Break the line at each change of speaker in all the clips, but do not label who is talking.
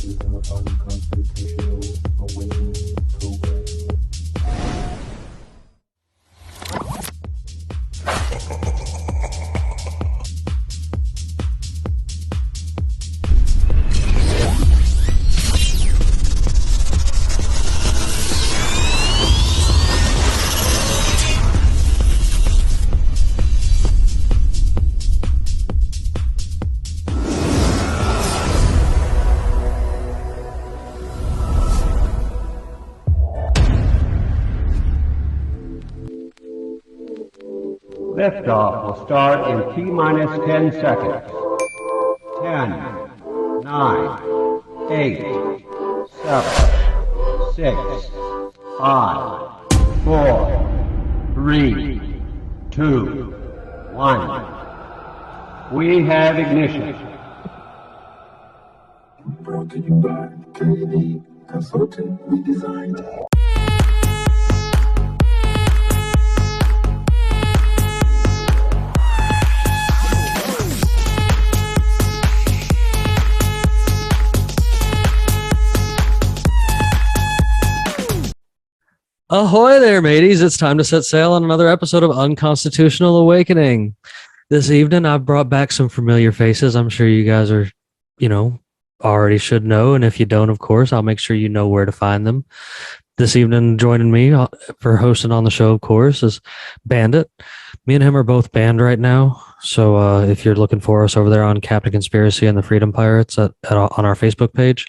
is the Unconstitutional Awakening program.
Liftoff will start in T-minus 10 seconds. 10, 9, 8, 7, 6, 5, 4, 3, 2, 1. We have ignition.
Brought to you by KD Consulting Redesigned.
Ahoy there, mateys. It's time to set sail on another episode of Unconstitutional Awakening. This evening, I've brought back some familiar faces. I'm sure you guys are, already should know. And if you don't, of course, I'll make sure you know where to find them. This evening, joining me for hosting on the show, of course, is Bandit. Me and him are both banned right now. So if you're looking for us over there on Captain Conspiracy and the Freedom Pirates on our Facebook page,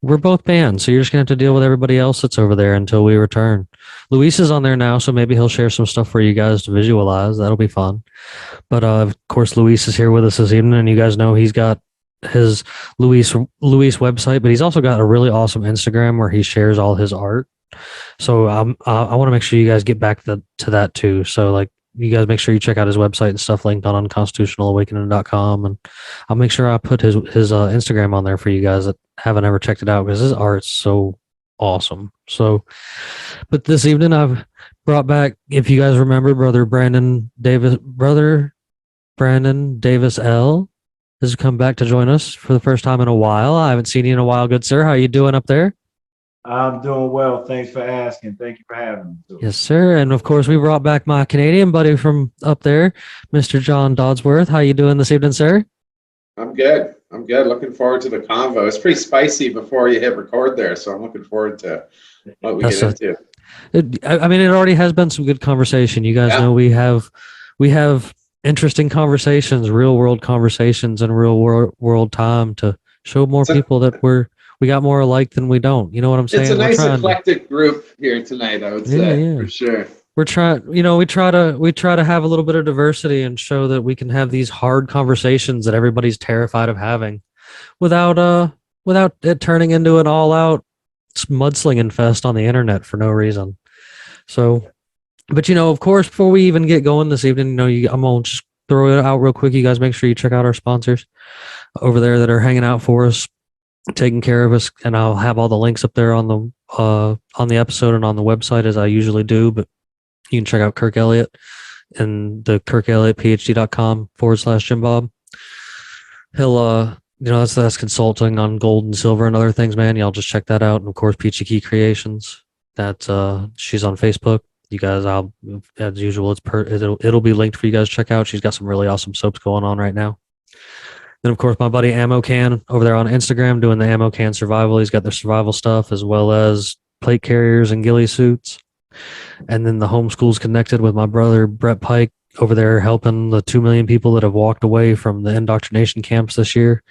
we're both banned, so you're just going to have to deal with everybody else that's over there until we return. Luis is on there now, so maybe he'll share some stuff for you guys to visualize. That'll be fun. But, of course, Luis is here with us this evening, and you guys know he's got his Luis website, but he's also got a really awesome Instagram where he shares all his art. So I want to make sure you guys get back to that, too. So, you guys make sure you check out his website and stuff linked on unconstitutionalawakening.com. And I'll make sure I put his Instagram on there for you guys that haven't ever checked it out because his art's so awesome. So, but this evening I've brought back, if you guys remember, Brother Brandon Davis L has come back to join us for the first time in a while. I haven't seen you in a while, good sir. How you doing up there?
I'm doing well. Thanks for asking. Thank you for having me.
Yes, sir. And of course, we brought back my Canadian buddy from up there, Mr. John Dodsworth. How you doing this evening, sir?
I'm good. Looking forward to the convo. It's pretty spicy before you hit record there, so I'm looking forward to what we get into.
It already has been some good conversation. You guys know we have interesting conversations, real world conversations, and real world time to show more people that we got more alike than we don't. You know what I'm saying?
It's a nice eclectic group here tonight, I would say, for sure.
We're trying, we try to have a little bit of diversity and show that we can have these hard conversations that everybody's terrified of having without it turning into an all out mudslinging fest on the internet for no reason. So, but of course, before we even get going this evening, I'm going to just throw it out real quick. You guys make sure you check out our sponsors over there that are hanging out for us, taking care of us, and I'll have all the links up there on the episode and on the website as I usually do. But you can check out Kirk Elliott and the kirkelliottphd.com/Jim Bob. He'll that's consulting on gold and silver and other things, man. Y'all just check that out. And of course, Peachy Key Creations. She's on Facebook. You guys, as usual, it'll be linked for you guys to check out. She's got some really awesome soaps going on right now. Then, of course, my buddy Ammo Can over there on Instagram doing the Ammo Can Survival. He's got their survival stuff as well as plate carriers and ghillie suits. And then the Homeschools Connected with my brother Brett Pike over there helping the 2 million people that have walked away from the indoctrination camps this year,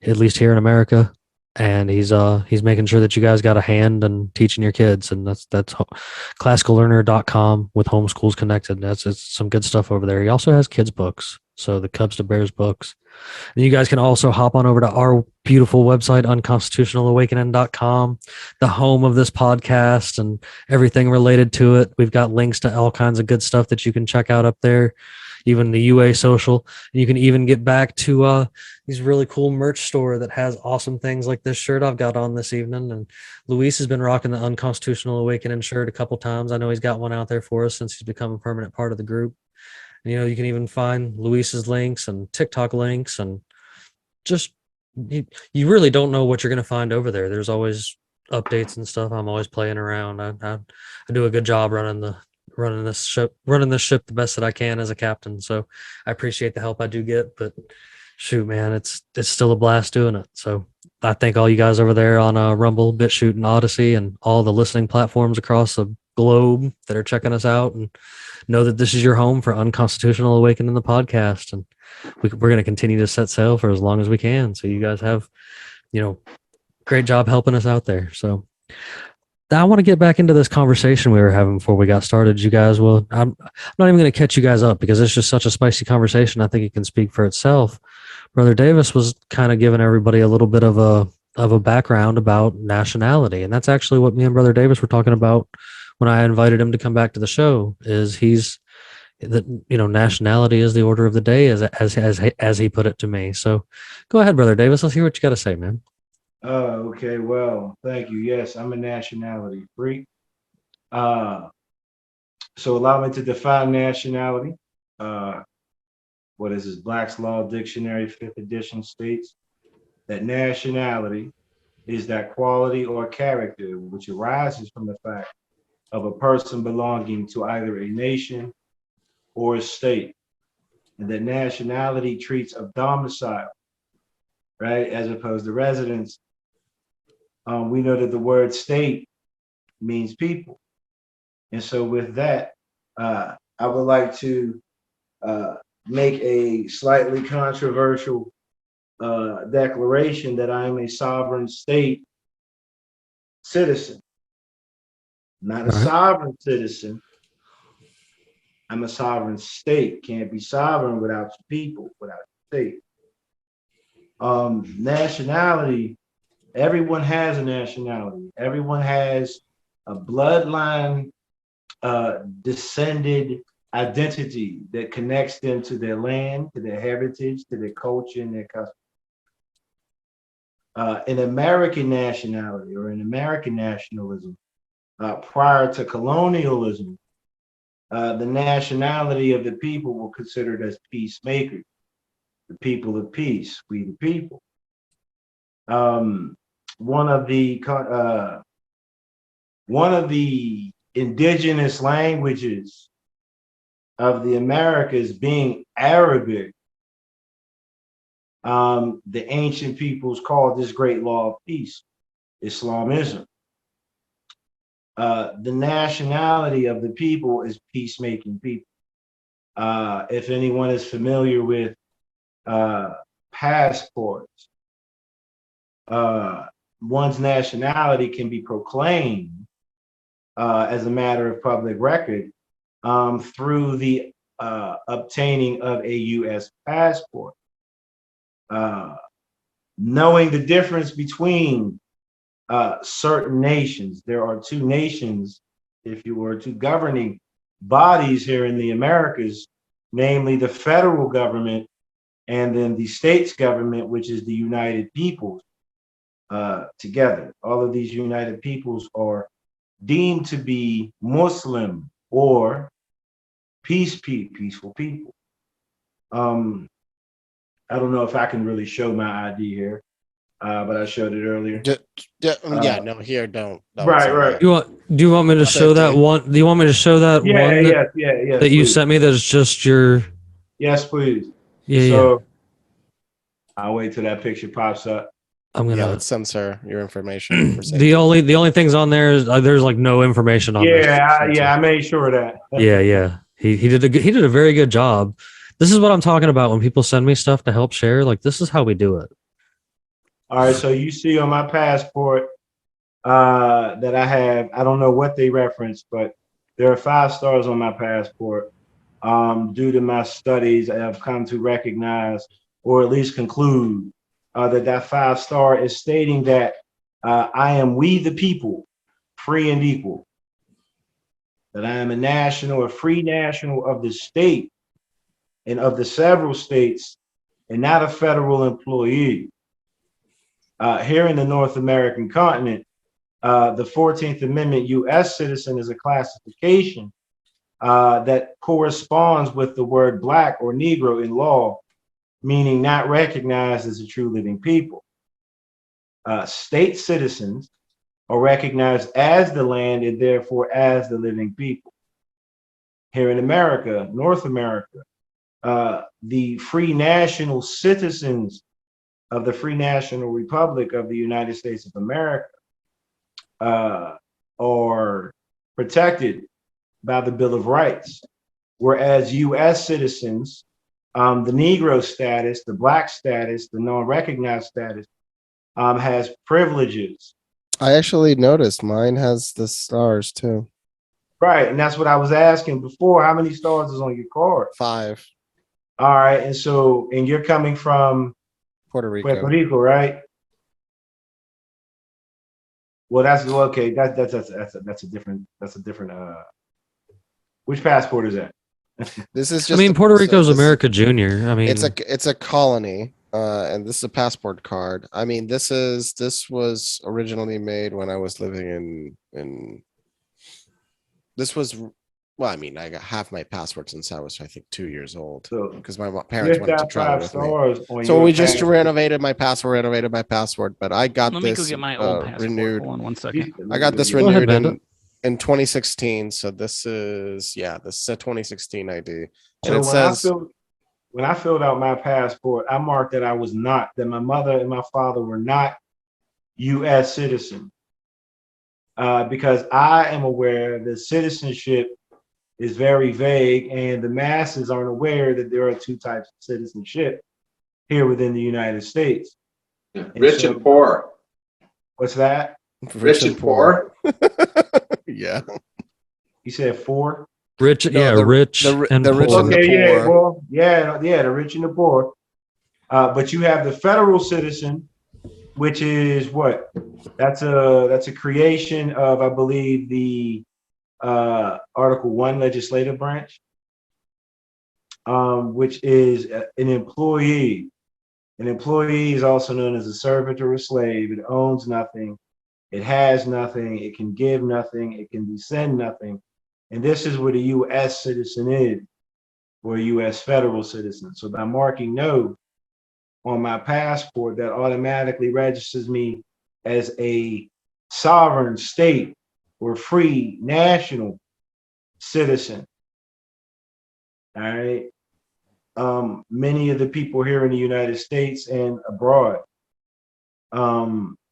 at least here in America. And he's making sure that you guys got a hand in teaching your kids. And that's classicallearner.com with Homeschools Connected. It's some good stuff over there. He also has kids books. So the Cubs to Bears books. And you guys can also hop on over to our beautiful website, unconstitutionalawakening.com, the home of this podcast and everything related to it. We've got links to all kinds of good stuff that you can check out up there, even the UA social. And you can even get back to these really cool merch store that has awesome things like this shirt I've got on this evening. And Luis has been rocking the Unconstitutional Awakening shirt a couple times. I know he's got one out there for us since he's become a permanent part of the group. You can even find Luis's links and TikTok links and just you really don't know what you're going to find over there. There's always updates and stuff. I'm always playing around. I do a good job running this ship the best that I can as a captain. So I appreciate the help I do get, but shoot, man, it's still a blast doing it. So I thank all you guys over there on Rumble, BitChute, and Odyssey, and all the listening platforms across the globe that are checking us out, and know that this is your home for Unconstitutional Awakening, the podcast, and we're going to continue to set sail for as long as we can. So you guys have, great job helping us out there. So I want to get back into this conversation we were having before we got started. You guys, well, I'm not even going to catch you guys up because it's just such a spicy conversation. I think it can speak for itself. Brother Davis was kind of giving everybody a little bit of a background about nationality, and that's actually what me and Brother Davis were talking about when I invited him to come back to the show. Is he's that nationality is the order of the day, as he put it to me. So, go ahead, Brother Davis. Let's hear what you got to say, man.
Okay, well, thank you. Yes, I'm a nationality freak. So allow me to define nationality. What is this? Black's Law Dictionary, 5th edition states that nationality is that quality or character which arises from the fact of a person belonging to either a nation or a state, and that nationality treats of domicile, right, as opposed to residence. We know that the word state means people. And so with that, I would like to make a slightly controversial declaration that I am a sovereign state citizen. Not a sovereign citizen. I'm a sovereign state. Can't be sovereign without your people, without your state. Nationality, everyone has a nationality. Everyone has a bloodline descended identity that connects them to their land, to their heritage, to their culture, and their custom. An American nationality or an American nationalism prior to colonialism, the nationality of the people were considered as peacemakers, the people of peace, we the people. One of the indigenous languages of the Americas being Arabic, the ancient peoples called this great law of peace Islamism. The nationality of the people is peacemaking people. If anyone is familiar with passports, one's nationality can be proclaimed as a matter of public record through the obtaining of a U.S. passport. Knowing the difference between certain nations, there are two nations, if you were, two governing bodies here in the Americas, namely the federal government and then the states government, which is the United Peoples together. All of these United Peoples are deemed to be Muslim or peaceful people. I don't know if I can really show my ID here, but I showed it earlier.
Here, don't.
Right.
Do you want me to show that one? Do you want me to show that
Yeah,
one
yeah,
that you sent me? That's just your.
Yes, please.
Yeah.
I'll wait till that picture pops up.
I'm gonna
let's censor your information.
the only things on there is there's like no information on this.
I made sure of that.
Yeah. He did a very good job. This is what I'm talking about when people send me stuff to help share. Like, this is how we do it.
All right, so you see on my passport that I have, I don't know what they reference, but there are 5 stars on my passport. Due to my studies, I have come to recognize, or at least conclude, that 5-star is stating that I am we the people, free and equal. That I am a free national of the state and of the several states, and not a federal employee. Here in the North American continent, the 14th Amendment U.S. citizen is a classification that corresponds with the word black or Negro in law, meaning not recognized as a true living people. State citizens are recognized as the land and therefore as the living people. Here in America, North America, the free national citizens of the Free National Republic of the United States of America are protected by the Bill of Rights, whereas U.S. citizens, the Negro status, the Black status, the non-recognized status, has privileges.
I actually noticed mine has the stars too.
Right, and that's what I was asking before. How many stars is on your card?
5.
All right, and you're coming from
Puerto Rico.
Puerto Rico, right? Well, that's okay. That's a different. Which passport is that?
This is
I
just.
mean, Puerto Rico's
this-
America Junior. I mean,
it's a colony, and this is a passport card. I mean, this was originally made when I was living in. This was, well, I mean, I got half my passport since I was, I think, 2 years old,
So
because my parents
you've
wanted to
got
travel
5
with me.
stars on
So
your
we just
passport.
renovated my passport, but I got
Let me go
this
get my old passport.
renewed.
Hold on one second.
I got this
Go ahead,
renewed
Bandit.
in 2016. So this is a 2016 ID, and
So
it says
when I filled out my passport, I marked that I was not, that my mother and my father were not U.S. citizens, because I am aware that citizenship is very vague, and the masses aren't aware that there are 2 types of citizenship here within the United States.
Rich and poor.
What's that?
Rich and poor.
Yeah.
You said 4?
rich,
No,
yeah,
the-
rich
the
and
rich
poor.
and the
Okay, yeah,
poor.
well, yeah, the rich and the poor. But you have the federal citizen, which is what? That's a creation of, I believe, the Article 1 legislative branch, which is an employee. An employee is also known as a servant or a slave. It owns nothing. It has nothing. It can give nothing. It can descend nothing. And this is what a U.S. citizen is, or a U.S. federal citizen. So by marking no on my passport, that automatically registers me as a sovereign state or free national citizen. All right. Many of the people here in the United States and abroad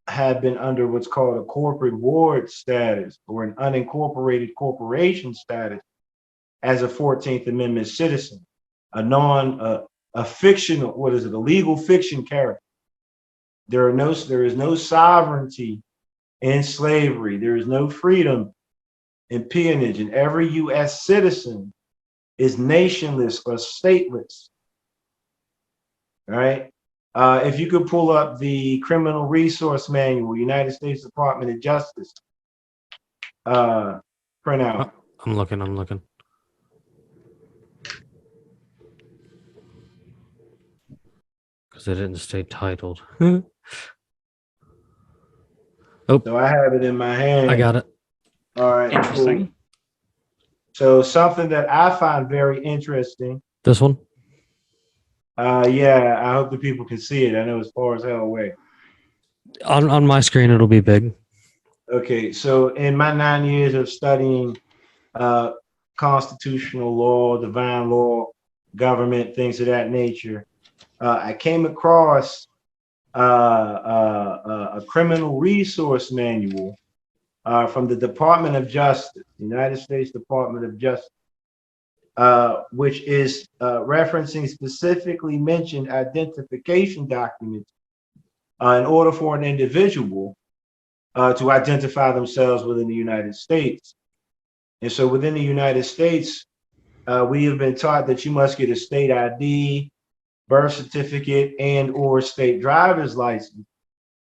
have been under what's called a corporate ward status or an unincorporated corporation status as a 14th Amendment citizen, a fictional, what is it, a legal fiction character. There is no sovereignty in slavery. There is no freedom in peonage, and every U.S. citizen is nationless or stateless. All right. If you could pull up the Criminal Resource Manual, United States Department of Justice printout.
I'm looking. Because they didn't stay titled.
So I have it in my hand.
I got it.
All right.
Interesting.
Cool. So something that I find very interesting.
This one?
Yeah, I hope the people can see it. I know it's far as hell away.
On my screen, it'll be big.
Okay, so in my 9 years of studying constitutional law, divine law, government, things of that nature, I came across a criminal resource manual from the Department of Justice, United States Department of Justice, which is referencing specifically mentioned identification documents in order for an individual to identify themselves within the United States. And so within the United States, we have been taught that you must get a state ID, birth certificate, and or state driver's license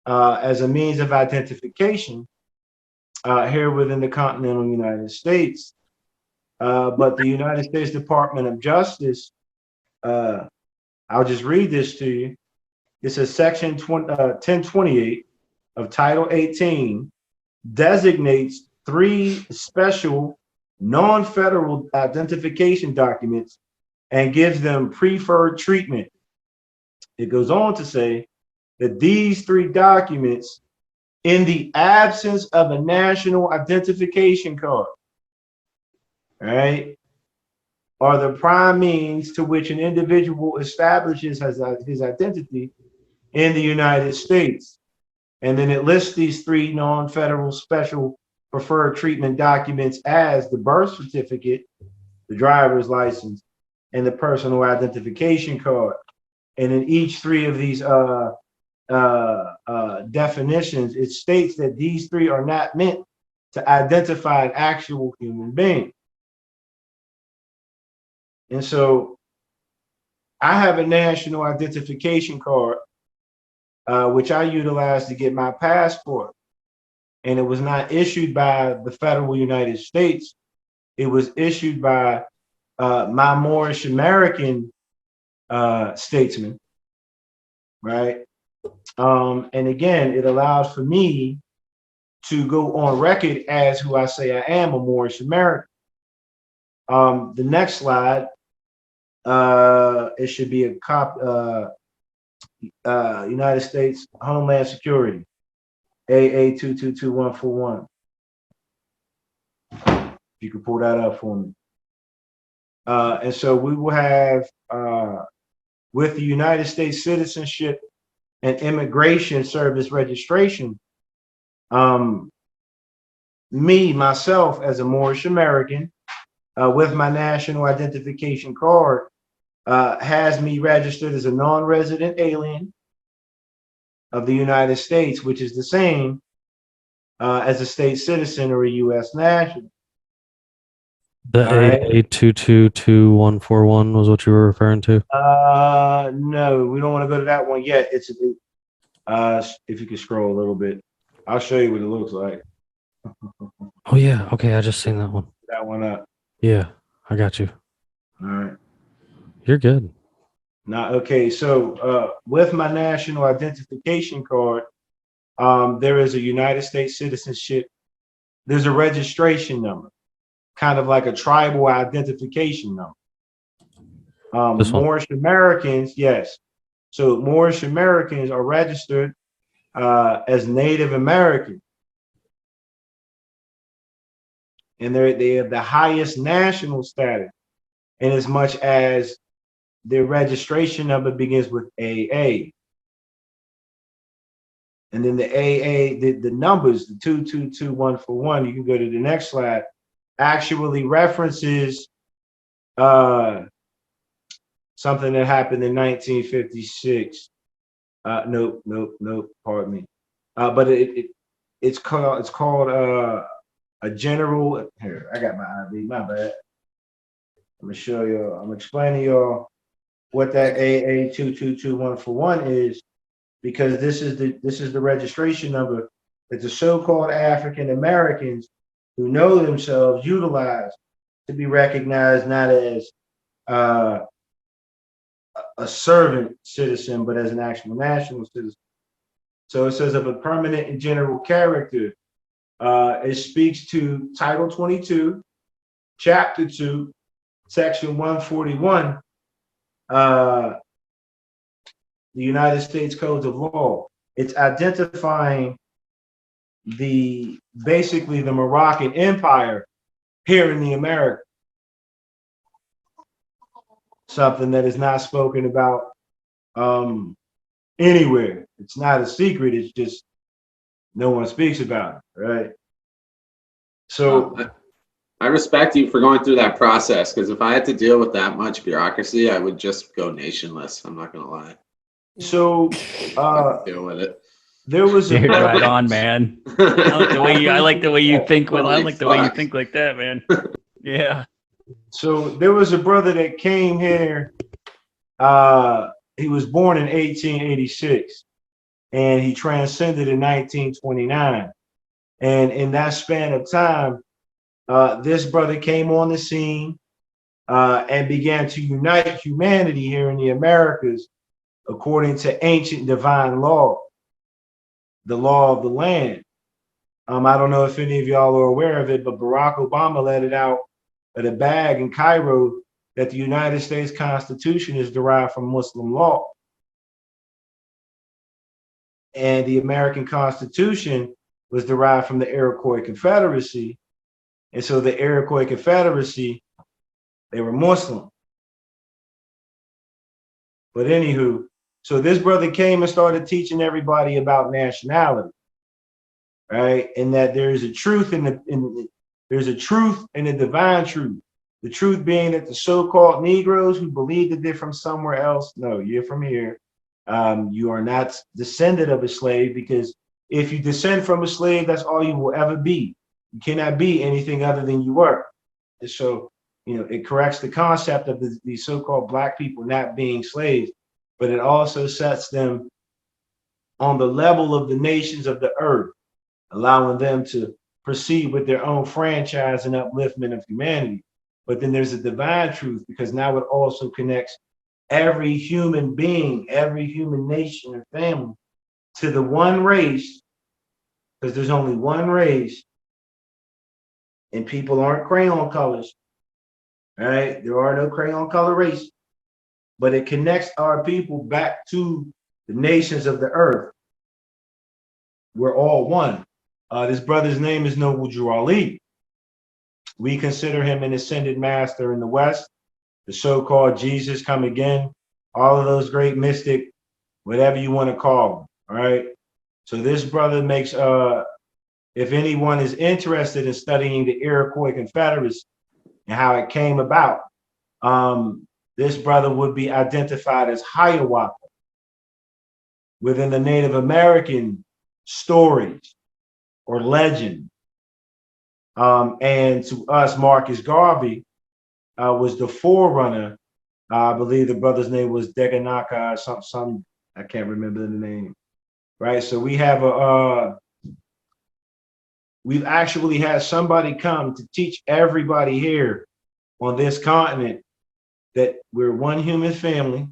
as a means of identification here within the continental United States. But the United States Department of Justice, I'll just read this to you. It says Section 1028 of Title 18 designates 3 special non-federal identification documents and gives them preferred treatment it goes on to say that these three documents, in the absence of a national identification card, right, are the prime means to which an individual establishes his identity in the United States. And then it lists these three non-federal special preferred treatment documents as the birth certificate, the driver's license, and the personal identification card. And in each three of these definitions, it states that these three are not meant to identify an actual human being. And so I have a national identification card, which I utilize to get my passport. And it was not issued by the federal United States. It was issued by my Moorish American statesman, right? And again, it allows for me to go on record as who I say I am, a Moorish American. The next slide, it should be a United States Homeland Security, AA222141. If you could pull that up for me. And so we will have, with the United States Citizenship and Immigration Service registration, myself as a Moorish American, with my national identification card, has me registered as a non-resident alien of the United States, which is the same as a state citizen or a U.S. national.
The AA222141 was what you were referring to?
No, we don't want to go to that one yet. If you could scroll a little bit, I'll show you what it looks like.
Oh yeah, okay, I just seen that one.
That one up.
Yeah, I got you.
All right.
You're good.
Now, okay, so with my national identification card, there is a United States citizenship. There's a registration number, kind of like a tribal identification number. Moorish Americans, yes. So Moorish Americans are registered as Native American. And they have the highest national status, in as much as their registration number begins with AA. And then the AA, the numbers, the 222141, you can go to the next slide, actually references something that happened in 1956. Nope, pardon me. But it's called a general. Here, I got my ID, my bad. I'm gonna show you. I'm explaining y'all what that AA222141 is, because this is the registration number that the so-called African Americans who know themselves utilize to be recognized not as a servant citizen, but as an actual national citizen. So it says of a permanent and general character. It speaks to Title 22, Chapter 2, Section 141, the United States Codes of Law. It's identifying basically the Moroccan Empire here in the America. Something that is not spoken about anywhere. It's not a secret. It's just no one speaks about it, right? So
I respect you for going through that process, because if I had to deal with that much bureaucracy, I would just go nationless. I'm not gonna lie.
So
deal with it.
There was
Dude, right on, man. I like the way you think. Well, I like the way you think like that, man. Yeah.
So there was a brother that came here. He was born in 1886, and he transcended in 1929. And in that span of time, this brother came on the scene and began to unite humanity here in the Americas according to ancient divine law, the law of the land. I don't know if any of y'all are aware of it, but Barack Obama let it out of the bag in Cairo that the United States Constitution is derived from Muslim law. And the American Constitution was derived from the Iroquois Confederacy. And so the Iroquois Confederacy, they were Muslim. But anywho, so this brother came and started teaching everybody about nationality, right? And that there's a truth there's a truth in the divine truth. The truth being that the so-called Negroes who believe that they're from somewhere else, no, you're from here. You are not descendant of a slave, because if you descend from a slave, that's all you will ever be. You cannot be anything other than you were. And so, it corrects the concept of the so-called black people not being slaves, but it also sets them on the level of the nations of the earth, allowing them to proceed with their own franchise and upliftment of humanity. But then there's a divine truth, because now it also connects every human being, every human nation and family to the one race, because there's only one race, and people aren't crayon colors, right? There are no crayon color race, but it connects our people back to the nations of the earth. We're all one. This brother's name is Noble Drew Ali. We consider him an ascended master in the West, the so-called Jesus come again, all of those great mystic, whatever you want to call them, all right? So this brother makes, if anyone is interested in studying the Iroquois Confederacy and how it came about, this brother would be identified as Hiawatha within the Native American stories or legend. And to us, Marcus Garvey was the forerunner. I believe the brother's name was Deganaka or some I can't remember the name. Right. So we have we've actually had somebody come to teach everybody here on this continent that we're one human family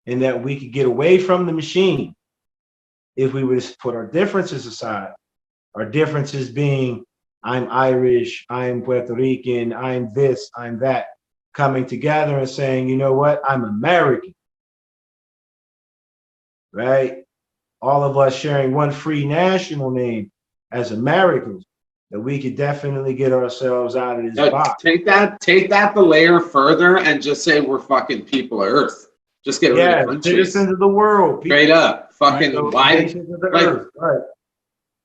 and that we could get away from the machine if we would put our differences aside. Our differences being, I'm Irish, I'm Puerto Rican, I'm this, I'm that, coming together and saying, you know what, I'm American, right? All of us sharing one free national name as Americans, that we could definitely get ourselves out of this box.
Take that the layer further and just say we're fucking people of Earth. Just get rid of countries.
Citizens of the world.
Straight up. Fucking
right? Right.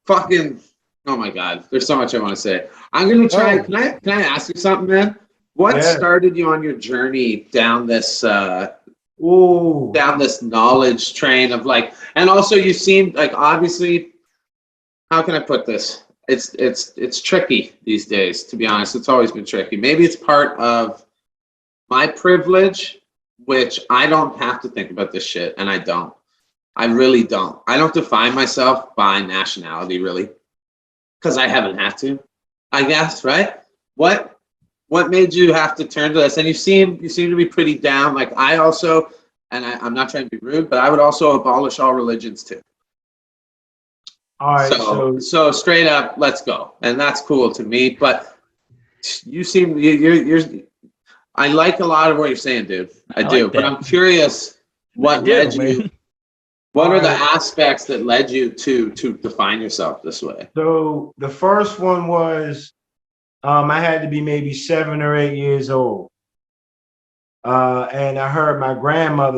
Fucking, oh my God. There's so much I want to say. I'm going to try. Can I ask you something, man? What started you on your journey down this knowledge train of like, and also you seemed like, obviously, how can I put this? It's tricky these days, to be honest. It's always been tricky. Maybe it's part of my privilege, which I don't have to think about this shit, and I don't. I really don't. I don't define myself by nationality, really, because I haven't had to, I guess, right? What made you have to turn to this? And you seem to be pretty down. Like I also, and I'm not trying to be rude, but I would also abolish all religions too.
All right.
So straight up, let's go, and that's cool to me. But you seem you're. I like a lot of what you're saying, dude. I do, but I'm curious what led you. What are the aspects that led you to define yourself this way?
So the first one was, I had to be maybe 7 or 8 years old, and I heard my grandmother.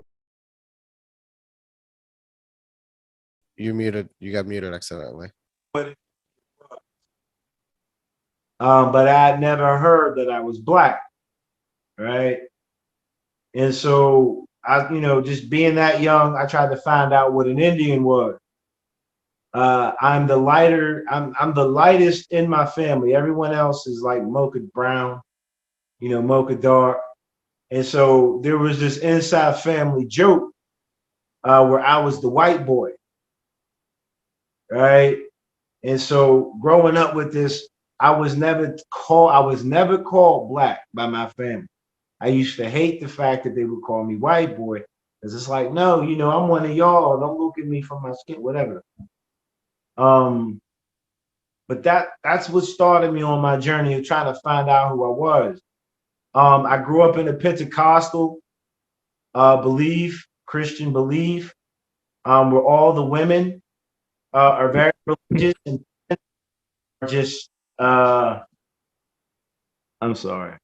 You got muted accidentally.
But I had never heard that I was black, right? And so I, just being that young, I tried to find out what an Indian was. I'm the lightest in my family. Everyone else is like mocha brown, mocha dark. And so there was this inside family joke where I was the white boy. Right. And so growing up with this, I was never called black by my family. I used to hate the fact that they would call me white boy, because it's like, no, I'm one of y'all. Don't look at me from my skin, whatever. But that's what started me on my journey of trying to find out who I was. I grew up in a Pentecostal Christian belief, where all the women are very religious and are just I'm sorry.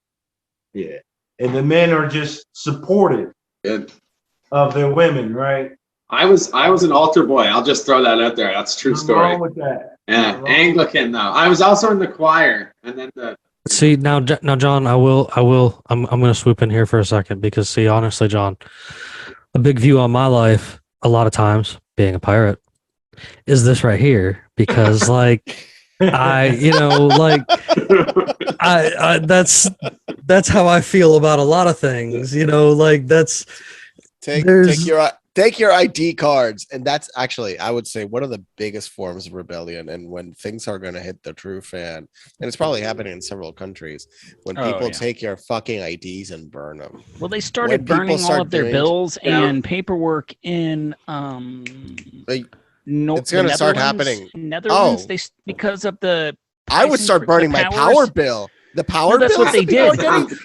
Yeah. And the men are just supportive
Good.
of their women, right?
I was an altar boy. I'll just throw that out there. That's a true
Nothing
story.
wrong with that.
Yeah,
Nothing wrong.
Anglican though. I was also in the choir, and then
See now, John, I'm going to swoop in here for a second because, see, honestly, John, a big view on my life, a lot of times being a pirate, is this right here because, like, that's how I feel about a lot of things, like that's
take your ID cards, and that's actually, I would say, one of the biggest forms of rebellion. And when things are going to hit the true fan, and it's probably happening in several countries, when people take your fucking IDs and burn them.
Well, they started burning all of their bills and paperwork in
it's going to start happening.
Netherlands, because of the.
I would start burning my power bill. The power bill.
That's what they did.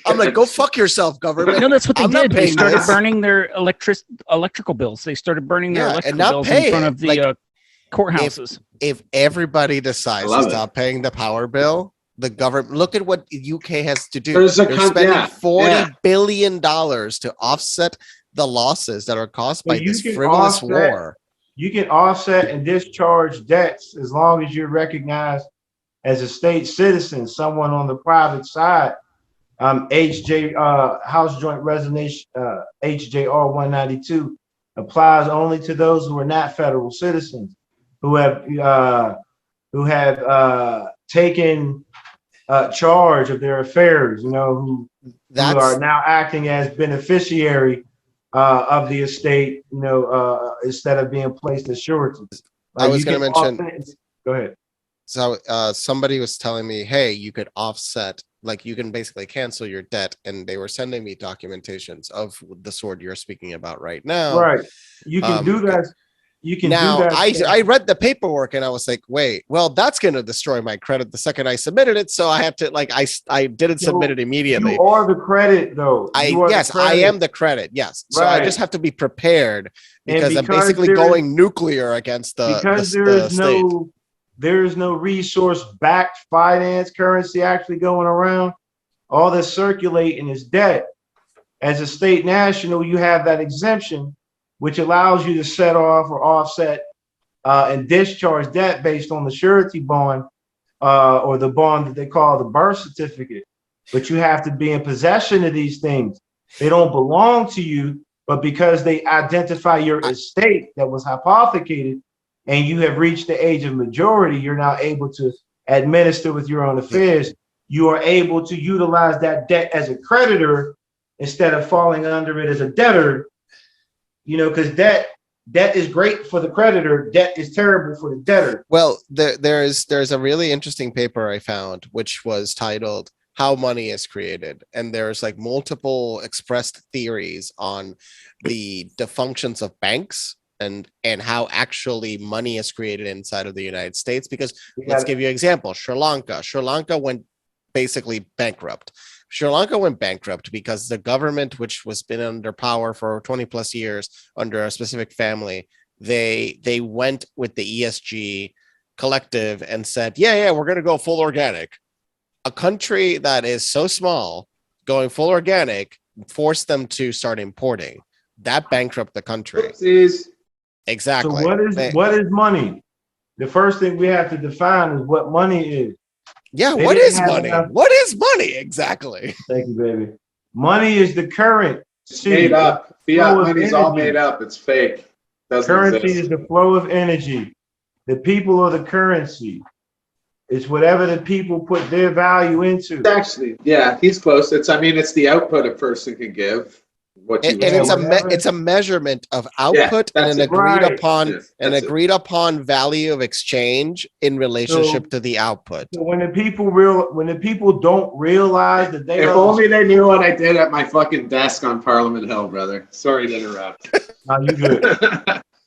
I'm like, go fuck yourself, government.
No, that's what they did. They started
this.
burning their electrical bills. They started burning their electrical bills in front of the courthouses.
If everybody decides to stop paying the power bill, the government, look at what the UK has to do. They're spending $40 billion to offset the losses that are caused by this frivolous war.
You can offset and discharge debts as long as you're recognized as a state citizen, someone on the private side. House Joint Resolution HJR 192 applies only to those who are not federal citizens, who have taken charge of their affairs, who are now acting as beneficiary of the estate, instead of being placed as sureties.
I was going to mention.
Go ahead.
So somebody was telling me, hey, you could offset, like you can basically cancel your debt. And they were sending me documentations of the sword you're speaking about right now.
Right. You can do that. You can
now,
do that.
I read the paperwork and I was like, wait, well, that's going to destroy my credit the second I submitted it. So I had to, I didn't submit it immediately.
You are the credit, though.
I am the credit. Yes. So I just have to be prepared because I'm basically going nuclear against the state.
There is no resource-backed finance currency actually going around. All that's circulating is debt. As a state national, you have that exemption, which allows you to set off or offset and discharge debt based on the surety bond or the bond that they call the birth certificate. But you have to be in possession of these things. They don't belong to you, but because they identify your estate that was hypothecated, and you have reached the age of majority, you're now able to administer with your own affairs. You are able to utilize that debt as a creditor instead of falling under it as a debtor, because debt is great for the creditor. Debt is terrible for the debtor.
Well, there's a really interesting paper I found, which was titled How Money is Created. And there's like multiple expressed theories on the functions of banks and how actually money is created inside of the United States. Because let's give you an example. Sri Lanka went basically bankrupt. Sri Lanka went bankrupt because the government, which was been under power for 20 plus years under a specific family, they went with the ESG collective and said, yeah, we're going to go full organic. A country that is so small going full organic forced them to start importing. That bankrupt the country.
Oopsies.
Exactly.
So what is money? The first thing we have to define is what money is.
Yeah, what is money? What is money exactly?
Thank you, baby. Money is the current.
Made up. Fiat money is all made up. It's fake.
Currency is the flow of energy. The people are the currency. It's whatever the people put their value into.
Actually, yeah, he's close. It's the output a person can give.
It's a measurement of output and an agreed upon value of exchange in relationship to the output.
So when the people don't realize that
if only they knew what I did at my fucking desk on Parliament Hill, brother. Sorry to interrupt.
No, you good.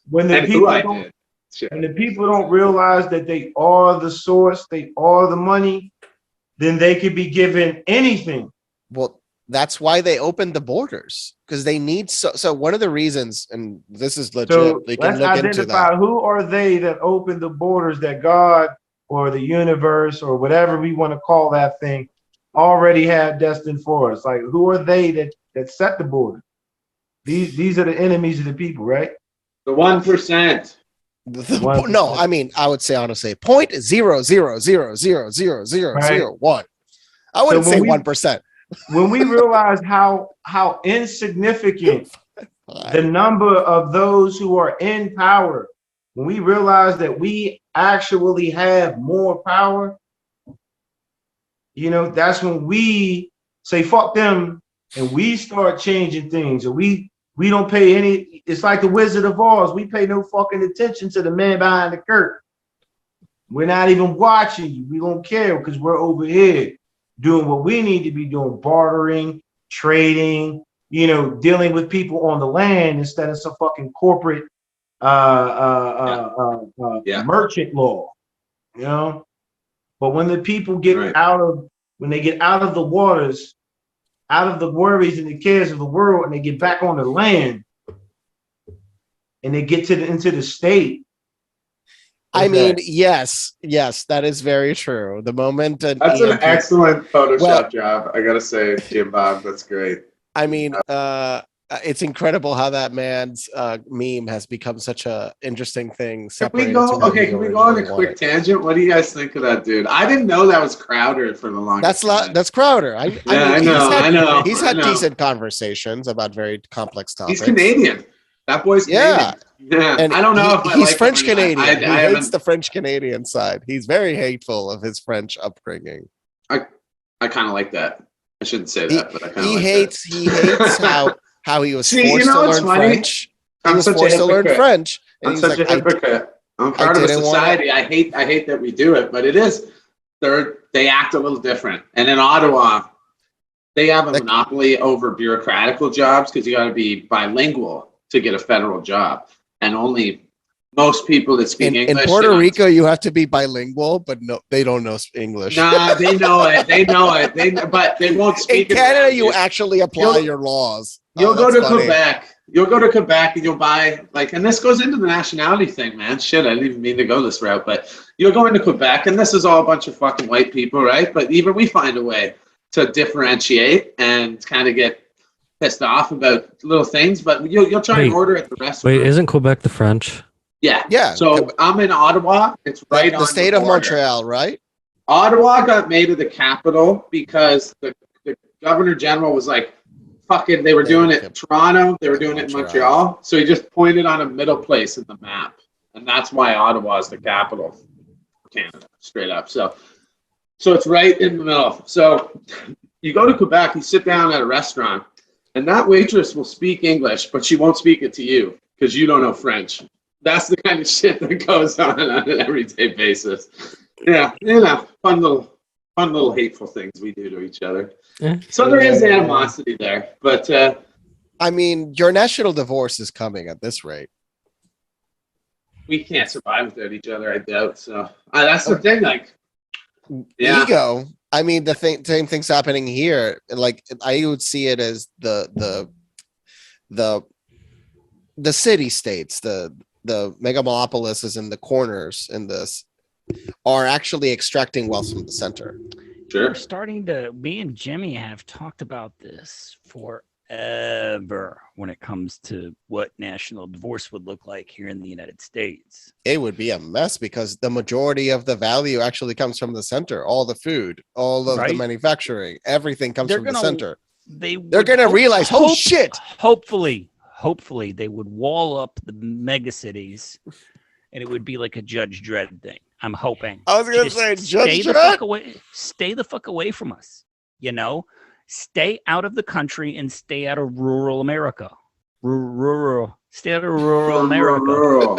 When the people don't realize that they are the source, they are the money, then they could be given anything.
Well, That's why they opened the borders, because they need so one of the reasons, and this is legit,
So
they can
let's
look into
identify
that.
who are they that opened the borders that God or the universe or whatever we want to call that thing already had destined for us. Like, who are they that set the border? These are the enemies of the people, right?
The 1%.
No, I mean, I would say honestly, 0.000000001. I wouldn't
So
say
when we-
1%.
When we realize how insignificant the number of those who are in power, when we realize that we actually have more power, you know, that's when we say fuck them and we start changing things. And we don't pay any. It's like the Wizard of Oz. We pay no fucking attention to the man behind the curtain. We're not even watching you. We don't care because we're over here doing what we need to be doing, bartering, trading, you know, dealing with people on the land instead of some fucking corporate merchant law, you know. But when the people get when they get out of the waters, out of the worries and the cares of the world, and they get back on the land, and they get into the state.
I mean, yes, that is very true. The moment
that's an excellent Photoshop job, I gotta say, Jim Bob. That's great.
I mean, it's incredible how that man's meme has become such a interesting thing.
Can we go on a quick tangent? What do you guys think of that dude? I didn't know that was Crowder for the longest time.
That's Crowder. I
know.
He's had decent conversations about very complex topics.
He's Canadian. That boy's Canadian. Yeah,
and
I don't know if
he's French Canadian. He hates
the
French Canadian side. He's very hateful of his French upbringing.
I kind of like that. I shouldn't say that, but I kind of like
hates.
that.
He hates how he was forced to learn French. He was forced to learn French.
I'm such a hypocrite. I'm part of a society. I hate that we do it, but it is. They act a little different. And in Ottawa, they have a monopoly over bureaucratical jobs because you got to be bilingual to get a federal job. And only most people that speak English.
In Puerto Rico, you have to be bilingual, but no, they don't know English.
Nah, they know it. But they won't speak.
In Canada, you actually apply your laws.
You'll go to Quebec. You'll go to Quebec and you'll buy and this goes into the nationality thing, man. Shit, I didn't even mean to go this route, but you'll go into Quebec and this is all a bunch of fucking white people, right? But even we find a way to differentiate and kind of get pissed off about little things, but you'll try and order at the restaurant.
Wait, isn't Quebec the French?
Yeah. So I'm in Ottawa. It's right on
the state of Montreal, right?
Ottawa got made of the capital because the governor general was like, fucking, they were doing it in Toronto, they were doing it in Montreal. So he just pointed on a middle place in the map. And that's why Ottawa is the capital of Canada, straight up. So it's right in the middle. So you go to Quebec, you sit down at a restaurant, and that waitress will speak English, but she won't speak it to you because you don't know French. That's the kind of shit that goes on an everyday basis. Yeah, fun little hateful things we do to each other. So there is animosity there, but
I mean, your national divorce is coming at this rate.
We can't survive without each other, I doubt. So that's the thing.
Ego. I mean, same thing's happening here. Like, I would see it as the city states, the megamonopolises in the corners in this are actually extracting wealth from the center.
Sure.
Me and Jimmy have talked about this forever when it comes to what national divorce would look like here in the United States.
It would be a mess because the majority of the value actually comes from the center. All the food, all of the manufacturing, everything comes from the center. They're going to realize, oh shit.
Hopefully they would wall up the megacities and it would be like a Judge Dredd thing. I'm hoping.
I was going to say, Judge Dredd?
Stay the fuck away from us. You know, stay out of the country and stay out of rural America. Stay out of rural America.
Rural.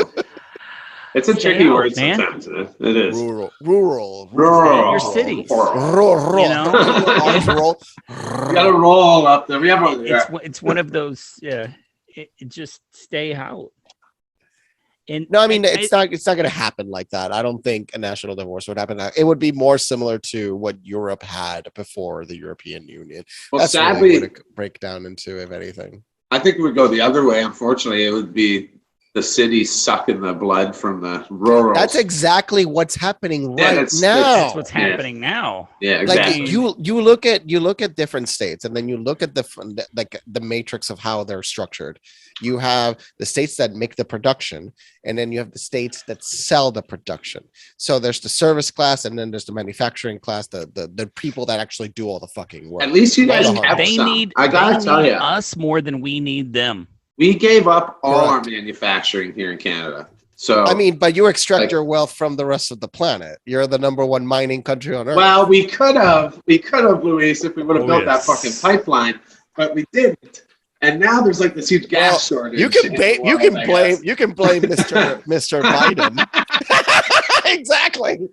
It's a tricky word sometimes. It is.
Rural.
Stay in your cities.
Rural.
You know?
You gotta roll up there. It's
one of those. Yeah. It just stay out. And
No, I mean it's not going to happen like that. I don't think a national divorce would happen. It would be more similar to what Europe had before the European Union.
Well,
That's
sadly,
really what it break down into, if anything.
I think it would go the other way. Unfortunately, it would be the city sucking the blood from the rural.
That's exactly what's happening
Yeah,
right now.
That's what's happening now.
Yeah, exactly.
Like you look at different states, and then you look at the matrix of how they're structured. You have the states that make the production, and then you have the states that sell the production. So there's the service class, and then there's the manufacturing class, the people that actually do all the fucking work.
At least you guys have
They
some.
need.
I gotta
they
tell
need
you,
us more than we need them.
we gave up all
Correct.
our manufacturing here in Canada. So
I mean, but you extract your wealth from the rest of the planet. You're the number one mining country on earth.
well, we could have, Luis, if we would have built that fucking pipeline, but we didn't. And now there's like this huge gas shortage.
You can
in the
blame
world,
you can blame Mr. Biden. Exactly.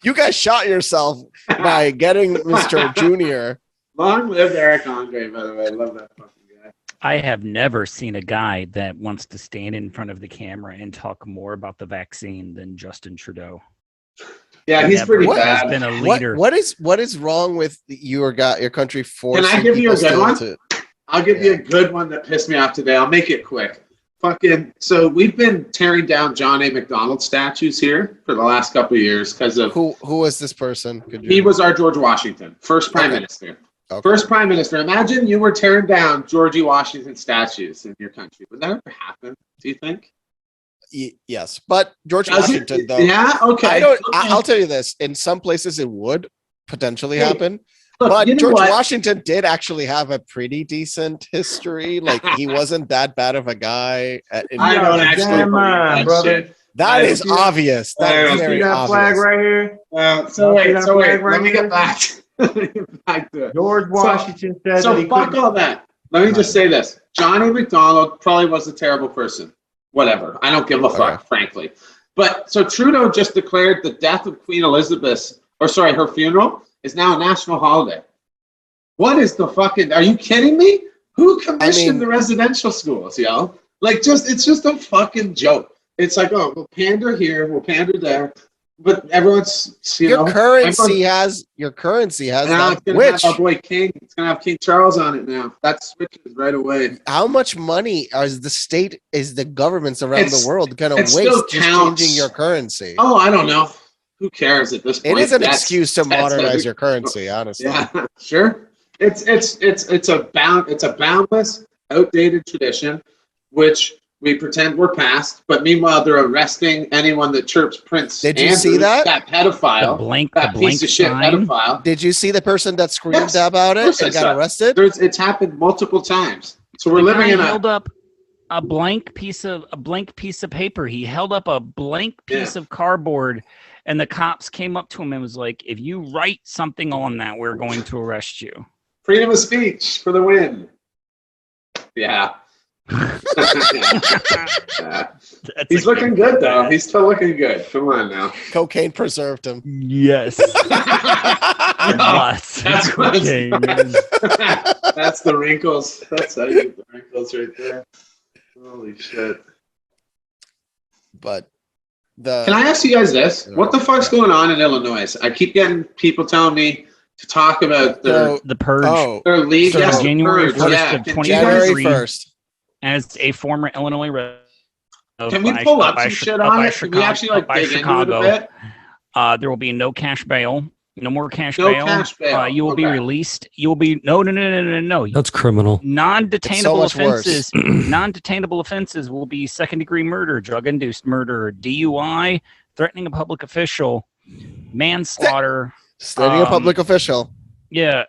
You guys shot yourself by getting Mr. Junior.
Long live Eric Andre, by the way. I love that fucking guy.
I have never seen a guy that wants to stand in front of the camera and talk more about the vaccine than Justin Trudeau.
Yeah, he's pretty
Never
bad.
has been a leader.
What is wrong with your country forcing?
Can I give you a
people
good
still
one? I'll give you a good one that pissed me off today. I'll make it quick. So we've been tearing down John A. MacDonald statues here for the last couple of years because of
Who was this person?
he was our George Washington, first prime minister.
Okay.
First prime minister. Imagine you were tearing down Georgie Washington statues in your country. Would that ever happen? Do you think?
Yes, but George
Does
Washington
it?
though.
Yeah. Okay.
I don't.
Okay.
I'll tell you this. In some places, it would potentially
Hey,
happen.
Look,
But
you know
George
what?
Washington did actually have a pretty decent history. Like he wasn't that bad of a guy.
I don't actually
Damn
believe
right,
that
brother.
shit.
That
I
is
see-
obvious.
I
That is
don't
See
very
that flag
obvious.
right here?
So
See
wait.
that
So wait.
flag right
Let me
here?
get back. Let me get back to it.
George Washington said that
So
he
fuck
couldn't.
all that. Let me just say this: Johnny McDonald probably was a terrible person. Whatever. I don't give a fuck, frankly. But so Trudeau just declared the death of Queen Elizabeth, her funeral is now a national holiday. What is the fucking? Are you kidding me? Who commissioned the residential schools, yo? Like, it's just a fucking joke. It's like, oh, we'll pander here, we'll pander there, but everyone's,
Your currency has
now
that
it's gonna
which.
have our boy King. It's gonna have King Charles on it now. That switches right away.
How much money is the governments around the world going to
it
waste
still
just
counts.
changing your currency?
Oh, I don't know. Who cares at this
It
point?
is an
That's-
excuse to
that's
modernize
a-
your currency, honestly.
Yeah, sure. It's a boundless, outdated tradition, which we pretend we're past. But meanwhile, they're arresting anyone that chirps Prince.
Did you
Andrew,
see that?
That pedophile, that piece of shit
sign.
pedophile.
Did you see the person that screamed
Yes,
about
of
it
course
and
I
got
saw it.
arrested?
It's happened multiple times. So we're
The
living
guy
in
held up a blank piece of paper. He held up a blank piece of cardboard, and the cops came up to him and was like, "If you write something on that, we're going to arrest you."
freedom of speech for the win. Yeah. He's looking good though. He's still looking good. Come on now.
Cocaine preserved him.
Yes.
That's
cocaine.
That's the wrinkles. That's how you get the wrinkles right there. Holy shit.
But
Can I ask you guys this? What the fuck's going on in Illinois? I keep getting people telling me to talk about their
The purge.
their league.
So
Yes, the
January
purge.
1st
Yeah.
of
Can you
January
guys-
1st.
As a former Illinois resident,
Can we pull up some shit on it? Can we actually like dig into it a bit?
there will be no cash bail. No more cash
No
bail.
cash bail.
You will be
Okay.
released. You will be no.
That's criminal.
Non-detainable
It's so much worse.
offenses. Non-detainable offenses will be second-degree murder, drug-induced murder, DUI, threatening a public official, manslaughter.
Studying a public official.
Yeah.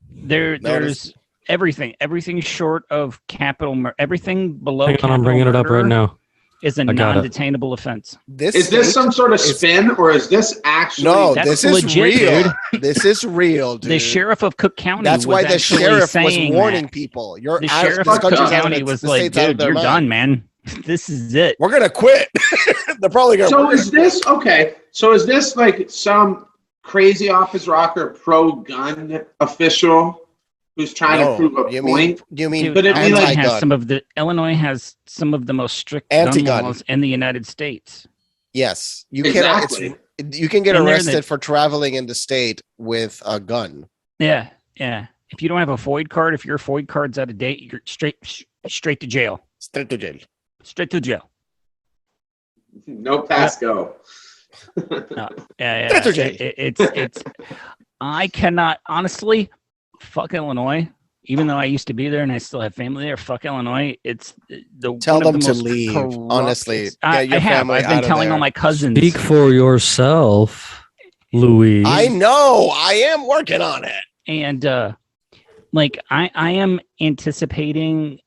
There's everything short of everything below.
Hang on, I'm bringing it up right now.
Is a
I got it.
non-detainable offense.
Is this some sort of spin, or is this actually?
No,
That's
this is
legit,
real. This is real, dude.
The sheriff of Cook County.
That's
was
why the
actually
sheriff was
saying
warning
that.
people. You're
The
out-
sheriff
this
of Cook
country's out of
County
its-
was
the
like,
state's out of
"Dude,
their
you're
mind.
done, man. This is it."
We're gonna quit. They're probably gonna.
So is this okay? So is this like some crazy office rocker pro-gun official who's trying to prove a point.
You mean
But it'd be
Illinois
like
has Illinois has some of the most strict gun
Anti-gun.
laws in the United States.
Yes, you
Exactly.
you can get
And they're
arrested for traveling in the state with a gun.
Yeah, yeah. If you don't have a FOID card, if your FOID card's out of date, you're straight to jail.
Straight to jail.
Straight to jail.
no pass go.
No, yeah. It's. I cannot honestly. Fuck Illinois. Even though I used to be there and I still have family there, fuck Illinois. It's
Tell
one of
them
the
to
most
leave.
corrupt-
Honestly,
I
get your
have.
family
I've
out
been
of
telling all
there.
my cousins.
Speak for yourself, Louis.
I know. I am working on it.
And like I am anticipating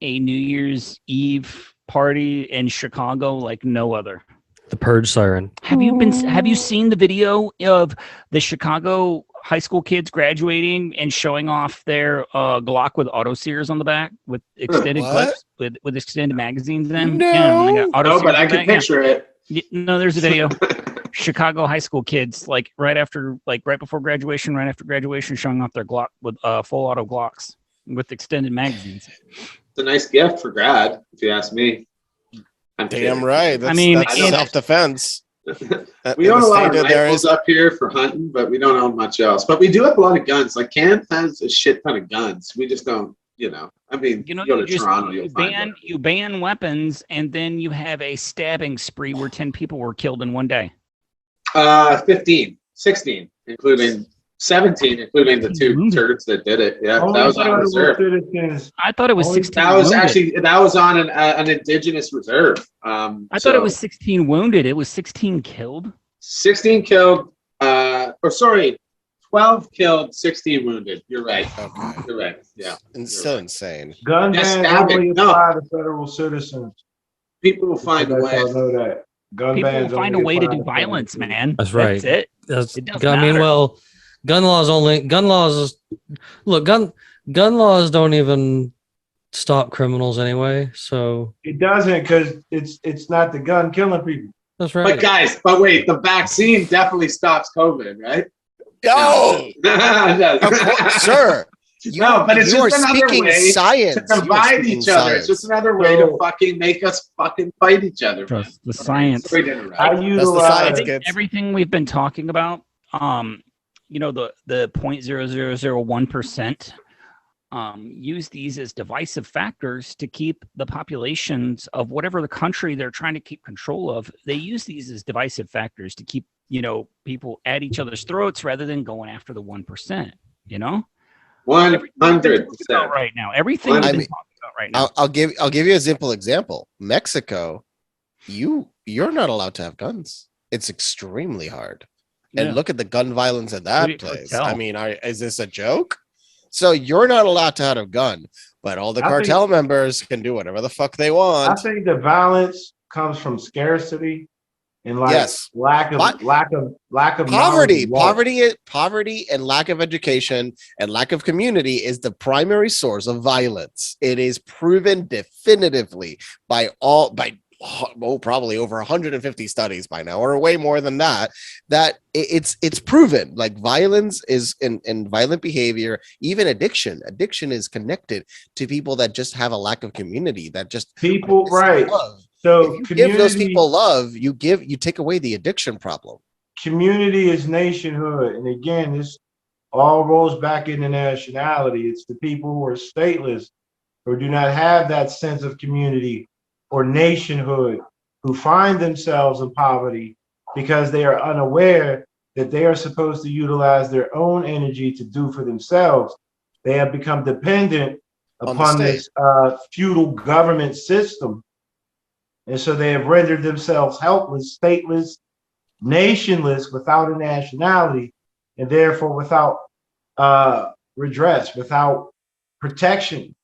a New Year's Eve party in Chicago like no other.
The purge siren.
Have you seen the video of the Chicago high school kids graduating and showing off their Glock with auto sears on the back with extended
What?
clips with extended magazines in them?
No.
Yeah, and they got auto
No,
sears
but
on
I
the
can
back, yeah.
picture it.
No, there's a video. Chicago high school kids, like right before graduation, right after graduation, showing off their Glock with full auto Glocks with extended magazines.
It's a nice gift for grad, if you ask me. I'm
Damn
kidding.
right.
I mean,
that's
and-
self-defense.
We own a lot of rifles up here for hunting, but we don't own much else. But we do have a lot of guns. Like Canton has a shit ton of guns. We just don't, I mean,
You know,
go to
you
Toronto, you'll find one.
you ban weapons, and then you have a stabbing spree where 10 people were killed in one day.
15, 16, including 17, including the two turds that did it. Yeah,
Only
that was on
notable
reserve.
citizens.
I thought it was
Only-
16.
That was
wounded.
on an indigenous reserve.
I thought it was 16 wounded. It was 16 killed.
16 killed. 12 killed, 16 wounded. You're right.
Okay.
You're right. Yeah.
It's still insane.
Gun
Yes,
bans
stabbing.
only
No.
apply to federal citizens.
People will find a
Let
way.
y'all know that. Gun
People
bans
will find a
only
way to
apply
do
federal
violence,
citizens.
man.
That's right.
That's it.
That's,
It doesn't
I mean,
matter.
well, gun laws don't even stop criminals anyway. So
It doesn't because it's not the gun killing people.
that's right.
But wait, the vaccine definitely stops COVID, right?
No,
No,
of course, sir.
No, but it's
you
just
are
another
speaking
way
science.
to
You are
divide
speaking
each other.
science.
It's just another way to
So-
fucking make us fucking fight each other. Man.
Trust the science.
Sorry to interrupt.
I
the
utilize
I
science.
think
kids.
everything we've been talking about, the 0.0001%, use these as divisive factors to keep the populations of whatever the country they're trying to keep control of. They use these as divisive factors to keep, people at each other's throats rather than going after the 1%, Everything we've been talking about
100%.
right now. Everything we've
I
been
mean,
talking about right now.
I'll give you a simple example. Mexico, you're not allowed to have guns. It's extremely hard. And
Yeah.
look at the gun violence in
Who
that
do you
place.
tell?
I mean, is this a joke? So you're not allowed to have a gun, but all the
I
cartel members can do whatever the fuck they
I
want.
think the violence comes from scarcity and
Yes.
lack of
Poverty,
knowledge and wealth.
poverty, and lack of education and lack of community is the primary source of violence. It is proven definitively by probably over 150 studies by now, or way more than that. That it's proven. Like violence is in violent behavior, even addiction. Addiction is connected to people that just have a lack of community. That just
People, right?
love.
So
If you give those
community,
people love, you take away the addiction problem.
community is nationhood, and again, this all rolls back into nationality. It's the people who are stateless, or do not have that sense of community or nationhood, who find themselves in poverty because they are unaware that they are supposed to utilize their own energy to do for themselves. They have become dependent
On the
upon
state.
this feudal government system. And so they have rendered themselves helpless, stateless, nationless, without a nationality, and therefore without redress, without protection.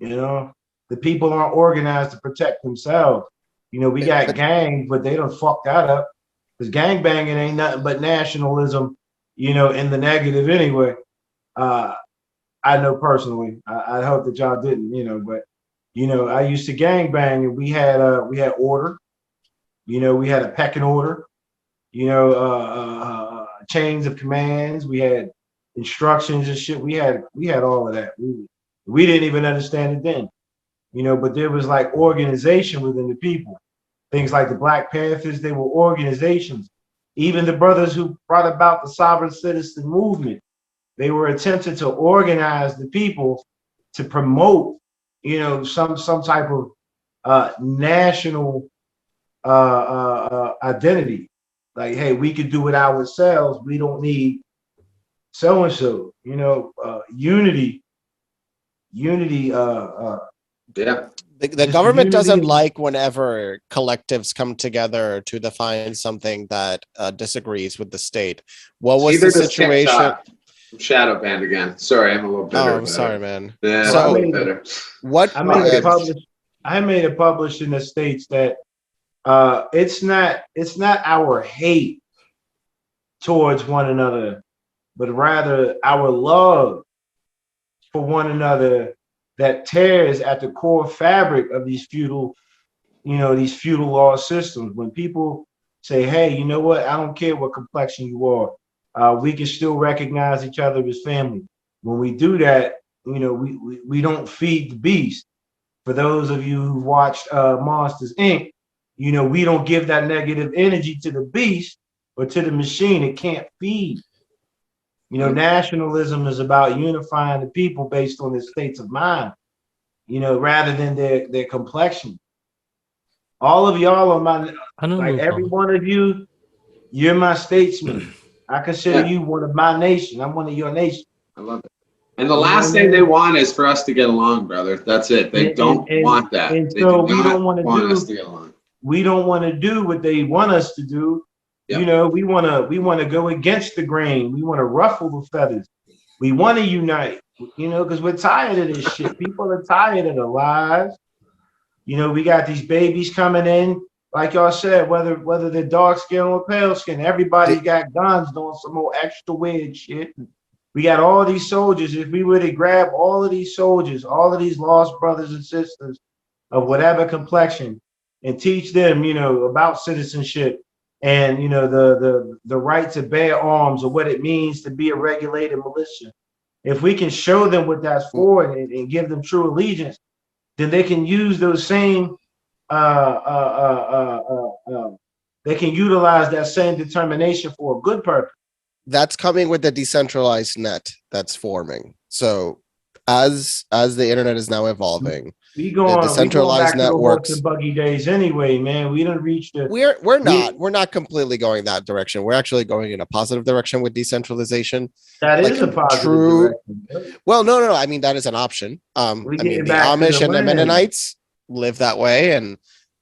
The people aren't organized to protect themselves. We got gangs, but they don't fuck that up, because gang banging ain't nothing but nationalism, in the negative anyway. I know personally. I hope that y'all didn't, but I used to gang bang, and we had order. We had a pecking order. Chains of commands. We had instructions and shit. We had all of that. We didn't even understand it then, but there was like organization within the people. Things like the Black Panthers, they were organizations. Even the brothers who brought about the sovereign citizen movement, they were attempting to organize the people to promote, some type of national identity. Like, hey, we could do it ourselves. We don't need so and so. Unity.
Yeah.
The government doesn't like whenever collectives come together to define something that disagrees with the state. What was the situation?
Shadow banned again. Sorry, I'm a little bitter.
Oh, I'm sorry, man.
Yeah,
so
bitter.
What
I made it published in the States that it's not our hate towards one another, but rather our love for one another that tears at the core fabric of these feudal law systems. When people say, hey, you know what? I don't care what complexion you are. We can still recognize each other as family. When we do that, we don't feed the beast. For those of you who watched Monsters, Inc., we don't give that negative energy to the beast or to the machine. It can't feed. Nationalism is about unifying the people based on their states of mind, rather than their complexion. All of y'all are every one of you, you're my statesman. I consider you one of my nation. I'm one of your nation.
I love it. And the last thing they want is for us to get along, brother. That's it. They don't want that.
And
they
so
do
we don't want
us to get along.
We don't want to do what they want us to do.
Yep.
We want to go against the grain. We want to ruffle the feathers. We want to unite, because we're tired of this shit. People are tired of the lies. We got these babies coming in, like y'all said, whether they're dark skin or pale skin, everybody's got guns doing some more extra weird shit. We got all these soldiers. If we were to grab all of these soldiers, all of these lost brothers and sisters of whatever complexion, and teach them, about citizenship and the right to bear arms, or what it means to be a regulated militia. If we can show them what that's for and give them true allegiance, then they can use those same they can utilize that same determination for a good purpose.
That's coming with the decentralized net that's forming. So as the internet is now evolving,
we going
decentralized networks
and buggy days anyway, man. We don't reach the.
We're not completely going that direction. We're actually going in a positive direction with decentralization.
That is a positive direction.
Well, no. I mean, that is an option. I mean, the Amish and the Mennonites live that way,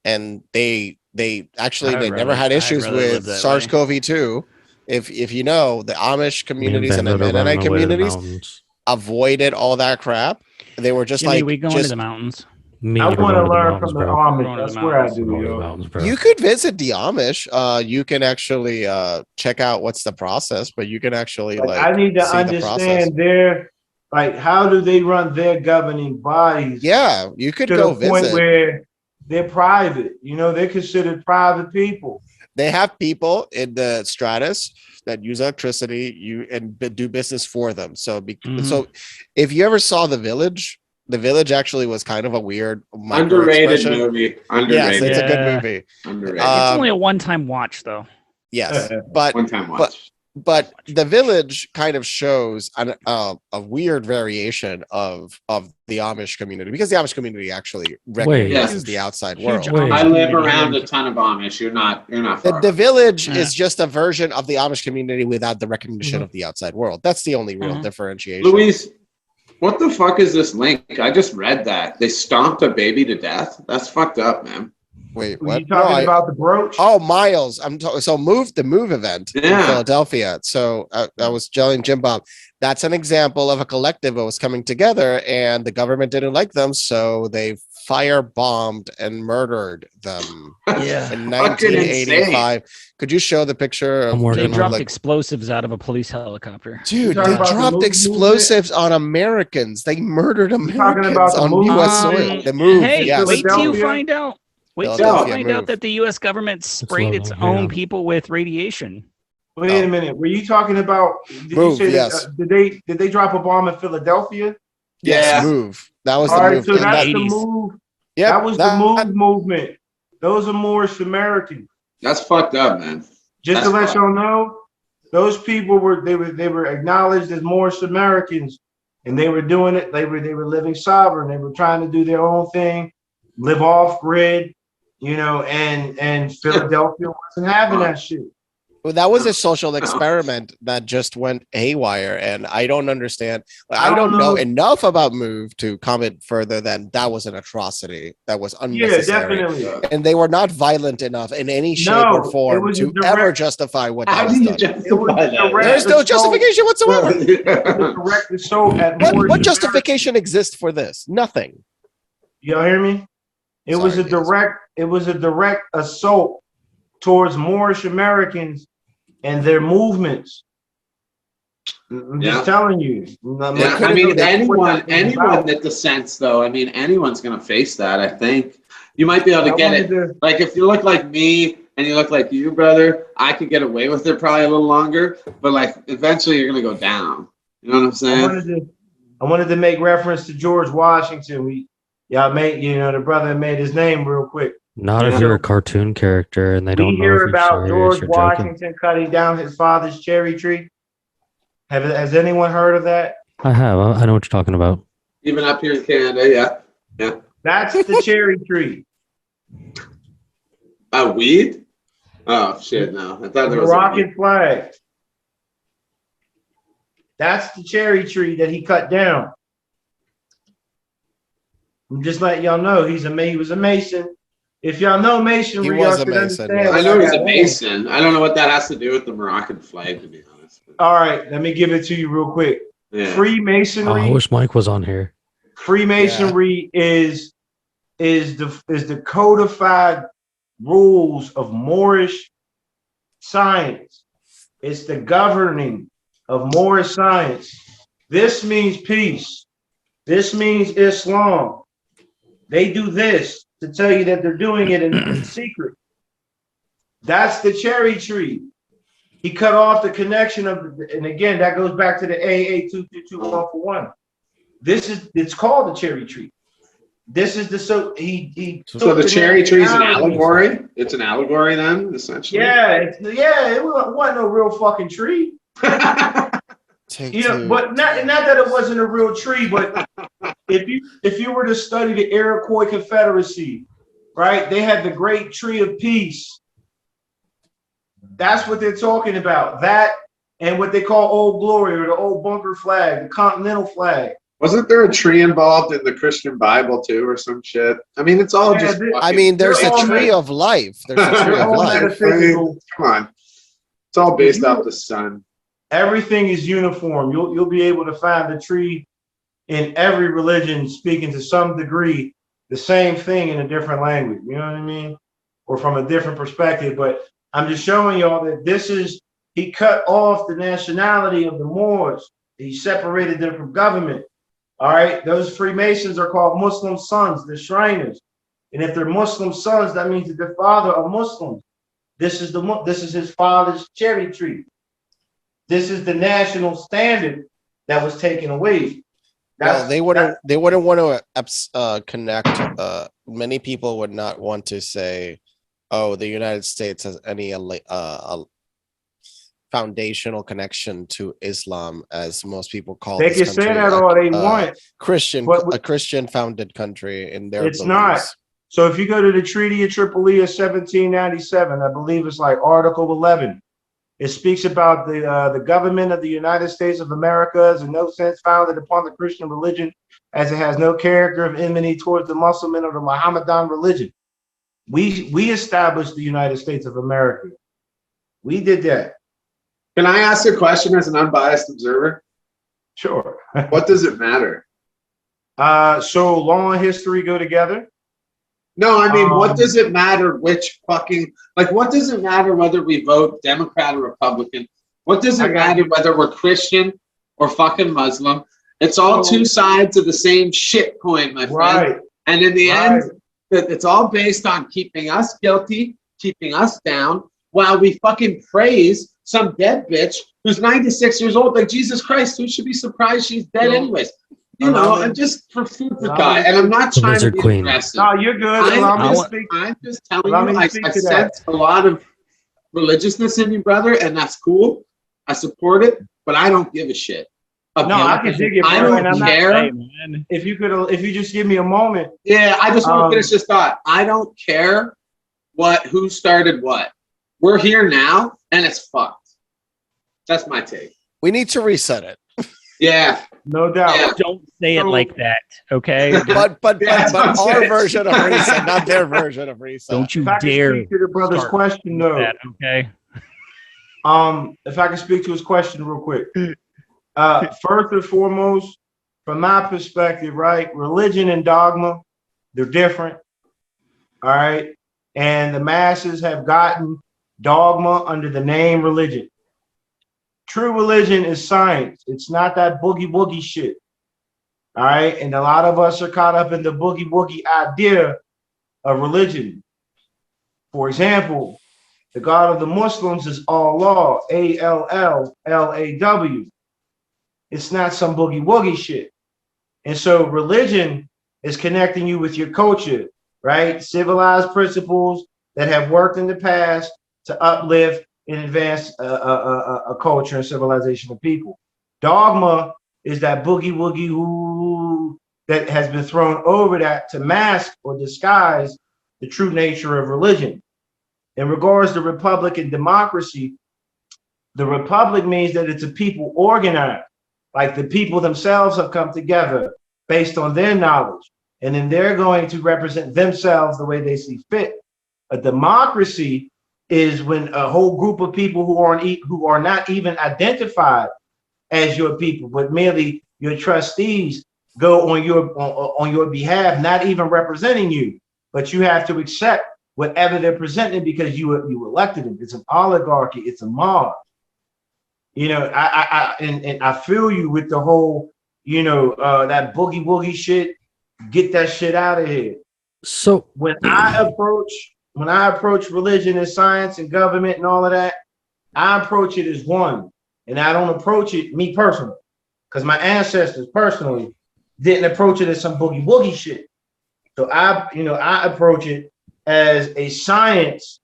and they never had issues with SARS-CoV-2. If the Amish communities and the Mennonite communities avoided all that crap, they were just
Jimmy, we going to the mountains.
I want to learn from the Amish. That's where I do.
You could visit the Amish. You can actually check out what's the process, but you can actually
I need to understand how do they run their governing bodies?
Yeah, you could
to
go
the point
visit.
Where they're private. They're considered private people.
They have people in the stratus that use electricity and do business for them. So, so if you ever saw The Village actually was kind of a weird
underrated movie.
Yes, it's a good movie.
Underrated.
It's only a one-time watch, though.
Yes, but
one-time watch.
But The Village kind of shows a weird variation of the Amish community, because the Amish community actually recognizes the outside world.
I live around a ton of Amish. You're not far.
The Village is just a version of the Amish community without the recognition of the outside world. That's the only real differentiation.
Luis, what the fuck is this link? I just read that. They stomped a baby to death. That's fucked up, man.
Wait,
what? You talking about the brooch?
Oh, Miles. The Move event in Philadelphia. So I was telling Jim Bob, that's an example of a collective that was coming together, and the government didn't like them, so they firebombed and murdered them. In 1985. Could you show the picture?
They dropped explosives out of a police helicopter.
Dude, they dropped explosives on Americans. They murdered Americans on U.S. soil. The Move.
Hey,
yes.
wait till you find out. Wait till you find out that the U.S. government sprayed its own people with radiation.
Wait a minute. Were you talking about? Did
Move,
you say
yes.
did they drop a bomb in Philadelphia?
Yes,
Yeah.
move. That was
All
the
right,
move.
so
And
that's
that,
the
80s.
move.
yep,
That was the move movement. Those are Moorish Americans.
That's fucked up, man.
Just to
That's
let
fucked.
y'all know, those people were acknowledged as Moorish Americans, and they were doing it. They were living sovereign. They were trying to do their own thing, live off grid, and Philadelphia wasn't having that shit.
well, that was a social experiment that just went haywire, and I don't understand. I don't know enough about Move to comment further than that was an atrocity. That was
Yeah,
unnecessary.
definitely.
And they were not violent enough in any shape
No,
or
it
form
was
to
a direct-
ever justify what
How
that
do
was
you
done.
justify that?
There's no
assault.
justification whatsoever.
The direct assault at
What
Moorish
justification exists for this? Nothing.
Y'all hear me? It was
Sorry,
a direct assault towards Moorish Americans and their movements. I'm just telling you.
Yeah, I mean, anyone that dissents, though, I mean, anyone's going to face that, I think. You might be able to get it. Like, if you look like me and you look like you, brother, I could get away with it probably a little longer. But, like, eventually you're going to go down. You know what I'm saying?
I wanted to make reference to George Washington. The brother made his name real quick.
Not if you're a cartoon character and they don't
We
know
hear
if you're
about
serious
George
or joking.
Washington cutting down his father's cherry tree. Has anyone heard of that?
I have. I know what you're talking about.
Even up here in Canada, yeah.
That's the cherry tree.
A weed? Oh, shit, no. I thought there was
Moroccan flag. That's the cherry tree that he cut down. I'm just letting y'all know he was a Mason. If y'all know masonry,
He was
y'all
a
should
Mason,
understand.
yeah.
I know he's a Mason. I don't know what that has to do with the Moroccan flag, to be honest.
All right, let me give it to you real quick.
Yeah.
Oh, I
Freemasonry.
wish Mike was on here.
Freemasonry is the codified rules of Moorish science. It's the governing of Moorish science. This means peace. This means Islam. They do this to tell you that they're doing it in secret. That's the cherry tree. He cut off the connection and again, that goes back to the AA 222-141. It's called the cherry tree. This is so the
cherry tree is an allegory. It's an allegory, then, essentially.
Yeah, it wasn't a real fucking tree. But not that it wasn't a real tree, but if you were to study the Iroquois Confederacy, right? They had the great tree of peace. That's what they're talking about. That and what they call Old Glory or the Old Bunker flag, the Continental flag.
Wasn't there a tree involved in the Christian Bible too, or some shit? I mean, it's all just.
There's a tree of life. There's a tree of life.
Come on, it's all based off the sun.
Everything is uniform. You'll be able to find the tree in every religion speaking to some degree the same thing in a different language. You know what I mean? Or from a different perspective. But I'm just showing y'all that he cut off the nationality of the Moors. He separated them from government. All right. Those Freemasons are called Muslim sons, the Shriners. And if they're Muslim sons, that means that their father are Muslims. This is his father's cherry tree. This is the national standard that was taken away.
They wouldn't want to connect. Many people would not want to say, "Oh, the United States has any foundational connection to Islam," as most people call.
They can say that all they want.
A Christian founded country in their
it's
beliefs.
not. So if you go to the Treaty of Tripoli of 1797, I believe it's like Article 11. It speaks about the government of the United States of America is in no sense founded upon the Christian religion, as it has no character of enmity towards the Muslim or the Mohammedan religion. We established the United States of America. We did that.
Can I ask a question as an unbiased observer?
Sure.
What does it matter?
So law and history go together.
No, I mean, what does it matter what does it matter whether we vote Democrat or Republican? What does it matter whether we're Christian or fucking Muslim? It's all two sides of the same shit coin, my friend.
Right.
And in the end, it's all based on keeping us guilty, keeping us down, while we fucking praise some dead bitch who's 96 years old. Like, Jesus Christ, who should be surprised she's dead anyways? You know, I'm just for food for thought, and I'm not
The
trying to
Lizard
be
Queen.
aggressive.
No, you're good. Allow me to speak.
I'm just telling
Allow me
you,
to
I
speak to that.
sense a lot of religiousness in you, brother, and that's cool. I support it, but I don't give a shit.
No, I can dig it,
I
bro, and I'm
don't
not-
care.
Hey, man.
If you just give me a moment.
Yeah, I just want to
Um,
finish this thought. I don't care who started what. We're here now, and it's fucked. That's my take.
We need to reset it.
Yeah.
No doubt.
Yeah.
Don't say it
So-
like that, okay?
But
Yeah, that's what I'm
our
saying.
version of reset, not their version of reset.
Don't you
If I can
dare
speak to the brother's
start
question,
with
though.
that, okay?
If I can speak to his question real quick. First and foremost, from my perspective, right, religion and dogma, they're different. All right. And the masses have gotten dogma under the name religion. True religion is science. It's not that boogie woogie shit. All right. And a lot of us are caught up in the boogie woogie idea of religion. For example, the God of the Muslims is Allah, ALLLAW. It's not some boogie woogie shit. And so religion is connecting you with your culture, right? Civilized principles that have worked in the past to uplift and advance a culture and civilization of people. Dogma is that boogie woogie woo that has been thrown over that to mask or disguise the true nature of religion. In regards to republic and democracy, the republic means that it's a people organized, like the people themselves have come together based on their knowledge, and then they're going to represent themselves the way they see fit. A democracy is when a whole group of people who are not even identified as your people, but merely your trustees go on your behalf, not even representing you, but you have to accept whatever they're presenting because you elected them. It's an oligarchy. It's a mob. You know, I feel you with the whole, that boogie woogie shit. Get that shit out of here.
So
When I approach religion and science and government and all of that, I approach it as one, and I don't approach it me personally, because my ancestors personally didn't approach it as some boogie woogie shit. So I approach it as a science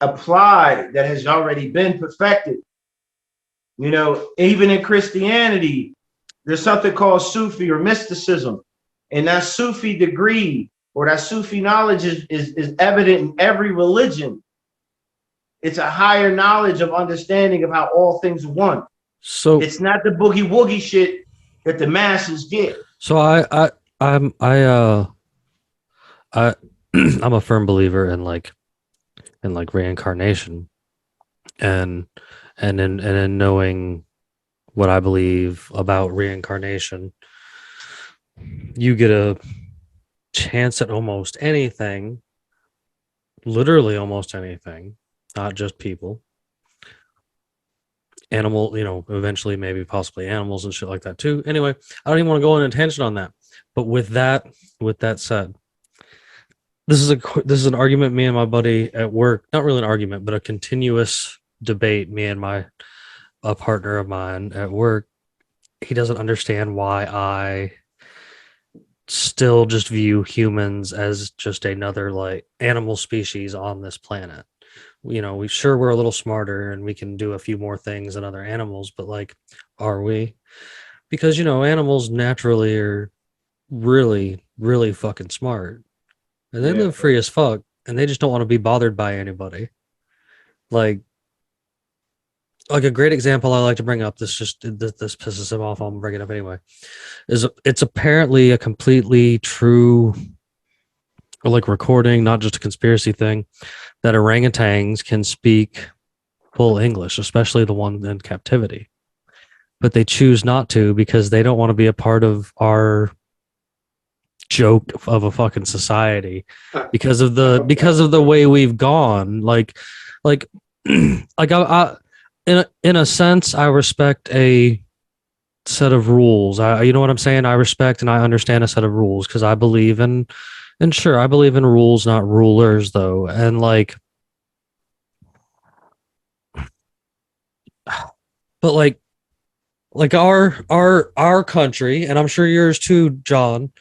applied that has already been perfected. You know, even in Christianity, there's something called Sufi or mysticism. And that Sufi degree or that Sufi knowledge is evident in every religion. It's a higher knowledge of understanding of how all things are one.
so
It's not the boogie woogie shit that the masses get.
So I'm a firm believer in like reincarnation and in knowing what I believe about reincarnation. You get a chance at almost anything, literally almost anything, not just people. Animal, eventually maybe possibly animals and shit like that too. Anyway, I don't even want to go into tangent on that. But with that said, this is an argument me and my buddy at work, not really an argument, but a continuous debate, me and a partner of mine at work. He doesn't understand why I still just view humans as just another like animal species on this planet. We're a little smarter and we can do a few more things than other animals, but like, are we? Because animals naturally are really, really fucking smart, and they live free as fuck, and they just don't want to be bothered by anybody. Like a great example I like to bring up, this pisses him off, I'll bring it up anyway, is it's apparently a completely true recording, not just a conspiracy thing, that orangutans can speak full English, especially the one in captivity. But they choose not to because they don't want to be a part of our joke of a fucking society because of the way we've gone. Like I in a sense, I respect a set of rules. You know what I'm saying? I respect and I understand a set of rules because I believe in. And sure, I believe in rules, not rulers, though. And But like our country, and I'm sure yours too, John,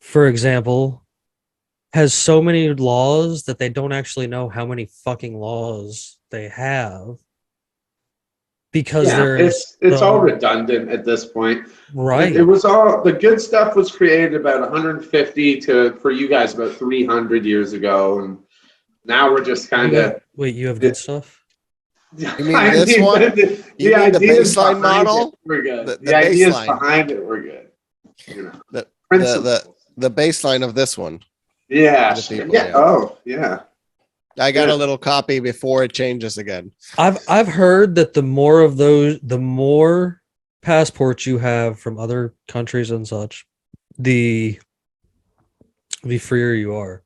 for example, has so many laws that they don't actually know how many fucking laws they have because
Yeah,
there's
it's all
so-
redundant at this point.
right.
It was all the good stuff was created about 150 to for you guys about 300 years ago, and now we're just kind of.
Wait, you have good stuff?
You mean this one? You mean the
ideas
baseline
behind
model?
it were good.
The
Ideas
baseline.
behind it were good. You know,
The
principles.
the baseline of this one.
Yeah,
the people,
yeah.
yeah.
Oh, yeah.
I got
Yeah.
a little copy before it changes again.
I've heard that the more passports you have from other countries and such, the freer you are,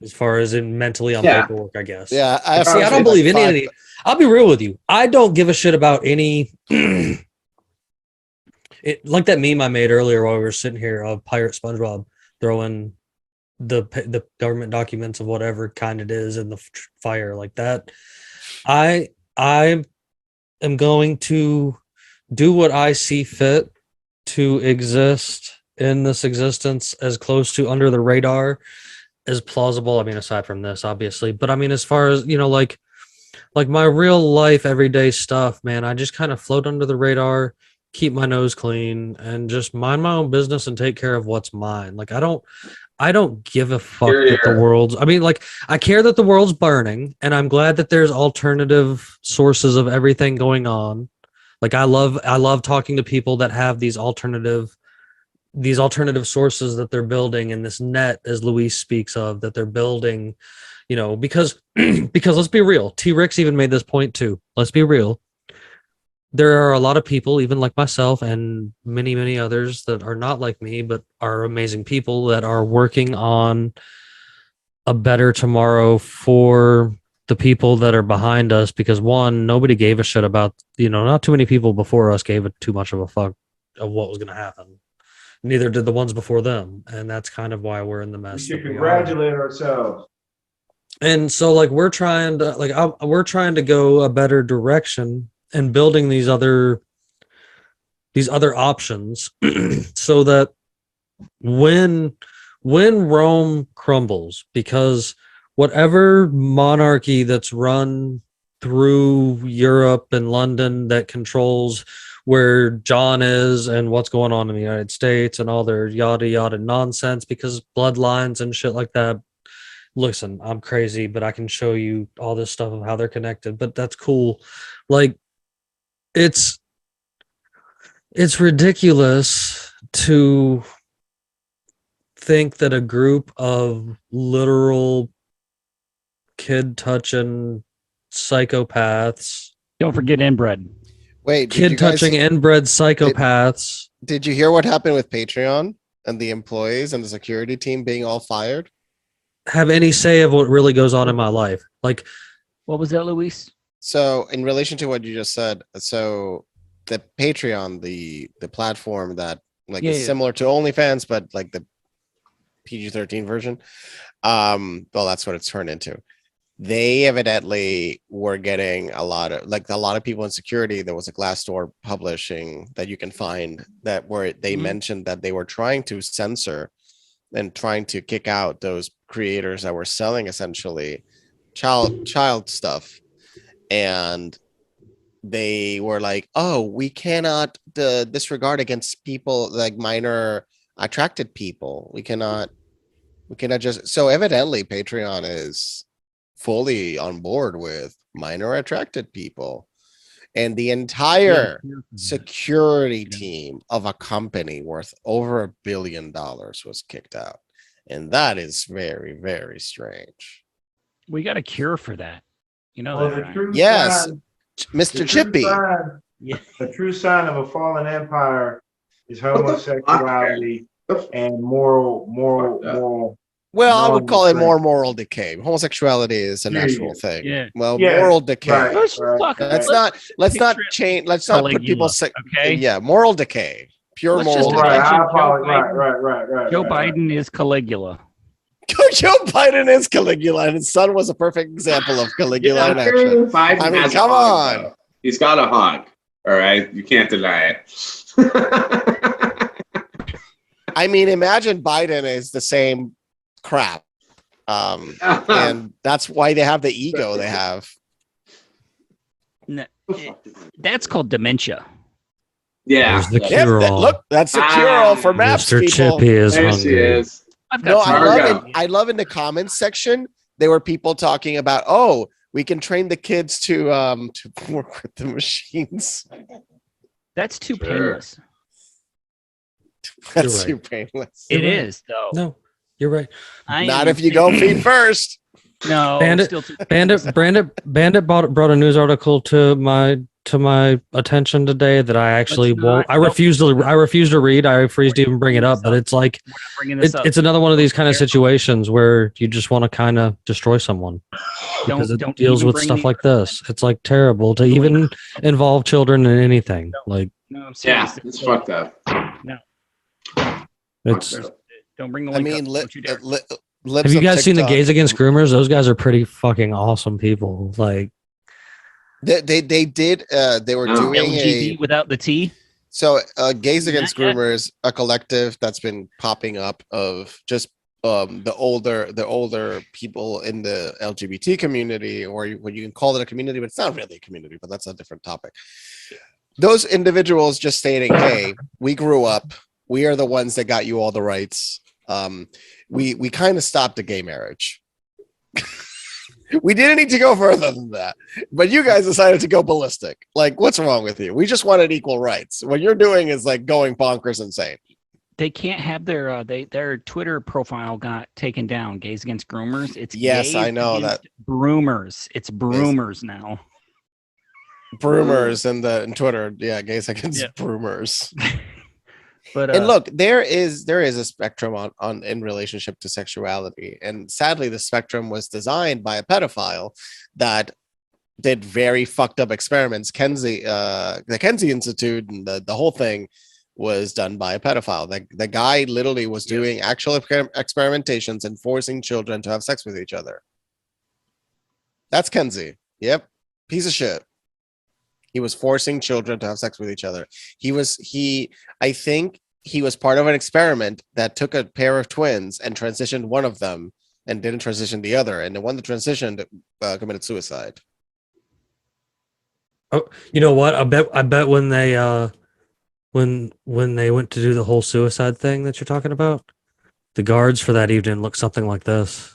as far as in mentally on
Yeah.
paperwork, I guess.
Yeah, I have
See, I don't
like
believe any of
five-
it. I'll be real with you. I don't give a shit about any. Like that meme I made earlier while we were sitting here of Pirate SpongeBob throwing the government documents of whatever kind it is in the fire like that. I am going to do what I see fit to exist in this existence as close to under the radar as plausible. I mean, aside from this, obviously, but I mean, as far as like my real life everyday stuff, man, I just kind of float under the radar, keep my nose clean, and just mind my own business and take care of what's mine. Like I don't give a fuck that the world's. I mean, like I care that the world's burning, and I'm glad that there's alternative sources of everything going on. Like I love talking to people that have these alternative sources that they're building in this net, as Luis speaks of, that they're building. Because let's be real. T-Rex even made this point too. Let's be real. There are a lot of people, even like myself and many, many others that are not like me, but are amazing people that are working on a better tomorrow for the people that are behind us. Because one, nobody gave a shit about, not too many people before us gave too much of a fuck of what was going to happen. Neither did the ones before them. And that's kind of why we're in the
We
mess.
should
that we are.
congratulate ourselves.
And so like we're trying to go a better direction and building these other options so that when Rome crumbles, because whatever monarchy that's run through Europe and London that controls where John is and what's going on in the United States and all their yada yada nonsense, because bloodlines and shit like that. Listen, I'm crazy, but I can show you all this stuff of how they're connected, but that's cool. Like it's ridiculous to think that a group of literal kid touching psychopaths,
Don't forget inbred.
Wait,
kid touching inbred psychopaths.
Did you hear what happened with Patreon and the employees and the security team being all fired?
Have any say of what really goes on in my life? Like,
What was that, Luis?
So in relation to what you just said, so the Patreon, the platform that is similar to OnlyFans, but like the PG-13 version, well, that's what it's turned into. They evidently were getting a lot of people in security. There was a Glassdoor publishing that you can find that where they mentioned that they were trying to censor and trying to kick out those creators that were selling essentially child stuff. And they were like, oh, we cannot disregard against people like minor attracted people. We cannot just. So evidently Patreon is fully on board with minor attracted people, and the entire security team of a company worth over $1 billion was kicked out. And that is very, very strange.
We got a cure for that. You know
Well,
that,
the
right?
true
Yes,
sign-
Mr.
the true
Chippy.
sign-
Yeah.
The true sign of a fallen empire is homosexuality and moral.
Well, I would
moral
call it more
decay.
moral decay. Homosexuality is a
Yeah,
natural
yeah.
thing.
Yeah.
Well,
Yeah,
moral decay.
right.
Let's talk.
Let's
let's
not
picture it
change. Let's not put people.
okay?
Yeah, moral decay. Pure
Let's
moral
just
decay.
Right,
imagine
I apologize.
Joe
Right.
Joe
right.
Biden is Caligula.
Joe Biden is Caligula, and his son was a perfect example of Caligula in action.
Biden
I mean,
has a
come
hog,
on.
though. He's got a hog. All right, you can't deny it.
I mean, imagine Biden is the same crap. And that's why they have the ego they have.
No, that's called dementia.
Yeah.
There's the
Yep,
cure-all.
look, that's the cure-all for maps
Mr.
people.
Chippy is
There she
hungry.
is.
I've
No,
got some-
I love in the comments section, there were people talking about, oh, we can train the kids to work with the machines.
That's too
Sure.
painless.
That's
right.
too painless.
It
You're right.
is though.
No, you're right.
I
Not
am
if you go
thinking-
feet first.
No,
Bandit-
still too
Bandit brought a news article to my attention today that I actually
Let's not-
won't. I refuse to read. I refuse to even bring it up. But it's like
We're not bringing this up.
it's another one of these kind of situations where you just want to kind of destroy someone because it
Don't
deals
even
with
bring
stuff
the-
like this. It's like terrible to even involve children in anything. Like
No, I'm
Yeah,
serious.
it's fucked up.
it's.
Fucked up.
Don't bring the
I
link
mean,
up. Don't you dare.
lips
Have you
of
guys seen the
TikTok.
Gays Against Groomers? Those guys are pretty fucking awesome people. Like
They did. They were
Oh.
doing
LGB
a
without the T.
so Gays Against
Not yet.
Groomers, a collective that's been popping up of just the older people in the LGBT community, or what you can call it a community, but it's not really a community. But that's a different topic. Those individuals just stating, "Hey, we grew up. We are the ones that got you all the rights. We kind of stopped the gay marriage." We didn't need to go further than that, but you guys decided to go ballistic. Like, what's wrong with you? We just wanted equal rights. What you're doing is like going bonkers insane.
They can't have their Twitter profile got taken down. Gays Against Groomers. It's
Yes,
gays
I know
against
that.
Broomers. It's Broomers now.
Broomers and Twitter, yeah, Gays Against
Yeah.
Broomers.
But
And look, there is a spectrum on in relationship to sexuality, and sadly, the spectrum was designed by a pedophile that did very fucked up experiments. The Kenzie Institute, and the whole thing was done by a pedophile. The guy literally was doing actual experimentations and forcing children to have sex with each other. That's Kenzie. Yep, piece of shit. He was forcing children to have sex with each other. I think he was part of an experiment that took a pair of twins and transitioned one of them and didn't transition the other. And the one that transitioned committed suicide.
Oh, you know what? I bet when they when they went to do the whole suicide thing that you're talking about, the guards for that evening looked something like this.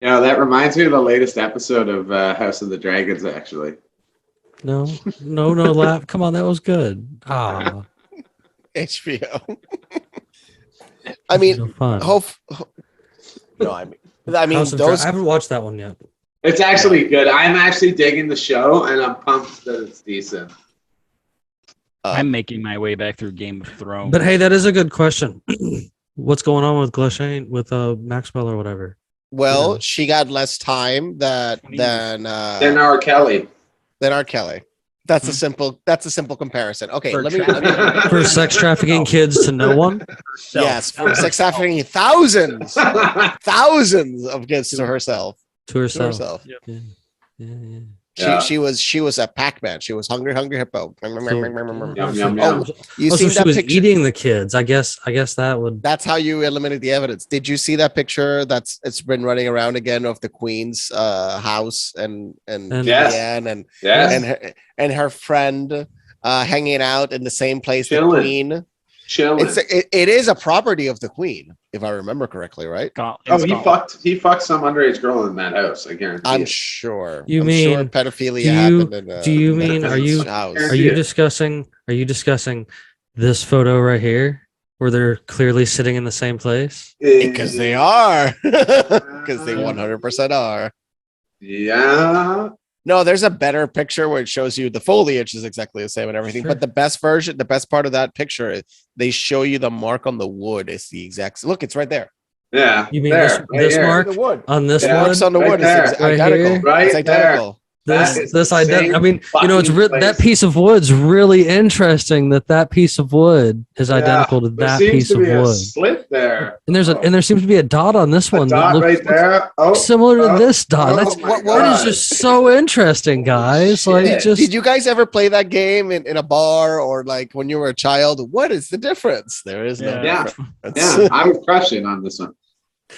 Yeah, that reminds me of the latest episode of House of the Dragons, actually.
No, laugh. Come on, that was good. Ah,
HBO. I mean,
no fun.
no, I mean
House of
those.
I haven't watched that one yet.
It's actually good. I'm actually digging the show, and I'm pumped that it's decent.
I'm making my way back through Game of Thrones.
But hey, that is a good question. What's going on with Glashane, with Maxwell or whatever?
Well,
Yeah.
she got less time than
Then R. Kelly.
R. Kelly. That's a simple comparison. Okay,
For
let me
For sex trafficking kids to no one?
yes, for sex trafficking thousands of kids to herself.
To herself.
To herself.
Yeah.
Yeah.
She was a Pac-Man. She was hungry hippo.
Yum, yum,
Oh,
yum.
you
Oh, so
see
she
that
was
picture?
eating the kids. I guess that would.
That's how you eliminate the evidence. Did you see that picture it's been running around again of the Queen's house and
Yes.
Diane
Yes.
and her friend hanging out in the same place the
Chilling.
Queen?
Chilling.
It is a property of the Queen, if I remember correctly, right?
He fucked some underage girl in that house. I guarantee.
I'm
it.
sure.
You
I'm
mean-
sure pedophilia
do you-
happened in
do you
in that
mean- are
Queen's
you-
house.
Are you
Yeah.
discussing this photo right here, where they're clearly sitting in the same place?
Because they are. Because they 100% are.
Yeah.
No, there's a better picture where it shows you the foliage is exactly the same and everything.
Sure.
But the best part of that picture is they show you the mark on the wood. It's the exact. Look, it's right there.
Yeah.
You mean
there,
this
here.
mark
The wood.
on this
The
Yeah.
one?
marks on the
Right
wood
there.
is
Right
identical.
here.
Right
It's identical.
That is
this
the
idea.
same
I mean, it's
fucking
that
place.
piece of wood's really interesting. That piece of wood is
Yeah,
identical to
there
that
seems
piece
to
of
be a
wood.
slit there.
And there seems to be a dot on this
A
one that
dot
looks
right there. Oh,
similar to
oh,
this dot.
oh
That's
my
that is
God.
just so interesting, guys.
shit.
Like, just
Did you guys ever play that game in a bar or like when you were a child? What is the difference? There is no
Yeah.
difference.
Yeah, I was crushing on this one.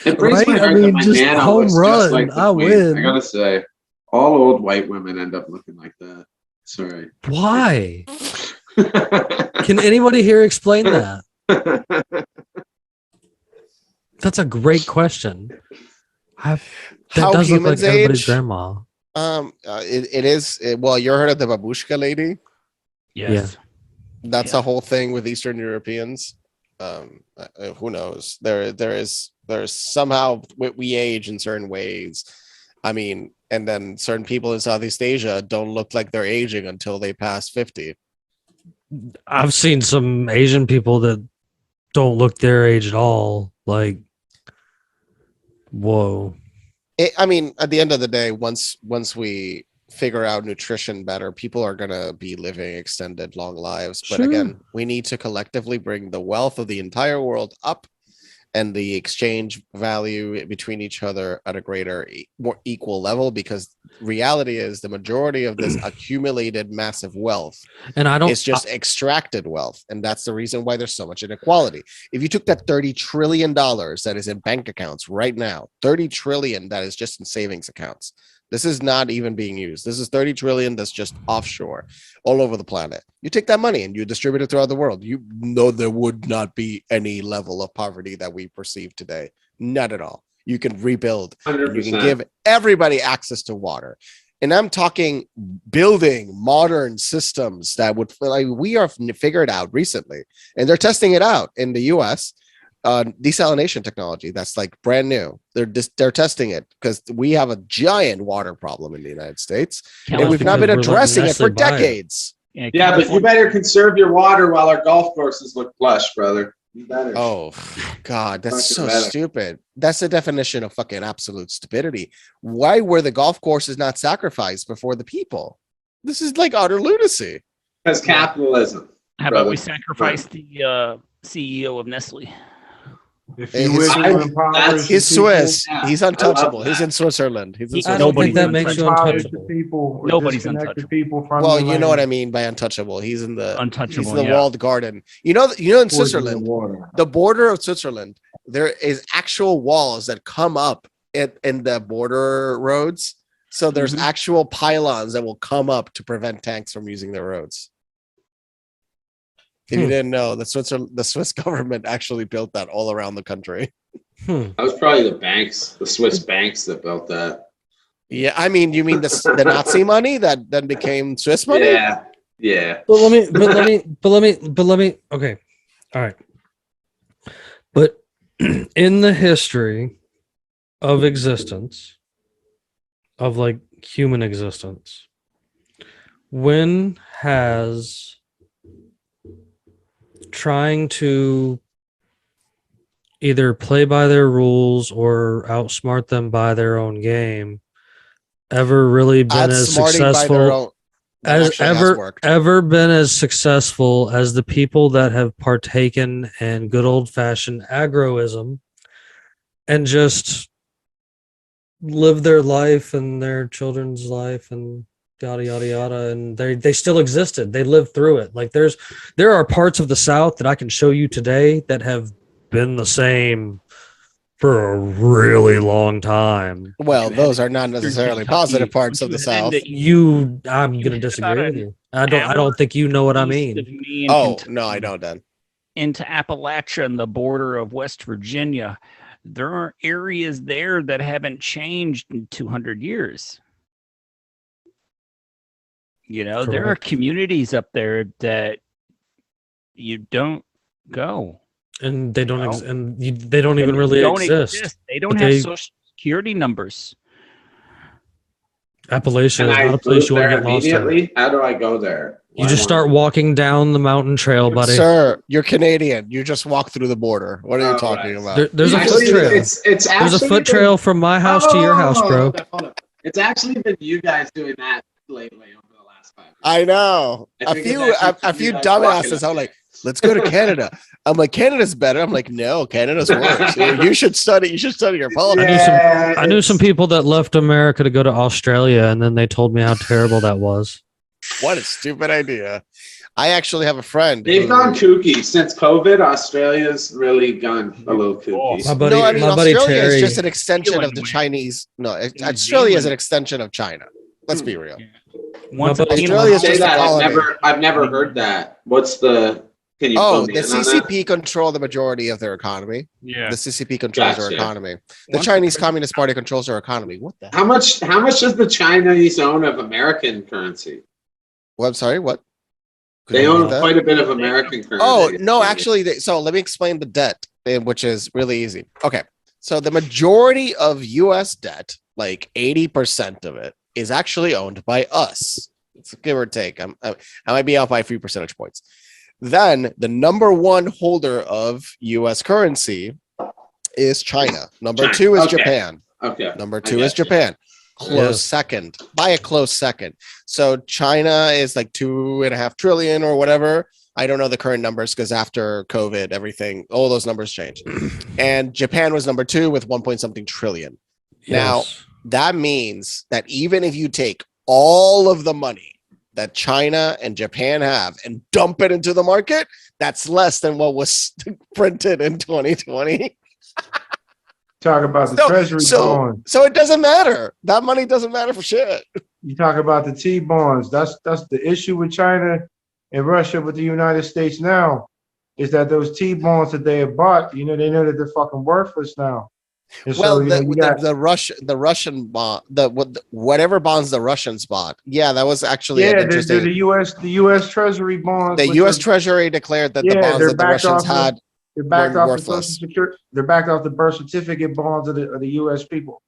It breaks
Right?
my
I
heart
mean,
that my
just
nana
home
looks
run.
just like the
I
queen.
win.
I gotta say, all old white women end up looking like that. Sorry.
Why? Can anybody here explain that? That's a great question. That
How
does look like
humans
everybody's
age?
grandma.
It is. Well, you heard of the babushka lady?
Yes.
That's a whole thing with Eastern Europeans. Who knows? There's somehow we age in certain ways. I mean, and then certain people in Southeast Asia don't look like they're aging until they pass 50.
I've seen some Asian people that don't look their age at all. Like, whoa.
I mean, at the end of the day, once we figure out nutrition better, people are going to be living extended, long lives. But
Sure.
again, we need to collectively bring the wealth of the entire world up and the exchange value between each other at a greater, more equal level, because reality is the majority of this accumulated massive wealth
And I don't.
is just extracted wealth. And that's the reason why there's so much inequality. If you took that $30 trillion that is in bank accounts right now, 30 trillion that is just in savings accounts, this is not even being used. This is 30 trillion that's just offshore all over the planet. You take that money and you distribute it throughout the world. You know there would not be any level of poverty that we perceive today. Not at all. You can rebuild.
100%.
You can give everybody access to water. And I'm talking building modern systems that would, like, we are figured out recently, and they're testing it out in the US. Desalination technology that's like brand new. They're testing it because we have a giant water problem in the United States, and we've not been addressing it for decades.
Yeah, but you better conserve your water while our golf courses look flush, brother. You better.
Oh God, that's so
Fucking better.
stupid. That's the definition of fucking absolute stupidity. Why were the golf courses not sacrificed before the people? This is like utter lunacy.
Because capitalism.
How
brother.
about we sacrifice the CEO of Nestle?
If
Hey,
you
his-
wish to empower
that's-
He's
the people,
Swiss.
Yeah,
He's
I love
untouchable. He's
that.
in Switzerland. He's in
I
I
Switzerland.
don't
Nobody
think that
can
makes you
empower the
untouchable.
people or
Nobody's
disconnect the
untouchable.
people from
Well,
the
you know what I
land
mean by untouchable. He's in the
Untouchable.
he's in the
yeah.
walled garden. You know in
poison
Switzerland,
the water.
the border of Switzerland, there is actual walls that come up in the border roads. So there's
Mhm.
actual pylons that will come up to prevent tanks from using the roads. If you didn't know, the Swiss government actually built that all around the country.
Hmm.
That was probably the banks, the Swiss banks that built that.
Yeah, I mean, you mean the Nazi money that then became Swiss money?
Yeah. Yeah.
But let me. Okay, all right. But in the history of existence, of like human existence, when has trying to either play by their rules or outsmart them by their own game ever really been as
Outsmarting by their
successful
own. That
as
actually has
ever
worked.
ever been as successful as the people that have partaken in good old fashioned agroism and just live their life and their children's life and yada yada yada, and they still existed. They lived through it. Like there are parts of the South that I can show you today that have been the same for a really long time.
Well, those are not necessarily
Kentucky,
positive parts of the
would you have
South.
ended-
I'm
You
gonna
heard
disagree
about
with
an
you. I don't think you know what I mean.
east of me in
Oh,
Kentucky,
no, I don't, Dan.
into Appalachia and the border of West Virginia, there are areas there that haven't changed in 200 years. You know, there are
Correct.
communities up there that you don't go.
And they don't
No.
they don't even really exist.
They don't
But
have
they-
social security numbers.
Appalachia
Can
is
I
not a place
move
you want
there
to get lost in.
immediately? How do I go there?
You just start walking down the mountain trail, buddy.
Sir, you're Canadian. You just walk through the border. What are you
Oh,
talking
right.
about?
There's a foot
Actually,
trail.
it's
There's a
actually
foot trail from my house to your house, bro.
Hold up. It's actually been you guys doing that lately over the last 5 years.
I know.
I
A
think
few
it's actually
a few
you guys walking
dumbasses
up
are like, let's go to Canada. I'm like, Canada's better. I'm like, no, Canada's worse. You should study your politics.
I knew some people that left America to go to Australia, and then they told me how terrible that was.
What a stupid idea. I actually have a friend.
They've gone kooky since COVID. Australia's really gone a little kooky.
My buddy,
no, I mean,
my buddy
Australia
Terry.
is just an extension of the
Zealand.
Chinese. No,
New
Australia is
Zealand.
an extension of China. Let's be real.
Once
buddy-
Australia is
Say
just a
that.
colony.
I've never heard that. What's the? Can you?
Oh,
fill me
the
in on that?
CCP control the majority of their economy.
Yeah.
The CCP controls their
Gotcha.
economy. The
Once
Chinese
the-
Communist Party controls their economy. What the hell?
How much does the Chinese own of American currency?
Well, I'm sorry, what? Could
They
you
own
repeat that?
quite a bit of American currency.
Oh, no, actually, so let me explain the debt, which is really easy. Okay. So the majority of US debt, like 80% of it, is actually owned by us. It's give or take. I might be out by a few percentage points. Then the number one holder of US currency is China. Number
China,
two is
okay.
Japan.
Okay.
Number
I
two is
gotcha.
Japan. Close
Yes.
second, by a close second. So China is like 2.5 trillion or whatever. I don't know the current numbers because after COVID, everything, all those numbers changed. And Japan was number two with 1 point something trillion. Now,
Yes.
that means that even if you take all of the money that China and Japan have and dump it into the market, that's less than what was printed in 2020.
Talk about the treasury bonds.
So it doesn't matter. That money doesn't matter for shit.
You talk about the T bonds. That's the issue with China and Russia with the United States now, is that those T bonds that they have bought, they know that they're fucking worthless now. And
Well,
you got
the Russian bond, whatever bonds the Russians bought, yeah, that was actually an interesting.
the U.S. Treasury bonds.
The
which
U.S.
are-
Treasury declared that the
Yeah,
bonds
they're
that the
backed
Russians
off of-
had
They're backed
were
off
worthless.
the Social Security. They're backed off the birth certificate bonds of the U.S. people.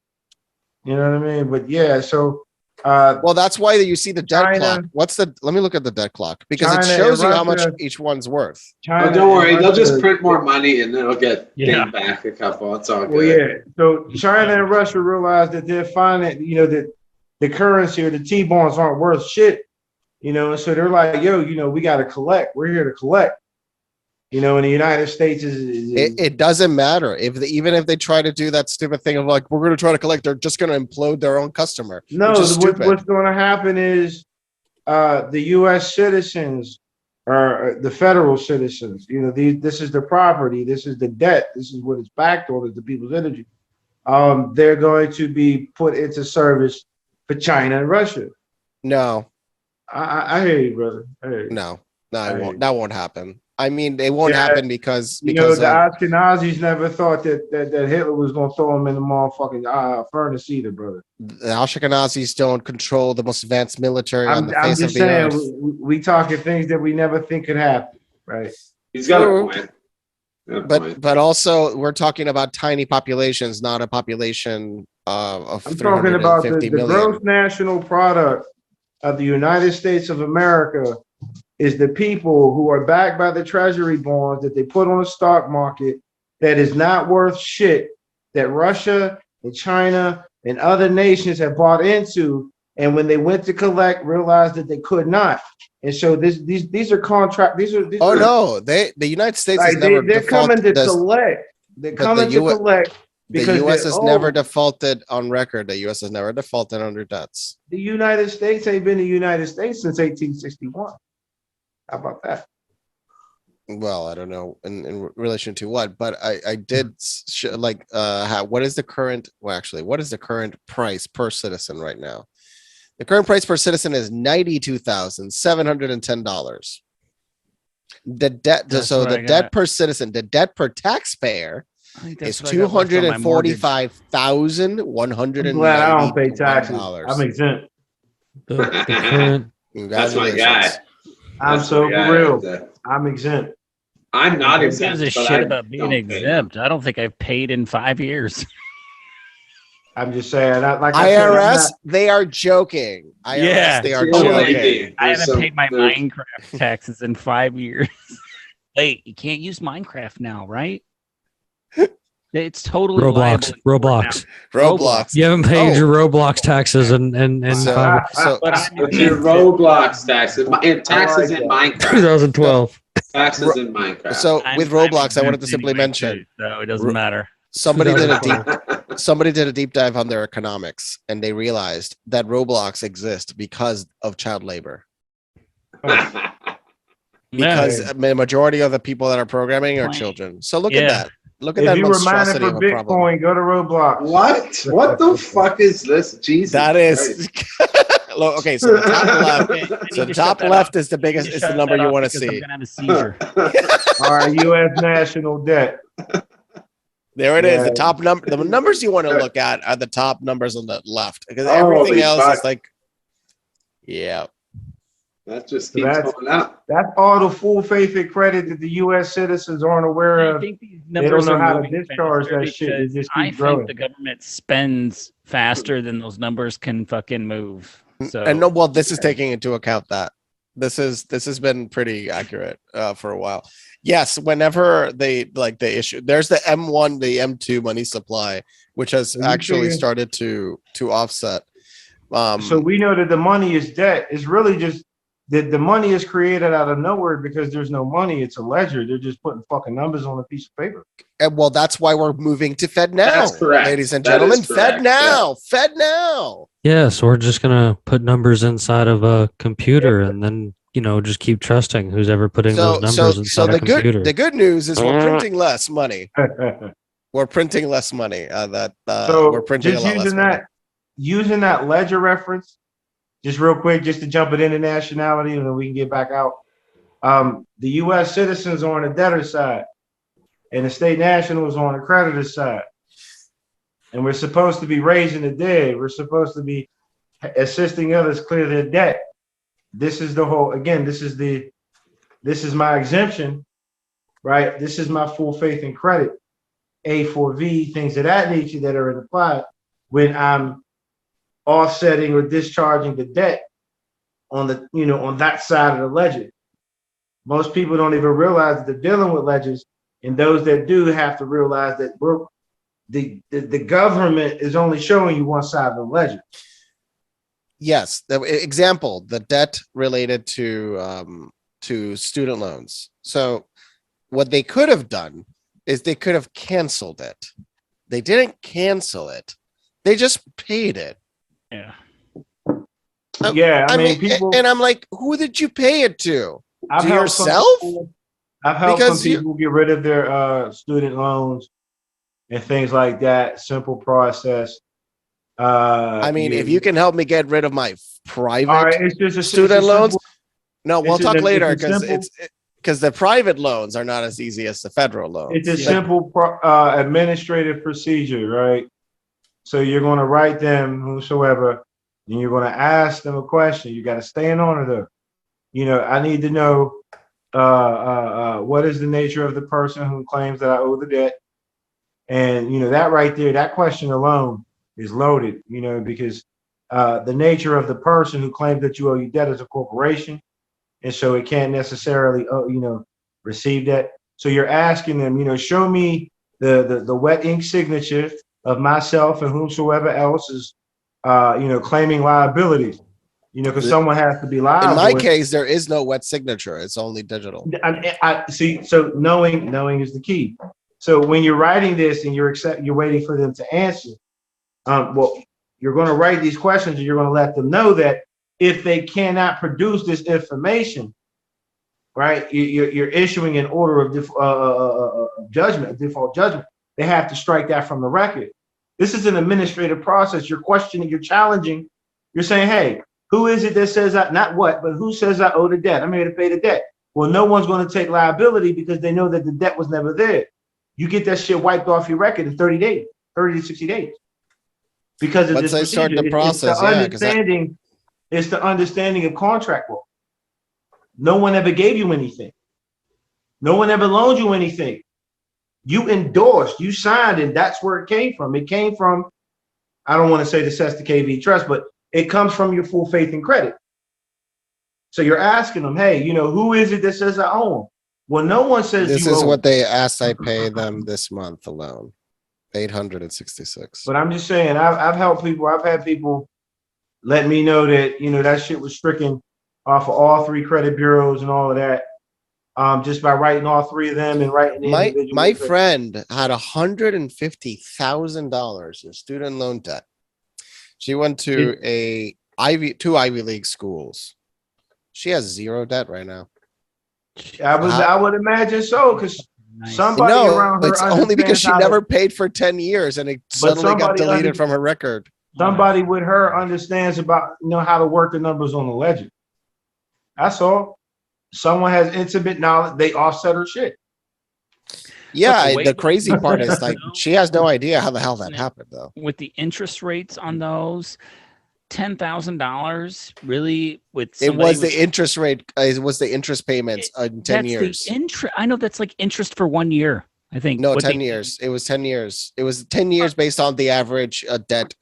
You know what I mean? But yeah, so
Well, that's why you see the debt
China-
clock. Let me look at the debt clock because it
China
shows
and
you how much
Russia-
each one's worth.
China
Oh, don't worry.
and
They'll just
Russia-
print more money and then it'll get
Yeah.
paid back a couple. It's all good.
Well, yeah. So China and Russia realized that they're finding, that the currency or the T bonds aren't worth shit. And so they're like, yo, we got to collect. We're here to collect. And the United States is
It doesn't matter even if they try to do that stupid thing of like we're going to try to collect, they're just going to implode their own customer.
no.
which is stupid.
What's going to happen is the U.S. citizens or the federal citizens. This is the property. This is the debt. This is what it's backed on. Is the people's energy. They're going to be put into service for China and Russia.
No,
I hear you, brother. I hear you.
no,
I
it won't.
hear
That won't happen. I mean, it won't
Yeah.
happen because
The
of-
Ashkenazis never thought that Hitler was going to throw them in the motherfucking furnace either, brother.
the Ashkenazis don't control the most advanced military on
I'm
the face of
just
the
saying,
earth.
we talking things that we never think could happen, right?
He's got
True.
a point. Got a point.
But also we're talking about tiny populations, not a population of
I'm talking about the
350 million.
gross national product of the United States of America is the people who are backed by the treasury bonds that they put on the stock market that is not worth shit, that Russia and China and other nations have bought into, and when they went to collect, realized that they could not. And so these are contract. These are
No, the United States has
like
never
they're coming to
defaulted.
collect. They're
but the
coming to
U.S.
collect
The
because
U.S.
they're
has never
old.
defaulted on record. The U.S. has never defaulted under debts.
The United States ain't been the United States since 1861. How about that?
Well, I don't know in relation to what, but I did what is the current? Well, actually, what is the current price per citizen right now? The current price per citizen is $92,710. The debt,
That's
so
what
the
I
debt
got.
per citizen, the debt per taxpayer
I think
is
that's what I got left on my mortgage.
$245,190.
I'm glad I don't pay taxes. I'm exempt.
The current
That's my guy.
I'm
That's
so
my guy
for real.
right there.
I'm exempt.
I'm not
Who
exempt.
gives a
but
shit
I
about being
don't pay.
exempt? I don't think I've paid in 5 years.
I'm just saying. Like I said, I'm
IRS,
not-
they are joking. IRS,
Yeah.
they are
It's only
joking.
me.
I
There's
haven't
some-
paid my
there's-
Minecraft taxes in 5 years. Wait, you can't use Minecraft now, right? It's totally
Roblox.
liable
Roblox.
Roblox.
You haven't paid
Oh.
your Roblox taxes and
So,
5
What's your Roblox taxes? Taxes
like
in
that.
Minecraft.
2012.
Taxes in Minecraft.
so with Roblox, I wanted to simply mention
so it doesn't matter.
somebody did a
2012.
somebody did a deep dive on their economics, and they realized that Roblox exists because of child labor. Because the majority of the people that are programming are children. So look at that. Look at
If
that
you were mining
monstrosity
for
of a problem.
Bitcoin, go to Roblox.
What? What the fuck is this? Jesus.
That is look, okay. So the top left.
Okay, I
So
need
the
to
top
shut that
left
off.
is the
I need
biggest.
to
Is the
shut
number
that
you
off
want to
because
see.
I'm gonna have a seizure.
All right, U.S. national debt.
There it is. The
Yeah.
top number. The numbers you want to look at are the top numbers on the left, because
Holy
everything else
fuck.
is like, yeah.
That just
So
keeps
that's-
going up.
That's all the full faith and credit that the U.S. citizens aren't aware
I
of.
think these
don't
numbers
know
are
how to
moving
discharge
faster
that shit. It
because
just
I
keeps
think
growing.
the government spends faster than those numbers can fucking move. So
And no, well, this is taking into account that this has been pretty accurate for a while. Yes, whenever they issue, there's the M1, the M2 money supply, which has
So you
actually
figure-
started to offset.
So we know that the money is debt. It's really just that the money is created out of nowhere because there's no money. It's a ledger. They're just putting fucking numbers on a piece of paper.
And well, that's why we're moving to Fed now,
That's correct.
ladies and
That
gentlemen.
is correct,
Fed now, Fed now.
Yeah, so we're just gonna put numbers inside of a computer and then just keep trusting who's ever putting those numbers inside a computer.
The good news is we're printing less money. We're printing less money.
So
we're printing a
just
lot less money.
using that ledger reference, just real quick, just to jump it into nationality, and then we can get back out. The U.S. citizens are on the debtor side, and the state nationals are on the creditor side. And we're supposed to be raising the dead. We're supposed to be assisting others clear their debt. This is the whole. Again, this is my exemption, right? This is my full faith and credit. A4V, things of that nature that are applied when I'm offsetting or discharging the debt on the on that side of the ledger. Most people don't even realize that they're dealing with ledgers, and those that do have to realize that the government is only showing you one side of the ledger.
Yes, the example, the debt related to student loans. So what they could have done is they could have canceled it. They didn't cancel it. They just paid it.
yeah.
Yeah, I mean people,
and I'm like, who did you pay it to?
I've
To
helped some
yourself?
people- I've helped
Because
some people get rid of their student loans and things like that. Simple process.
I mean, if you can help me get rid of my private
all right, it's just a
student loans.
simple-
No, we'll
it's
talk
a-
later
it's a
because
simple-
because the private loans are not as easy as the federal loans.
It's a simple administrative procedure, right? So you're going to write them, whosoever, and you're going to ask them a question. You got to stay in honor, though. I need to know what is the nature of the person who claims that I owe the debt, and that right there, that question alone is loaded. Because the nature of the person who claims that you owe your debt is a corporation. And so it can't necessarily, receive that. So you're asking them, show me the wet ink signature of myself and whomsoever else is, claiming liabilities, because someone has to be liable.
In my case, there is no wet signature. It's only digital.
I see. So knowing is the key. So when you're writing this and you're waiting for them to answer, well, you're going to write these questions and you're going to let them know that if they cannot produce this information, right, you're issuing an order of judgment, a default judgment. They have to strike that from the record. This is an administrative process. You're questioning, you're challenging, you're saying, hey, who is it that says not what, but who says I owe the debt? I'm here to pay the debt. Well, no one's going to take liability because they know that the debt was never there. You get that shit wiped off your record in 30 days, 30 to 60 days. Because of
Once
this
they start the
procedure.
process,
It's the understanding of contract law. No one ever gave you anything. No one ever loaned you anything. You endorsed, you signed, and that's where it came from. It came from, I don't want to say the Cesta KV Trust, but it comes from your full faith and credit. So you're asking them, hey, who is it that says I owe them? Well, no one says
This
you
is
owe
what they asked I pay them this month alone. 866.
But I'm just saying, I've helped people. I've had people let me know that, that shit was stricken off of all 3 credit bureaus and all of that. Just by writing all 3 of them and writing the
My
individual.
friend had $150,000 in student loan debt. She went to two Ivy League schools. She has 0 debt right now.
I would imagine so, because somebody around her.
It's only because she never paid for 10 years and it suddenly got deleted from her record.
Somebody with her understands about how to work the numbers on the ledger. That's all. Someone has intimate knowledge. They offset her shit.
Yeah, the crazy part is like she has no idea how the hell that happened though.
With the interest rates on those, $10,000 really
it was the interest rate. It was the interest payments in 10 years.
I know that's like interest for 1 year. I think
no, 10 years. It was 10 years. It was 10 years based on the average debt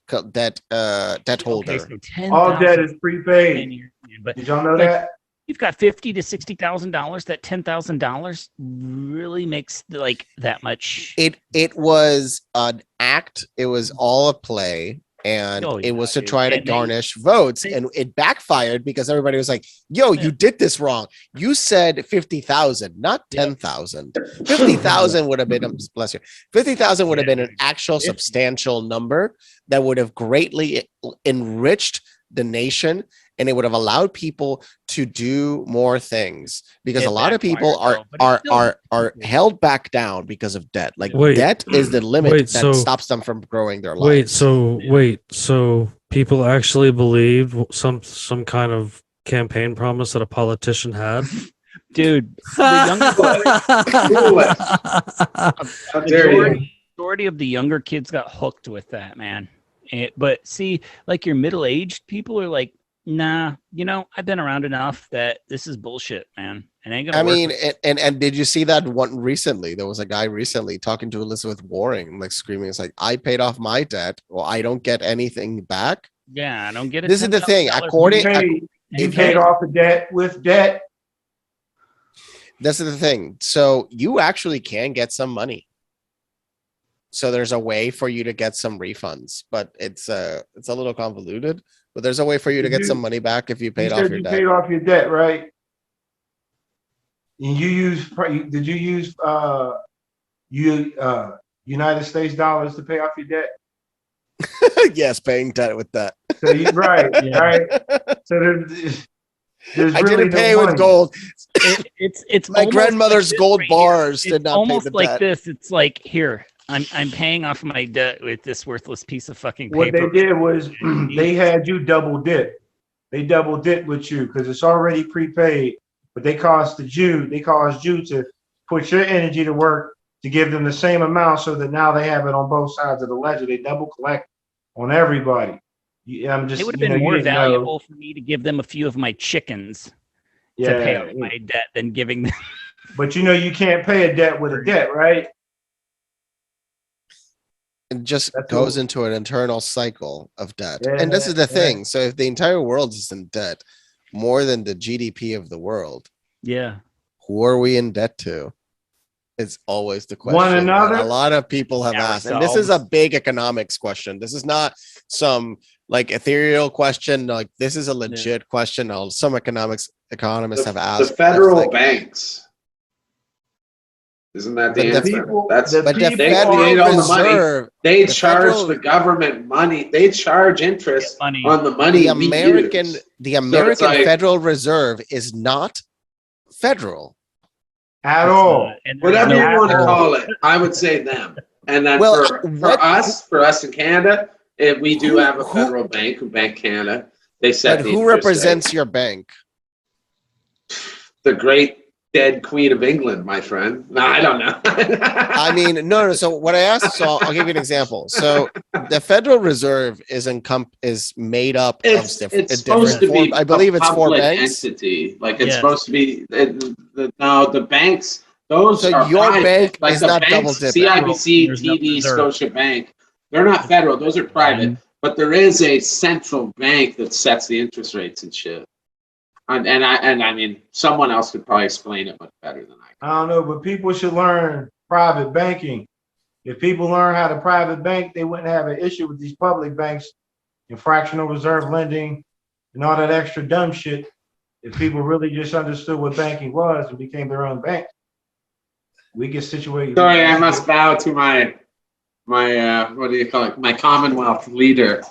holder.
Okay, so 10,
all debt is prepaid. But did y'all know that?
You've got $50,000 to $60,000. That $10,000 really makes like that much.
It was an act. It was all a play, and it was to try to garnish votes, and it backfired because everybody was like, "Yo, you did this wrong. You said 50,000, not 10,000. 50,000 would have been bless you. 50,000 would have been an actual substantial number that would have greatly enriched the nation." And it would have allowed people to do more things because a lot of people are held back down because of debt. Like debt is the limit that stops them from growing their lives.
So people actually believed some kind of campaign promise that a politician had?
Dude, the majority of the younger kids got hooked with that, man. But see, like your middle-aged people are like, nah, I've been around enough that this is bullshit, man. It ain't gonna work.
And did you see that one recently? There was a guy recently talking to Elizabeth Warren, like screaming, it's like, I paid off my debt. Well, I don't get anything back.
Yeah, I don't get it.
This is the thing.
You paid off the debt with debt.
This is the thing. So you actually can get some money. So there's a way for you to get some refunds, but it's a little convoluted. But there's a way for you to get some money back if you paid off your debt.
You paid off your debt, right? And did you use United States dollars to pay off your debt?
Yes, paying debt with that.
So right. So there's
I didn't pay with gold.
It's
my grandmother's gold bars did not
almost
pay the
like
debt.
this. It's like, here, I'm paying off my debt with this worthless piece of fucking paper.
What they did was they had you double dip. They double dip with you because it's already prepaid, but they caused you to put your energy to work to give them the same amount so that now they have it on both sides of the ledger. They double collect on everybody.
It would have been more valuable for me to give them a few of my chickens to pay off my debt than giving them.
But you can't pay a debt with a debt, right?
It just goes into an internal cycle of debt. And this is the thing. So if the entire world is in debt, more than the GDP of the world, who are we in debt to? It's always the question.
One another.
A lot of people have asked. And this is a big economics question. This is not some like ethereal question. Like this is a legit question. Some economists have asked.
The federal banks. Isn't that the answer?
The Federal Reserve,
they charge the government money. They charge interest on the money.
The American Federal Reserve is not federal
at all.
Whatever you want to call it, I would say them. And then for us in Canada, we do have a federal bank, Bank Canada. They set.
But who represents your bank?
The great dead Queen of England, my friend. No, I don't know.
I mean, no. So what I asked, so I'll give you an example. So the Federal Reserve is made up of different. I believe it's 4 banks.
Entity. Like it's supposed to be. The banks. Those
so
are
your
private.
bank
Like
is
the
not
banks,
double dipping.
CIBC, TD, Scotia Bank. They're not federal. Those are private. But there is a central bank that sets the interest rates and shit. And I mean, someone else could probably explain it much better than I can.
I don't know, but people should learn private banking. If people learn how to private bank, they wouldn't have an issue with these public banks and fractional reserve lending and all that extra dumb shit. If people really just understood what banking was and became their own bank, we get situated.
Sorry, I must bow to my what do you call it? My Commonwealth leader.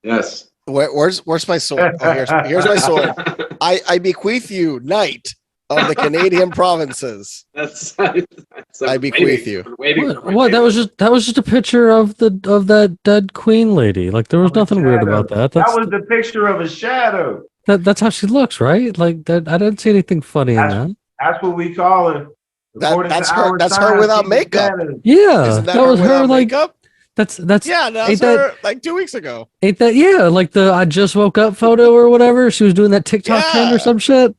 Yes.
Where's my sword? Oh, here's my sword. I bequeath you, knight of the Canadian provinces. I bequeath you.
What? That was just a picture of that dead queen lady. Like there was nothing weird about that.
That was the picture of a shadow.
That's how she looks, right? Like that. I didn't see anything funny in that.
That's what we call it.
That's her. That's her without makeup.
Yeah,
Isn't
that was her. Like
makeup?
that's
yeah. That's her. Like 2 weeks ago.
Ain't that like the I just woke up photo or whatever? She was doing that TikTok trend or some shit.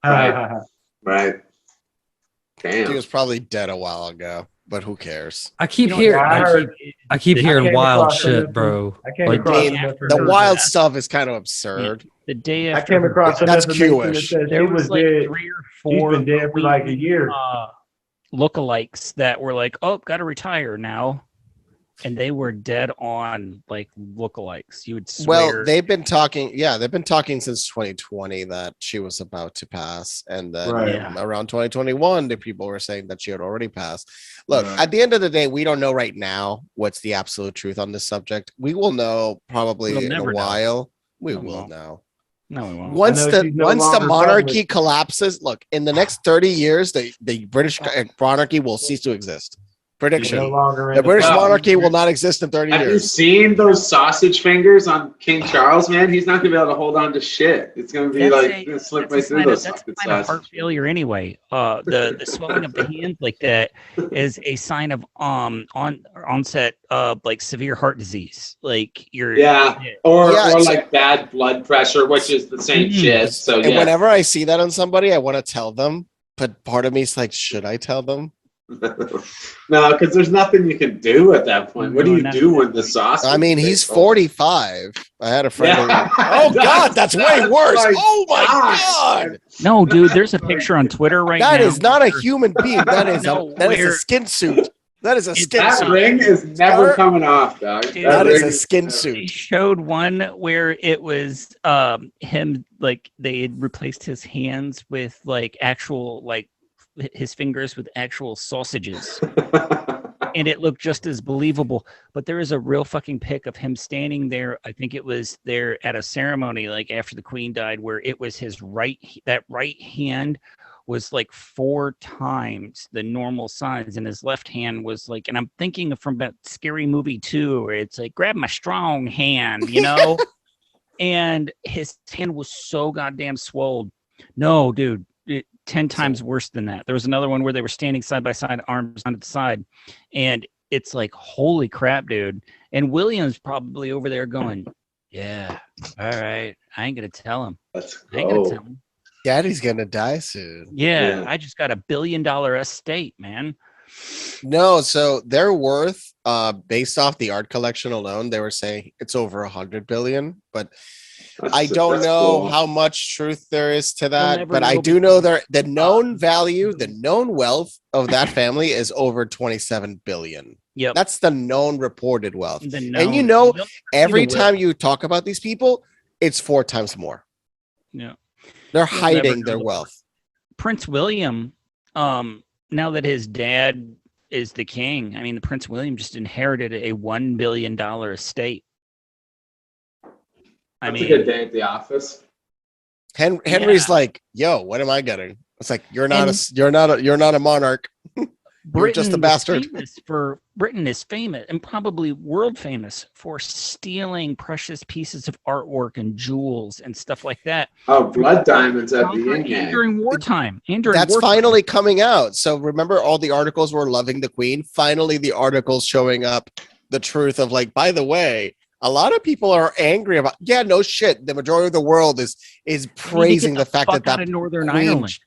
Right. Damn.
She was probably dead a while ago, but who cares?
I keep hearing wild shit, bro.
Like the wild stuff is kind of absurd.
The day after
I came across
that's Jewish.
there was like
dead.
3 or 4
He's been dead for like a year.
lookalikes that were like, oh, gotta retire now. And they were dead on like lookalikes. You would swear.
Well, they've been talking since 2020 that she was about to pass. And then around 2021, the people were saying that she had already passed. Look, at the end of the day, we don't know right now what's the absolute truth on this subject. We will know probably in a while. We will know.
No, we won't.
Once the monarchy collapses, look, in the next 30 years, the British monarchy will cease to exist. Prediction. The British monarchy will not exist in 30 years.
Have you seen those sausage fingers on King Charles, man? He's not going to be able to hold on to shit. It's going to be slip right through those fucking
sausages. That's a sign of heart failure anyway. The swelling of the hands like that is a sign of onset of like severe heart disease. Like you're
or like bad blood pressure, which is the same shit. So
whenever I see that on somebody, I want to tell them, but part of me is like, should I tell them?
No, because there's nothing you can do at that point. What do you do when the sausage?
I mean, he's 45. I had a friend. Oh God, that's way worse. Oh my God.
No, dude, there's a picture on Twitter right now.
That is not a human being. That is a skin suit. That is a skin suit.
That ring is never coming off, dog.
Dude, that is a skin suit.
They showed one where it was him, like they had replaced his hands with like actual like his fingers with actual sausages. And it looked just as believable. But there is a real fucking pic of him standing there. I think it was there at a ceremony like after the queen died, where it was his right hand was like 4 times the normal size, and his left hand was like, and I'm thinking from that Scary Movie 2 where it's like, grab my strong hand, you know. And his hand was so goddamn swole. No, dude, 10 times worse than that. There was another one where they were standing side by side, arms on the side, and it's like, holy crap, dude. And William's probably over there going, yeah, all right, I ain't gonna tell him. I ain't gonna tell him.
Daddy's gonna die soon.
Yeah, I just got $1 billion estate, man.
No, so their worth, based off the art collection alone, they were saying it's over 100 billion, but I don't know how much truth there is to that, but I do know the known value, the known wealth of that family is over 27 billion.
Yep.
That's the known reported wealth. And you know, every time you talk about these people, it's 4 times more.
Yeah.
They're hiding their wealth.
Prince William, now that his dad is the king, I mean, the Prince William just inherited a $1 billion estate.
That's a good day at the office.
Henry's like, yo, what am I getting? It's like, you're not a monarch. You're just a bastard.
Britain is famous and probably world famous for stealing precious pieces of artwork and jewels and stuff like that.
Oh, blood diamonds at the yin yang.
During wartime.
That's finally coming out. So remember, all the articles were loving the queen. Finally, the articles showing up the truth of like, by the way, a lot of people are angry about. Yeah, no shit. The majority of the world is praising the fact that
in Northern Ireland.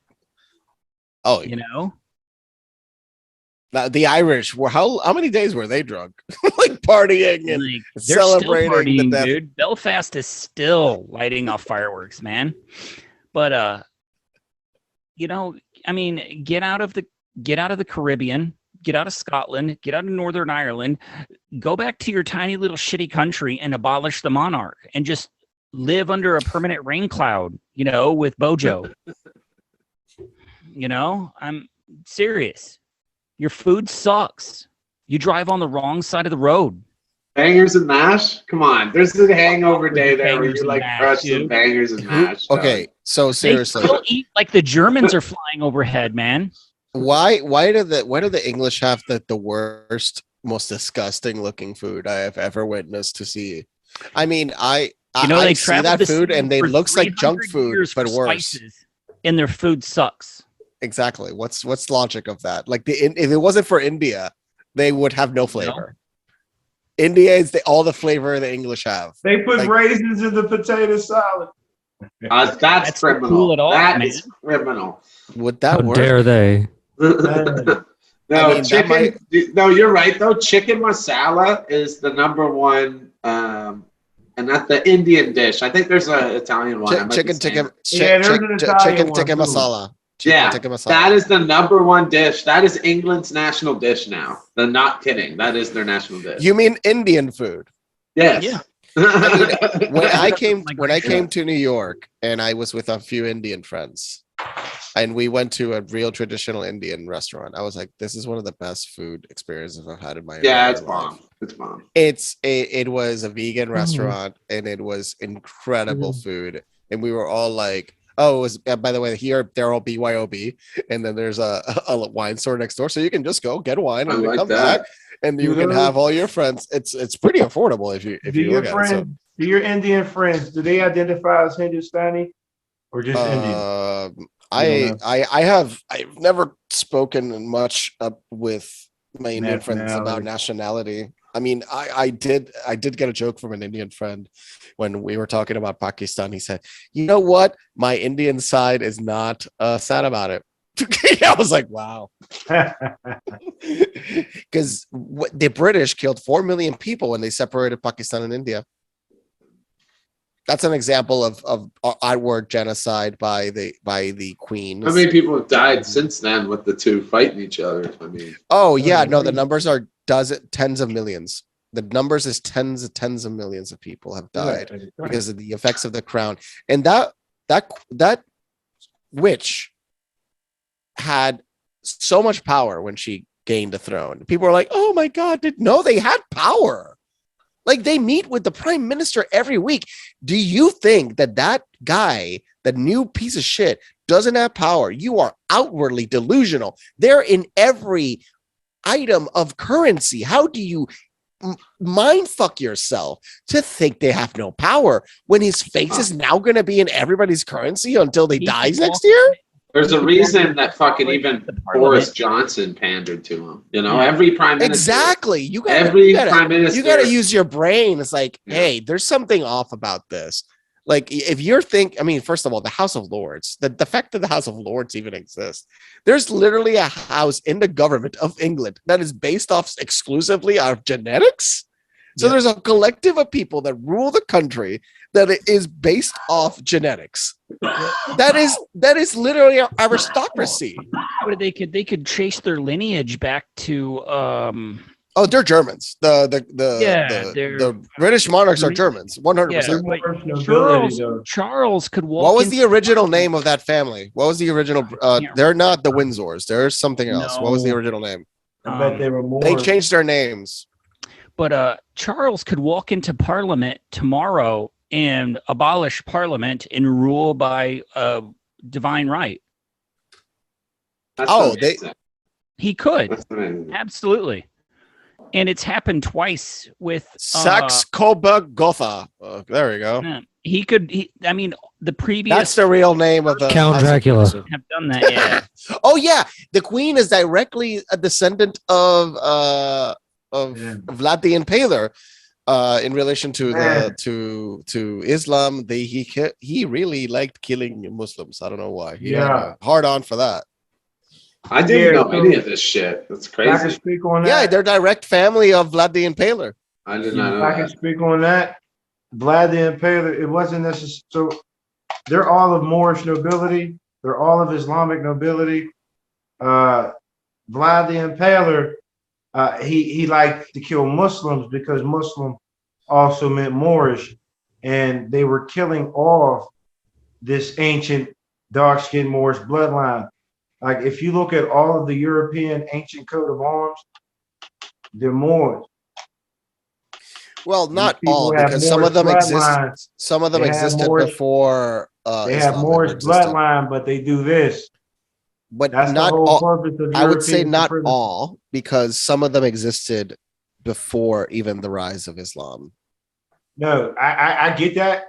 Oh,
you know.
The Irish were how many days were they drunk? Like partying and like, celebrating
partying, the death. Dude. Belfast is still lighting off fireworks, man. But you know, I mean, get out of the Caribbean, get out of Scotland, get out of Northern Ireland, go back to your tiny little shitty country and abolish the monarch and just live under a permanent rain cloud, with Bojo. I'm serious. Your food sucks. You drive on the wrong side of the road.
Bangers and mash? Come on. There's a hangover day there where
Bangers
you
and mash,
crush some
dude.
bangers and mash.
Okay, so
They
seriously,
still eat like the Germans are flying overhead, man.
why do the English have the worst, most disgusting looking food I have ever witnessed to see? I mean, I
they
see
traveled
that
the
food
sea
and it
for
looks like junk
300
food,
years
but
for
worse.
spices, and their food sucks.
Exactly. What's the logic of that? Like if it wasn't for India, they would have no flavor. India is all the flavor the English have.
They put raisins in the potato salad.
That's
That's not
criminal.
cool at all,
That
man.
is criminal.
Would that
How
work?
dare they?
No,
I mean,
chicken. No, you're right though. Chicken masala is the number one, and that's the Indian dish. I think there's an Italian one. I might be
Chicken
saying-
tikka,
there's an Italian
chicken
one,
tikka
too.
masala.
Yeah,
Tikka masala.
that is the number one dish. That is England's national dish now. They're not kidding. That is their national dish.
You mean Indian food?
Yes.
Yeah.
I mean, when I
Migration.
came to New York and I was with a few Indian friends and we went to a real traditional Indian restaurant, I was like, this is one of the best food experiences I've had in my
Yeah,
entire
it's
life.
bomb. It's bomb.
It was a vegan restaurant and it was incredible food. And we were all like, oh, it was, by the way, here they're all BYOB, and then there's a wine store next door, so you can just go get wine and
I like
come
that.
back, and you can have all your friends. It's pretty affordable if you look at it. So,
Do your Indian friends, do they identify as Hindustani or just Indian?
I've never spoken much with my Indian friends about
Nationality.
nationality. I mean, I did get a joke from an Indian friend when we were talking about Pakistan. He said, "You know what? My Indian side is not sad about it." I was like, "Wow," because the British killed 4 million people when they separated Pakistan and India. That's an example of outward genocide by the Queen.
How many people have died since then with the two fighting each other? I mean,
Oh yeah, no, the numbers are tens of millions. The numbers is tens of millions of people have died because of the effects of the crown. And that witch had so much power when she gained the throne. People are like, "Oh my God, no, they had power." Like they meet with the prime minister every week. Do you think that guy, that new piece of shit, doesn't have power? You are outwardly delusional. They're in every item of currency. How do you mind fuck yourself to think they have no power when his face is now going to be in everybody's currency until he dies next year?
there's a reason that fucking even Boris Johnson pandered to him. You know, every prime minister.
Exactly. You got
prime minister.
You got to use your brain. It's like,
Yeah.
hey, there's something off about this. Like, if you're first of all, the House of Lords, the fact that the House of Lords even exists, there's literally a house in the government of England that is based off exclusively of genetics. So there's a collective of people that rule the country that is based off genetics. That is literally aristocracy.
But they could trace their lineage back to
Oh, they're Germans. The British monarchs are Germans, 100%.
Charles could walk.
What was the original name of that family? What was the original? They're not the Windsors. There's something else. What was the original name?
I bet they were more.
They changed their names.
But Charles could walk into Parliament tomorrow and abolish Parliament and rule by divine right.
That's
Oh,
amazing.
He could.
That's amazing.
Absolutely. And it's happened twice with
Saxe Coburg Gotha. There we go.
He could. I mean, the previous
That's the real name of the
Count Dracula.
have done that. Yeah.
Oh yeah, the Queen is directly a descendant of Vlad the Impaler. In relation to to Islam, he really liked killing Muslims. I don't know why. He had a hard on for that.
I didn't know any of this shit. That's
I can
crazy.
speak on that.
Yeah, they're direct family of Vlad the Impaler.
I did not know
I can
that.
speak on that. Vlad the Impaler, it wasn't necessary. So they're all of Moorish nobility. They're all of Islamic nobility. Vlad the Impaler, he liked to kill Muslims because Muslim also meant Moorish, and they were killing off this ancient dark-skinned Moorish bloodline. Like if you look at all of the European ancient coat of arms, they're Moors.
Well,
These
not
people
all,
have
because some
Moorish
of them exist.
bloodline.
Some of them
They have
existed
Moorish.
before
They have
Islam
Moorish
ever existed.
bloodline, but they do this.
But
That's the
not
whole
all.
purpose of
I would say
European
not
supremacy.
all, because some of them existed before even the rise of Islam.
No, I get that,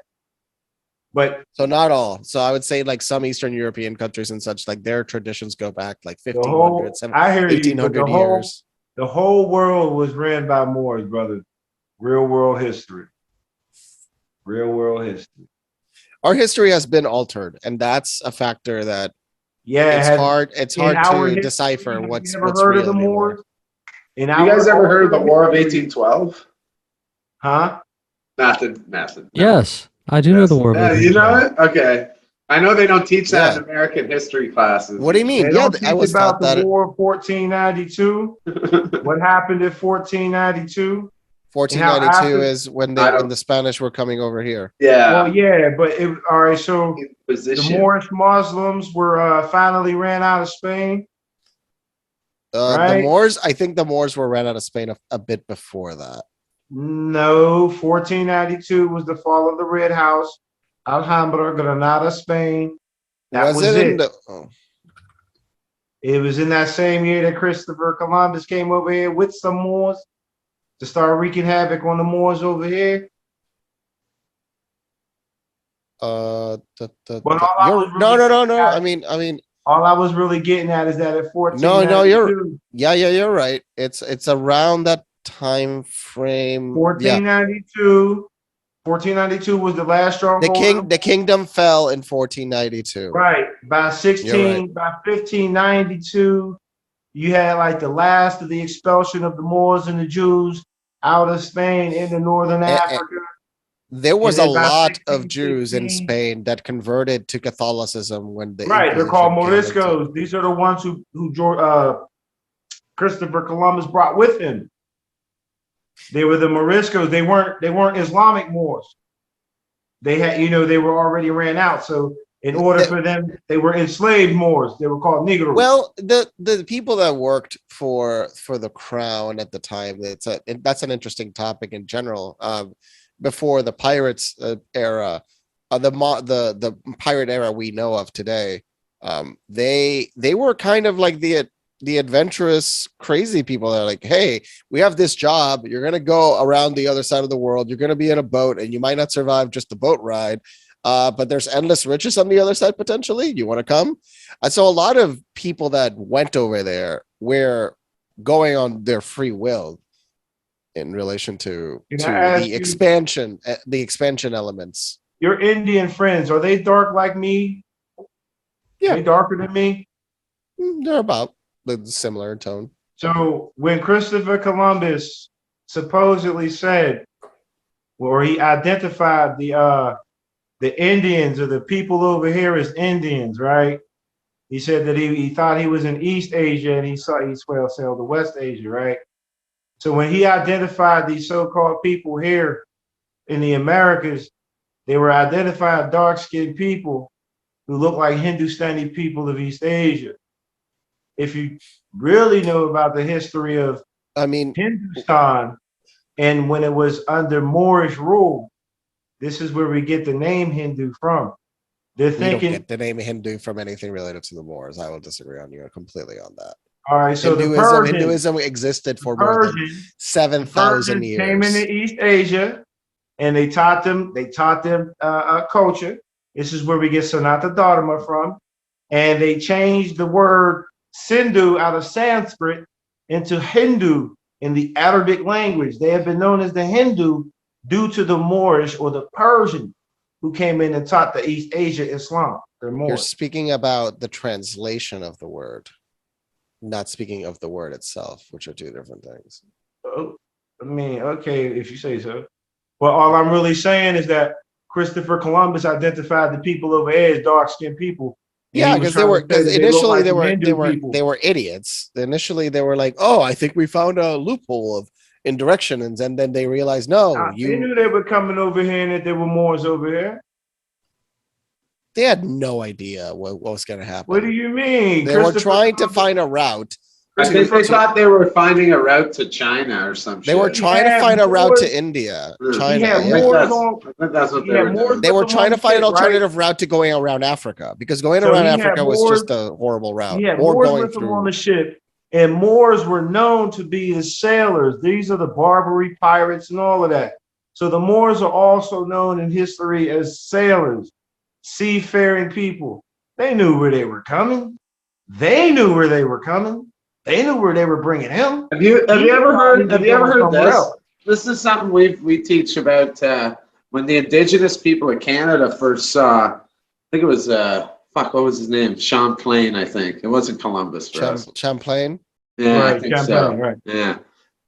but
So not all. So I would say like some Eastern European countries and such, like their traditions go back like
the whole
1500,
I hear you, but
1800 years.
the whole world was ran by Moors, brother. Real world history. Real world history.
Our history has been altered, and that's a factor that
Yeah,
it's
has,
hard. It's
in
hard
our
to
history,
decipher
have you
what's
ever
what's
heard of
real
the
anymore.
Moors? In
You guys ever heard of the War of
history-
1812?
Huh?
Nothing.
Yes, I do know the War of
Yeah, you
1812.
know it? Okay. I know they don't teach that
Yeah.
in American history classes.
What do you mean?
They
Yeah,
don't
I
teach
was
about
taught
the
that.
War of 1492. What happened in 1492?
1492 is when the Spanish were coming over here.
Yeah.
Well, yeah, but all right. So the
Position.
Moorish Muslims were finally ran out of Spain.
The
Right.
Moors, I think the Moors were ran out of Spain a bit before that.
No, 1492 was the fall of the Red House, Alhambra, Granada, Spain. That was
it
it.
in the? Oh.
It was in that same year that Christopher Columbus came over here with some Moors to start wreaking havoc on the Moors over here.
But
But all I was
no.
really
I mean,
all I was really getting at is that at 1492,
no, you're right. It's around that time frame.
1492, 1492 was the last stronghold.
The kingdom fell in 1492.
Right. By
You're
by 1592, you had like the last of the expulsion of the Moors and the Jews out of Spain into northern Africa.
There was a
And then by
lot of Jews in
1616
Spain that converted to Catholicism when the
Right, they're called
Inquisition came
Moriscos. These are the ones who Christopher Columbus brought with him. They were the Moriscos. They weren't Islamic Moors. They had, they were already ran out. So in order for them, they were enslaved Moors. They were called Negroes.
Well, the people that worked for the crown at the time, that's an interesting topic in general. Before the pirates era, the pirate era we know of today, they were kind of like the adventurous, crazy people that are like, hey, we have this job. You're gonna go around the other side of the world. You're gonna be in a boat, and you might not survive just the boat ride. But there's endless riches on the other side potentially. You want to come? So a lot of people that went over there were going on their free will in relation to the expansion elements.
Your Indian friends, are they dark like me?
Yeah.
Are they darker than me?
They're about similar in tone.
So when Christopher Columbus supposedly said, or he identified the Indians or the people over here as Indians, right? He said that he thought he was in East Asia and he sailed to West Asia, right? So when he identified these so-called people here in the Americas, they were identified dark-skinned people who look like Hindustani people of East Asia. If you really know about the history of Hindustan and when it was under Moorish rule, this is where we get the name Hindu from. They're thinking,
we don't get the name Hindu from anything related to the Moors. I will disagree on you completely on that.
All right, so
Hinduism existed for more than 7,000 years.
Came into East Asia, and they taught them culture. This is where we get Sanatana Dharma from, and they changed the word Sindhu out of Sanskrit into Hindu in the Arabic language. They have been known as the Hindu due to the Moorish or the Persian who came in and taught the East Asia Islam.
You're speaking about the translation of the word, not speaking of the word itself, which are two different things.
I mean, okay, if you say so. But all I'm really saying is that Christopher Columbus identified the people over here as dark-skinned people
Yeah,
he was
because they
trying
were
to say
because
that they look
initially
like
they
the
were
Hindu people.
they were idiots. Initially they were like, oh, I think we found a loophole of indirection, and then they realized, no,
They knew they were coming over here and that there were Moors over here.
they had no idea what was going to happen.
What do you mean?
They were trying to find a route.
I think they thought they were finding a route to China or some shit.
They were trying to find a route
Moors-
to India,
Hmm.
China.
He had
Yeah.
Moors on.
I think that's what
He
they
had
were
Moors
doing.
They were
with them
trying
on
to find an
shit, right?
alternative route to going around Africa, because going
So
around
he had
Africa was
Moors-
just a horrible route.
He had
Or
Moors
going
with him on
through.
the ship, and Moors were known to be as sailors. These are the Barbary pirates and all of that. So the Moors are also known in history as sailors, seafaring people. They knew where they were coming. They knew where they were coming. They knew where they were bringing him.
Have you ever heard this?
Else.
This is something we teach about when the indigenous people of Canada first saw. I think it was what was his name? Champlain, I think. It wasn't Columbus for us.
Champlain.
Yeah, I
Right,
think so.
Champlain, right.
Yeah.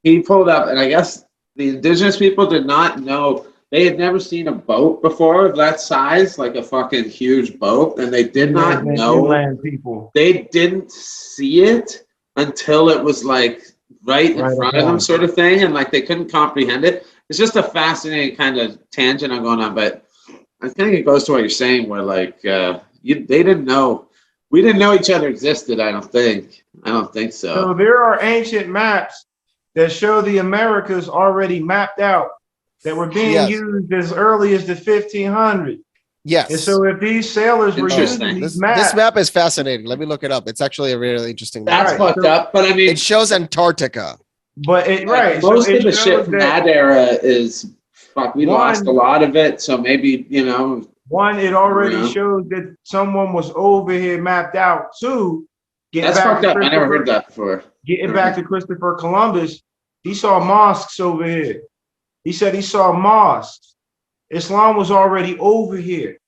He pulled up, and I guess the indigenous people did not know. They had never seen a boat before of that size, like a fucking huge boat, and they did not know.
Inland people.
They didn't see it until it was like right in front of them, sort of thing, and like they couldn't comprehend it. It's just a fascinating kind of tangent I'm going on, but I think it goes to what you're saying, where like they didn't know. We didn't know each other existed. I don't think so.
So there are ancient maps that show the Americas already mapped out that were being
Yes.
used as early as the 1500s.
Yes.
And so if these sailors were
Interesting.
using
this
these maps,
this map is fascinating. Let me look it up. It's actually a really interesting map.
That's fucked up. But I mean,
It shows Antarctica.
but it right.
most
so
of the
it
shit
shows
from that era is fuck. We lost a lot of it, so maybe
one, it already
Yeah.
shows that someone was over here mapped out. Two,
that's fucked up. I never heard that before.
Getting back to Christopher Columbus, he saw mosques over here. He said he saw mosques. Islam was already over here.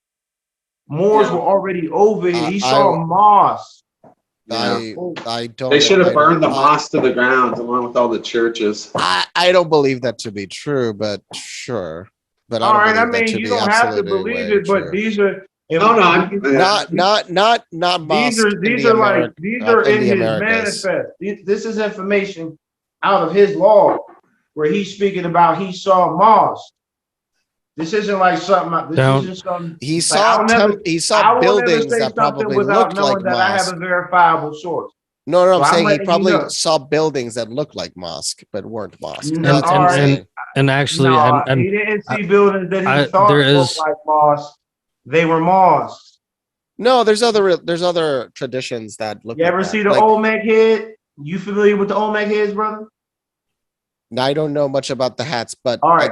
Moors
Yeah.
were already over here. He
I-
saw mosques.
Yeah.
I don't.
They should have
I
burned the
don't-
mosque to the ground along with all the churches.
I don't believe that to be true, but sure. But
All right, I
believe that
mean,
to
you
be
don't have to
absolutely
believe
way
it, but
true.
these are
No, I'm-
not
these
mosque
are
in
these
the
are like
Ameri-
these are
in
in
the
his
Americas.
manifest. This is information out of his law where he's speaking about he saw mosques. This isn't like something. This
Don't-
isn't something.
He
like,
saw
I'll never-
he
I
saw
will never
buildings
say
that
something
probably
without
looked
knowing
like
that I have
mosque.
a verifiable source.
No,
So
I'm
I'm
saying he
letting you
probably
know.
saw buildings that looked like mosque but weren't mosque.
No,
That's what
all
I'm
right.
saying.
And actually,
No,
and
he didn't see buildings that he
I-
thought
there
looked
is-
like mosques. They were mosques.
No, there's other traditions that look.
You
like
ever
that.
see the
Like,
Olmec head? You familiar with the Olmec heads, brother?
I don't know much about the hats, but
All right.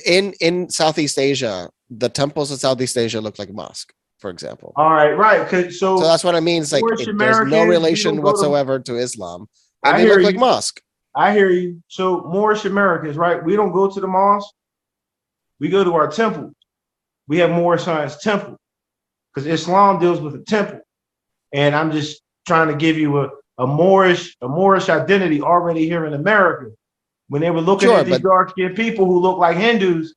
in Southeast Asia, the temples in Southeast Asia look like mosque, for example.
All right, right. So
So that's what I mean. It's like
Moorish
there's
Americans,
no
we
relation
don't go to-
whatsoever to Islam,
I
and they
hear
look like
you.
mosque.
I hear you. So Moorish Americans, right? We don't go to the mosque. We go to our temples. We have Moorish Science Temple because Islam deals with the temple. And I'm just trying to give you a Moorish identity already here in America. When they were looking
Sure,
at these
but-
dark-skinned people who look like Hindus,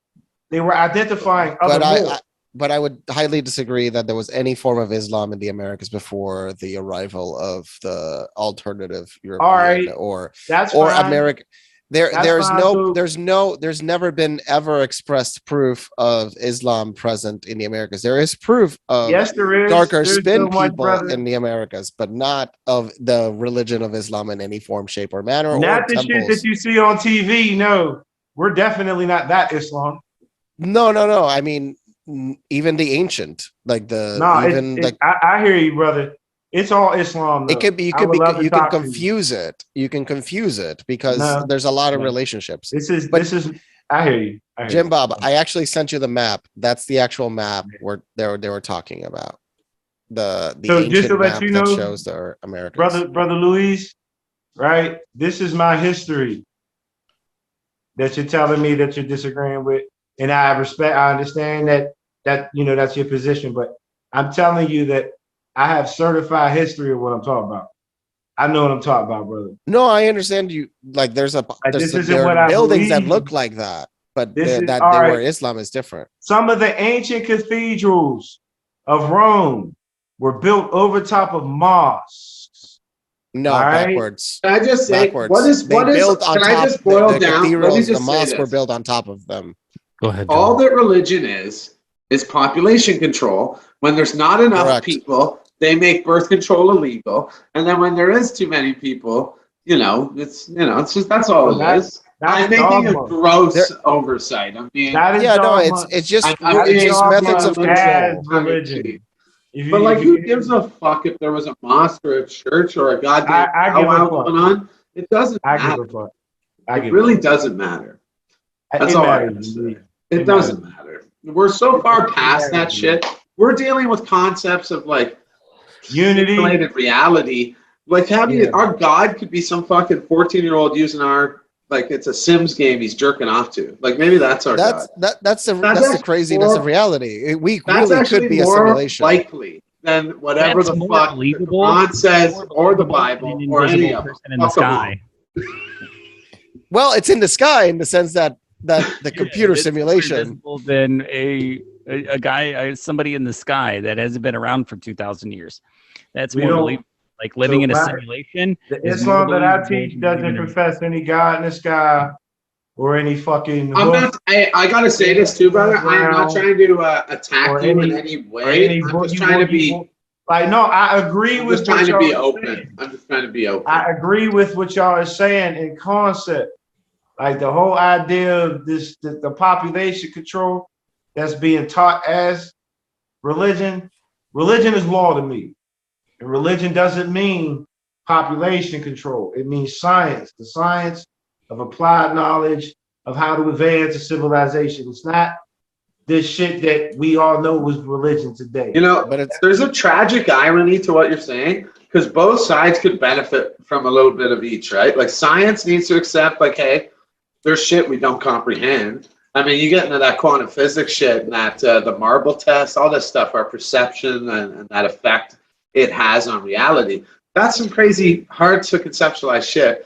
they were identifying other Moors.
But I would highly disagree that there was any form of Islam in the Americas before the arrival of the alternative European
right.
or
That's
or
fine.
American.
That's fine. So-
There's never been ever expressed proof of Islam present in the Americas. There is proof of
Yes, there is.
darker
There's
spin
so much,
people
brother.
in the Americas, but not of the religion of Islam in any form, shape, or manner.
Not
or
the shit
temples.
that you see on TV. No, we're definitely not that Islam.
No. I mean, even the ancient, like the
No,
even like
I hear you, brother. It's all Islam. Though.
it could be you
I
could
would
be
love to
you can
talk to
confuse it. You can confuse it because
No.
there's a lot of
No.
relationships.
This is. I hear you. I hear
Jim
you.
Bob, I actually sent you the map. That's the actual map where they were talking about the
So just
ancient
to let
map
you
that
know,
shows the Americas.
brother Luis, right? This is my history that you're telling me that you're disagreeing with, and I understand that that's your position, but I'm telling you that I have certified history of what I'm talking about. I know what I'm talking about, brother.
No, I understand you. Like,
this isn't
there
what
are
I
buildings that
believe.
look like that, but
This is-
that
all
they
right.
were Islam is different.
Some of the ancient cathedrals of Rome were built over top of mosques.
No,
All right.
backwards.
Can I just say
Backwards.
what is
They built on
can I
top.
just boil
the
down? Let me
cathedrals,
just
the
say
mosques were
this.
built on top of them.
Go ahead,
All
John.
that religion is population control. When there's not enough
Correct.
people, they make birth control illegal. And then when there is too many people, it's just that's all it is. I'm making a gross oversight. I'm being
It's just methods of control.
Religion.
But like, who gives a fuck if there was a mosque or a church or a goddamn powwow going on? It doesn't matter. It really doesn't matter. That's all I have to say. It doesn't matter. We're so far past that shit. We're dealing with concepts of like
unity,
related reality. Like our God could be some fucking 14-year-old using our, like, it's a Sims game he's jerking off to. Like, maybe that's our God.
That's the craziness of reality. We really could be a
more
simulation.
Likely than whatever the fuck the Quran says or the Bible or any of them.
In the sky.
Well, it's in the sky in the sense that the computer simulation.
Than a guy, somebody in the sky that hasn't been around for 2,000 years. That's more believable. Like living in a simulation.
The Islam that I teach doesn't profess any God in the sky or any fucking.
I gotta say this too, brother. I am not trying to attack you in any way. I'm just trying to be.
I agree with.
I'm just trying to be open. I'm just trying to be open.
I agree with what y'all are saying in concept. Like the whole idea of the population control that's being taught as religion. Religion is law to me. And religion doesn't mean population control. It means science, the science of applied knowledge of how to advance a civilization. It's not this shit that we all know was religion today.
But there's a tragic irony to what you're saying, because both sides could benefit from a little bit of each, right? Like, science needs to accept, like, hey, there's shit we don't comprehend. I mean, you get into that quantum physics shit and that the marble test, all this stuff, our perception and that effect it has on reality. That's some crazy, hard to conceptualize shit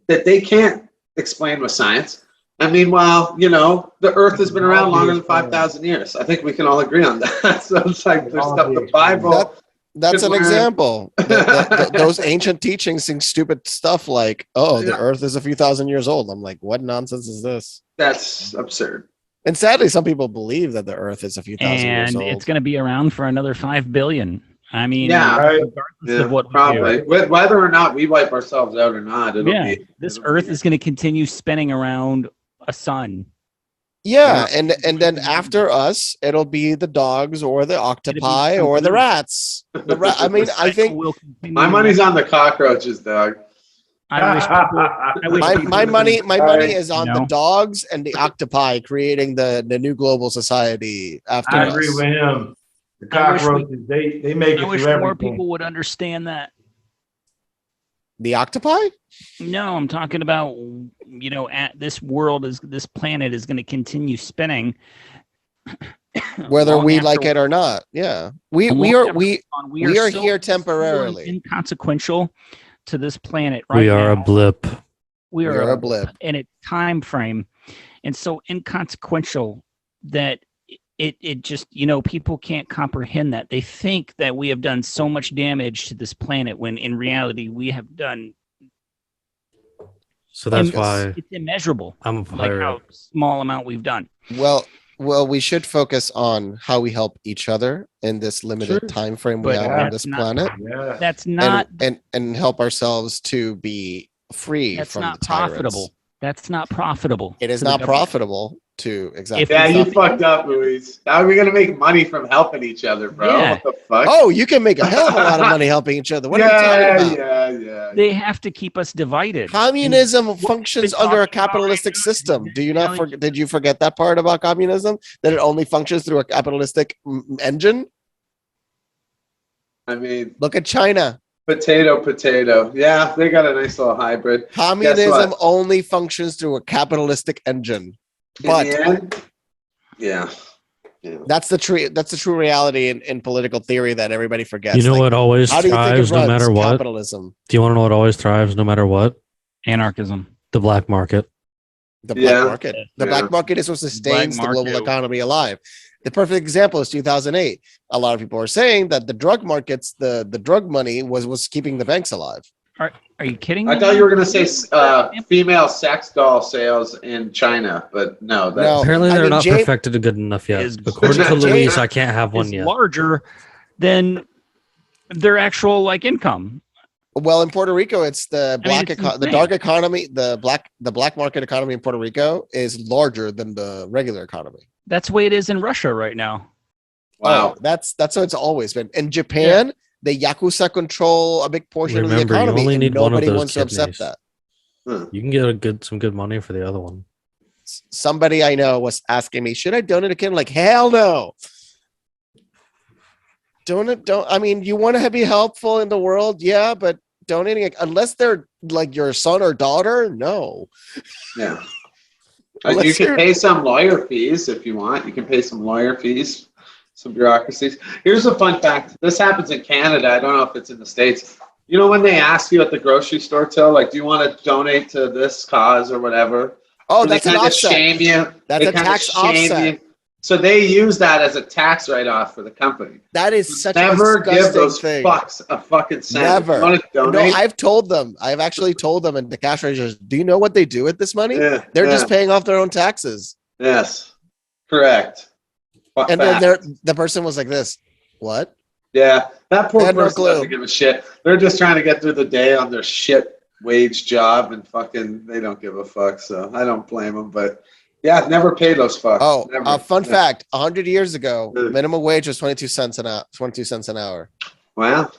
that they can't explain with science. And meanwhile, the Earth has been around longer than 5,000 years. I think we can all agree on that. So it's like there's stuff the Bible.
That's an example. Those ancient teachings sing stupid stuff like, the Earth is a few thousand years old. I'm like, what nonsense is this?
That's absurd.
And sadly, some people believe that the Earth is a few thousand years old.
And it's going to be around for another 5 billion. I mean,
regardless of what probably we do. Whether or not we wipe ourselves out or not,
this Earth is going to continue spinning around a sun.
Yeah, and then after us, it'll be the dogs or the octopi or the rats. I mean, I think
my money's on the cockroaches, dog.
My money is on the dogs and the octopi creating the new global society after us.
I agree with him. The cockroaches, they make it.
I wish more people would understand that.
The octopi?
No, I'm talking about, this planet is going to continue spinning.
Whether we like it or not. Yeah. We are here temporarily.
Inconsequential to this planet
right now. We are a blip.
We are a blip in a time frame. And so inconsequential that it just, people can't comprehend that. They think that we have done so much damage to this planet when in reality we have done.
So that's why
it's immeasurable.
I'm a pirate.
Like how small amount we've done.
Well, we should focus on how we help each other in this limited time frame we have on this planet.
Yeah. That's not
and help ourselves to be free from the tyrants.
Profitable. That's not profitable.
It is not profitable to exactly.
Yeah, you fucked up, Luis. How are we gonna make money from helping each other, bro?
Yeah.
What the fuck?
Oh, you can make a hell of a lot of money helping each other. What are you talking about?
Yeah.
They have to keep us divided.
Communism functions under a capitalistic system. Do you not forget? Did you forget that part about communism? That it only functions through a capitalistic engine?
I mean,
look at China.
Potato. Yeah, they got a nice little hybrid.
Communism only functions through a capitalistic engine. But
yeah.
That's the true reality in political theory that everybody forgets.
You know what always thrives no matter what?
Capitalism.
Do you want to know what always thrives no matter what?
Anarchism.
The black market.
The black market. The black market is what sustains the global economy alive. The perfect example is 2008. A lot of people are saying that the drug markets, the drug money was keeping the banks alive.
Are you kidding me?
I thought you were going to say female sex doll sales in China, but no.
No.
Apparently,
I
they're
mean,
not
James-
perfected good enough yet.
Is-
According to
James-
Luis, I can't have one
Is
yet.
larger than their actual like income.
Well, in Puerto Rico, it's the
I mean,
black,
it's
the
insane.
dark economy, the black market economy in Puerto Rico is larger than the regular economy.
That's the way it is in Russia right now.
Wow.
Oh, that's how it's always been. In Japan, the Yakuza control a big portion
Remember,
of the
you
economy,
only
and
need one of
nobody
those
wants to accept
kidneys.
that.
You can get some good money for the other one.
Somebody I know was asking me, should I donate a kidney? I'm like, hell no. Don't. I mean, you want to be helpful in the world, yeah, but donating, unless they're like your son or daughter, no.
Yeah.
Unless
You can
you're-
pay some lawyer fees if you want. You can pay some lawyer fees, some bureaucracies. Here's a fun fact. This happens in Canada. I don't know if it's in the States. You know, when they ask you at the grocery store, till, like, do you want to donate to this cause or whatever?
Oh,
And they
that's an
kinda
offset.
shame you.
That's
They
a
kinda
tax
shame
offset.
you. So they use that as a tax write-off for the company.
That is such
Never
a
give
disgusting
those
thing.
fucks a fucking cent.
Never.
If you want to
No,
donate?
I've told them. I've actually told them, and the cash registers, do you know what they do with this money?
Yeah,
They're
yeah.
just paying off their own taxes.
Yes, correct.
And then the person was like this, what?
Yeah, that poor
They had no
person
clue.
doesn't give a shit. They're just trying to get through the day on their shit wage job, and fucking they don't give a fuck. So I don't blame them. But yeah, never pay those fucks.
Oh,
Never.
fun fact, 100 years ago,
Yeah.
minimum wage was 22 cents an hour. 22 cents an hour.
Wow.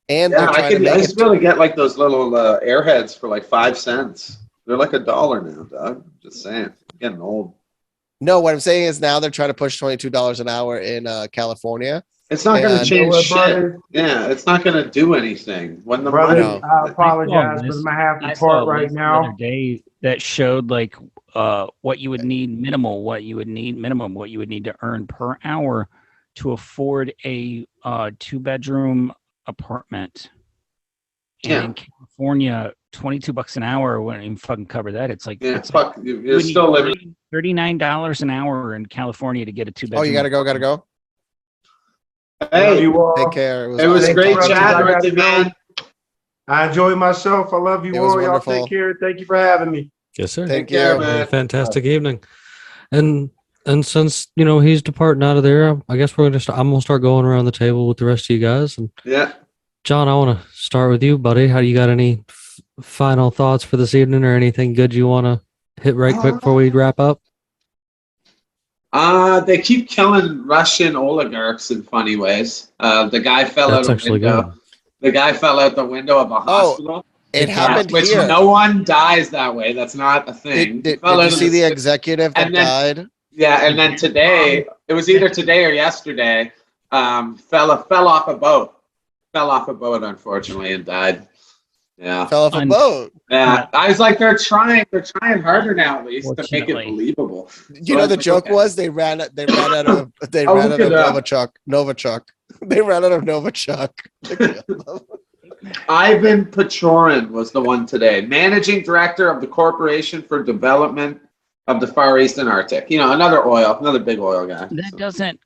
And
Yeah,
they're
I
trying to
could.
make
I
it
used to be able to get like those little airheads for like 5 cents. They're like $1 now, dog. Just saying. Getting old.
No, what I'm saying is now they're trying to push $22 an hour in California.
It's not going to
And-
change
You know what,
shit.
brother?
Yeah, it's not going to do anything. When the
Brother,
money,
No.
I apologize,
this.
but I'm gonna have
I
to
saw a
part right
list the
now.
other day that showed like what you would need minimal, what you would need minimum, what you would need to earn per hour to afford a 2-bedroom apartment. And
Yeah.
in California, $22 an hour wouldn't even fucking cover that. It's like
yeah,
it's like
fuck,
you
you're
would need
still living.
$39 an hour in California to get a 2-bedroom.
Oh, you gotta go.
Love
Hey,
you all.
Take care.
it was
Thanks,
great
brothers. I
chatting with
gotta
you,
go.
man.
I enjoyed myself. I love you
It was
all. Y'all
wonderful.
take care. Thank you for having me.
Yes, sir.
Thank
care,
you.
man.
Have a fantastic evening. And since he's departing out of there, I guess I'm gonna start going around the table with the rest of you guys. And
Yeah.
John, I want to start with you, buddy. How do you got any final thoughts for this evening, or anything good you want to hit right quick before we wrap up?
They keep killing Russian oligarchs in funny ways. The guy fell
That's
out a
actually
window.
good.
The guy fell out the window of a hospital.
It happened
which
here.
no one dies that way. That's not a thing.
Did
Fell
you
out of
see the
s-
executive that
and then-
died?
Yeah, and then today, it was either today or yesterday, fell off a boat. Fell off a boat, unfortunately, and died. Yeah.
Fell off a
Un-
boat.
Yeah. I was like, they're trying harder now, at least, to make it
Fortunately.
believable.
You know, the joke
Okay.
was they ran out of
Oh, look at that.
Novichok. They ran out of Novichok.
Ivan Pechorin was the one today, managing director of the Corporation for Development of the Far East and Arctic. Another big oil guy.
That doesn't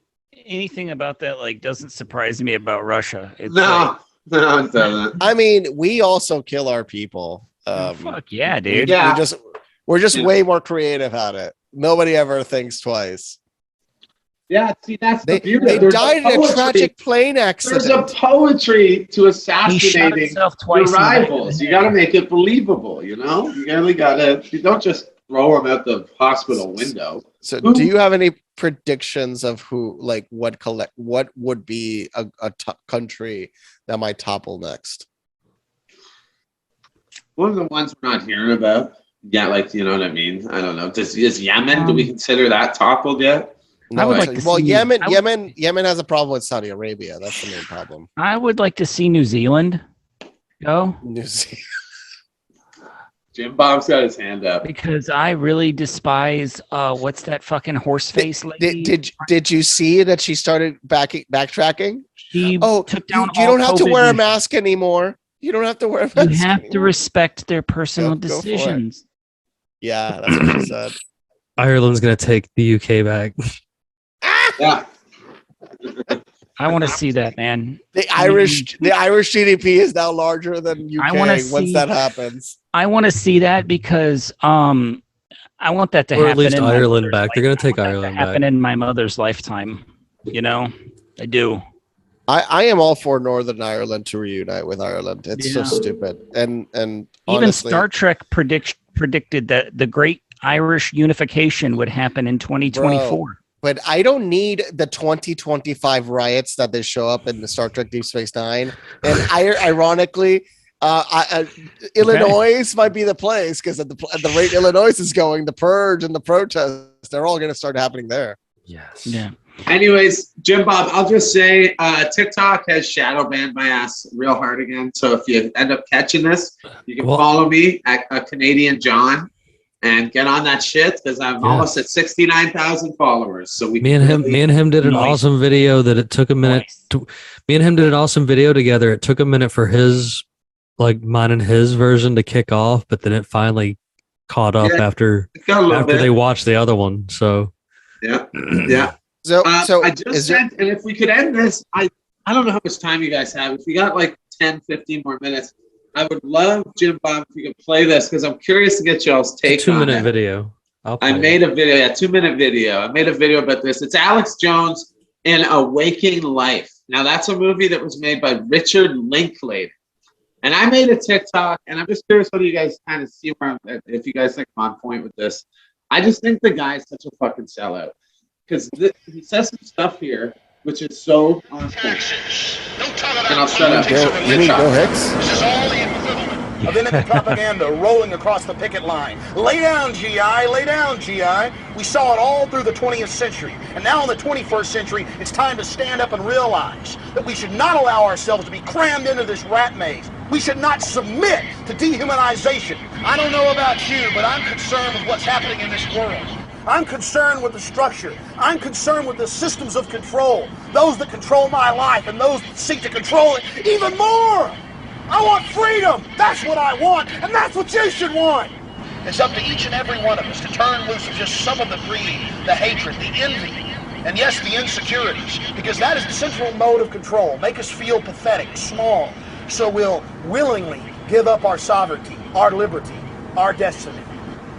anything about that like doesn't surprise me about Russia. It's
No, it doesn't.
I mean, we also kill our people.
like, fuck yeah,
we-
dude.
Yeah.
we're just
Yeah.
way more creative at it. Nobody ever thinks twice.
Yeah, see, that's
They
the beauty.
they
There's
died in a
poetry.
tragic plane
There's a
accident.
poetry to
He shot
assassinating
himself
your
twice. in the back of the
rivals. You
head.
got to make it believable. You really got to. You don't just throw them out the hospital window.
So, do you have any predictions of what would be a country that might topple next?
One of the ones we're not hearing about. Yeah, you know what I mean. I don't know. Is Yemen? Do we consider that toppled yet?
I would
actually.
like to
Well,
see-
Yemen has a problem with Saudi Arabia. That's the main problem.
I would like to see New Zealand go
New Zealand.
Jim Bob's got his hand up.
because I really despise what's that fucking horse face lady?
Did you see that she started backtracking?
She
Oh,
took
you
down
don't have to
COVID
wear a
measures.
mask anymore. You don't have to wear a mask.
You have to
anymore.
respect their personal
Go for it.
decisions.
Yeah, that's what she said.
Ireland's gonna take the UK back.
Yeah,
I want to see that, man.
The Irish GDP is now larger than UK once that happens.
I want to see that because I want that to
Or
happen.
at least
in my
Ireland
mother's
back. They're going to take
lifetime.
Ireland
Happen
back.
in my mother's lifetime. You know, I do.
I am all for Northern Ireland to reunite with Ireland. It's so stupid. And
Even
honestly,
Star Trek predicted that the great Irish unification would happen in 2024.
but I don't need the 2025 riots that they show up in the Star Trek Deep Space Nine. And ironically, Illinois might be the place because at the rate Illinois is going, the purge and the protests, they're all going to start happening there.
Yes.
Yeah.
Anyways, Jim Bob, I'll just say TikTok has shadow banned my ass real hard again. So if you end up catching this, you can follow me at Canadian John and get on that shit because I'm almost at 69,000 followers. So me and
him did an awesome video that it took a minute. Me and him did an awesome video together. It took a minute for mine and his version to kick off, but then it finally caught up after they watched the other one. So
yeah. So I just sent, and if we could end this, I don't know how much time you guys have. If we got like 10, 15 more minutes, I would love, Jim Bob, if you could play this because I'm curious to get y'all's take on it.
2-minute video.
I made a video, 2-minute video. I made a video about this. It's Alex Jones in A Waking Life. Now that's a movie that was made by Richard Linklater. And I made a TikTok, and I'm just curious what you guys kind of see where if you guys think I'm on point with this. I just think the guy's such a fucking sellout. Because he says some stuff here, which is so on point. And I'll shut up.
You mean Bill Hicks?
This is all the equivalent of enemy propaganda rolling across the picket line. Lay down, GI. Lay down, GI. We saw it all through the 20th century. And now in the 21st century, it's time to stand up and realize that we should not allow ourselves to be crammed into this rat maze. We should not submit to dehumanization. I don't know about you, but I'm concerned with what's happening in this world. I'm concerned with the structure. I'm concerned with the systems of control. Those that control my life and those that seek to control it even more. I want freedom. That's what I want. And that's what you should want. It's up to each and every one of us to turn loose of just some of the greed, the hatred, the envy, and yes, the insecurities. Because that is the central mode of control. Make us feel pathetic, small. So we'll willingly give up our sovereignty, our liberty, our destiny.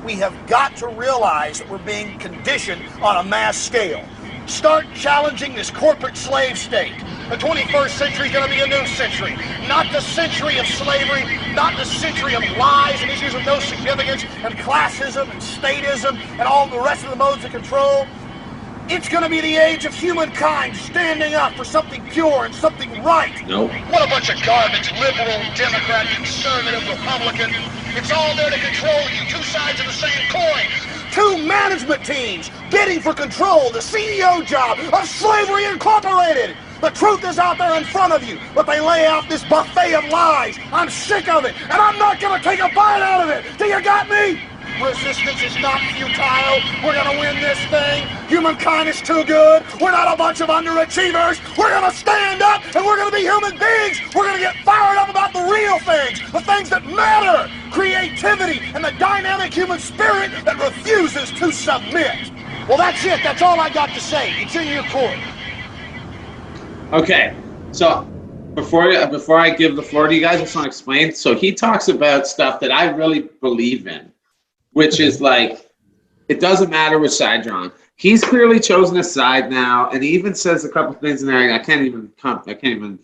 We have got to realize that we're being conditioned on a mass scale. Start challenging this corporate slave state. The 21st century is going to be a new century. Not the century of slavery, not the century of lies and issues of no significance and classism and statism and all the rest of the modes of control. It's going to be the age of humankind standing up for something pure and something right.
Nope.
What a bunch of garbage, liberal, Democrat, conservative, Republican. It's all there to control you, two sides of the same coin. Two management teams bidding for control, the CEO job of Slavery Incorporated. The truth is out there in front of you, but they lay out this buffet of lies. I'm sick of it, and I'm not going to take a bite out of it. Do you got me? Resistance is not futile. We're going to win this thing. Humankind is too good. We're not a bunch of underachievers. We're going to stand up and we're going to be human beings. We're going to get fired up about the real things, the things that matter. Creativity and the dynamic human spirit that refuses to submit. Well, that's it. That's all I got to say. It's in your court.
Okay. So before I give the floor to you guys, I just want to explain. So he talks about stuff that I really believe in, which is like, it doesn't matter which side you're on. He's clearly chosen a side now, and he even says a couple things in there. I can't even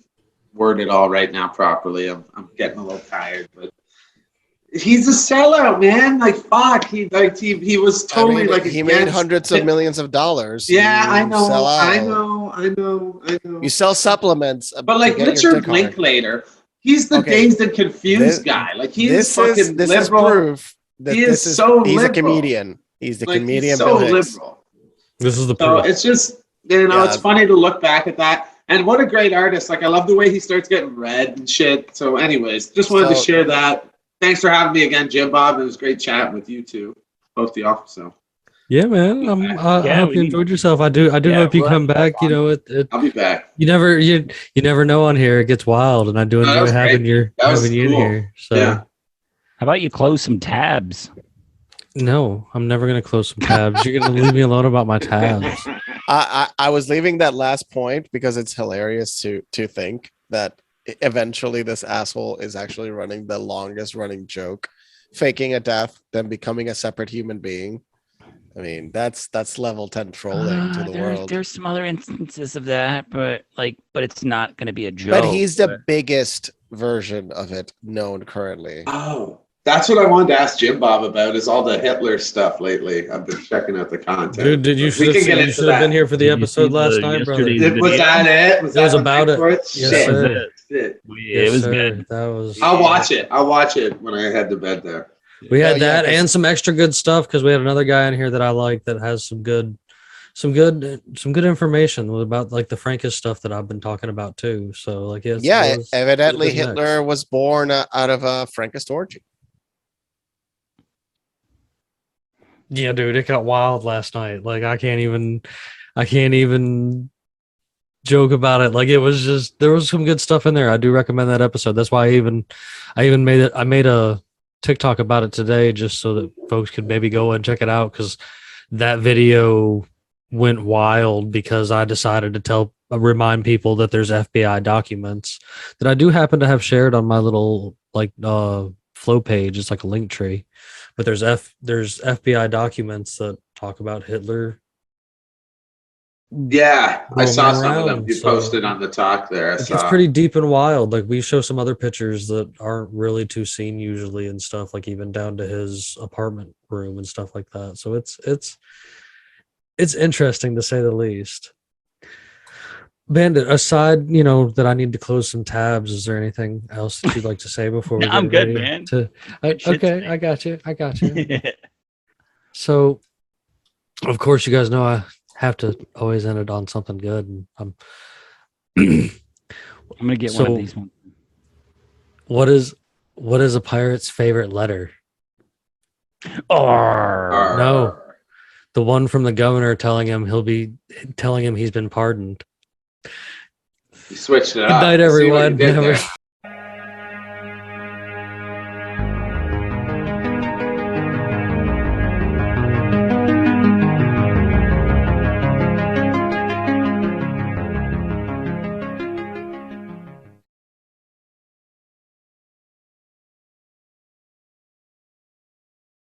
word it all right now properly. I'm getting a little tired, but he's a sellout, man. Like fuck, he was totally
he made hundreds of millions of dollars.
Yeah, I know.
You sell supplements,
but like Richard Linklater, he's the dazed and confused guy. Like he's fucking liberal.
Is proof that he's
liberal.
A comedian. He's the comedian.
He's so
Bill Hicks.
liberal.
This is the
so
proof.
it's just it's funny to look back at that. And what a great artist. Like I love the way he starts getting red and shit. So anyways, just wanted to share that. Thanks for having me again, Jim Bob. It was great chatting with you two, both the y'all. So
yeah, man. I hope you enjoyed yourself. I do hope you come back. You know,
I'll be back.
You never know on here. It gets wild, and I do enjoy having you in here. So
how about you close some tabs?
No, I'm never gonna close some tabs. You're gonna leave me alone about my tabs.
I was leaving that last point because it's hilarious to think that eventually this asshole is actually running the longest running joke, faking a death, then becoming a separate human being. I mean, that's level 10 trolling to the world.
There's some other instances of that, but it's not going to be a joke.
But he's the biggest version of it known currently.
Oh, that's what I wanted to ask Jim Bob about. Is all the Hitler stuff lately? I've been checking out the content.
Dude, you should have been here for the
Did you
episode
see
last
the
night, brother.
yesterday's
Was that it? Was
It was
that
about it.
Bigfoot?
Yes,
Shit.
sir.
Shit.
It was
sir.
good.
That was.
I'll watch it. I'll watch it when I head to bed there.
We had
Oh, yeah,
that
'cause-
and some extra good stuff because we had another guy in here that I like that has some good information about like the Frankish stuff that I've been talking about too. So like,
evidently
it was a good
Hitler was born out of a Frankist orgy.
Yeah, dude, it got wild last night. Like I can't even joke about it. Like it was just there was some good stuff in there. I do recommend that episode. That's why I made a TikTok about it today just so that folks could maybe go and check it out because that video went wild because I decided to remind people that there's FBI documents that I do happen to have shared on my little flow page. It's like a link tree, but there's FBI documents that talk about Hitler.
Yeah, I saw
Roaming
some of them.
around,
You
so-
posted on the talk there. I
It's
saw.
pretty deep and wild. Like we show some other pictures that aren't really too seen usually and stuff, like even down to his apartment room and stuff like that. So it's interesting to say the least. Bandit, aside, that I need to close some tabs, is there anything else that you'd like to say before we
No, I'm
get
good,
ready
man.
Okay,
today.
I got you. So, of course, you guys know I have to always end it on something good, and I'm
I'm gonna get one
So-
of these ones.
what is a pirate's favorite letter?
Arr.
No. The one from the governor telling him he's been pardoned.
You switched it
Good
up.
night,
I see what you
everyone.
did
Never-
there.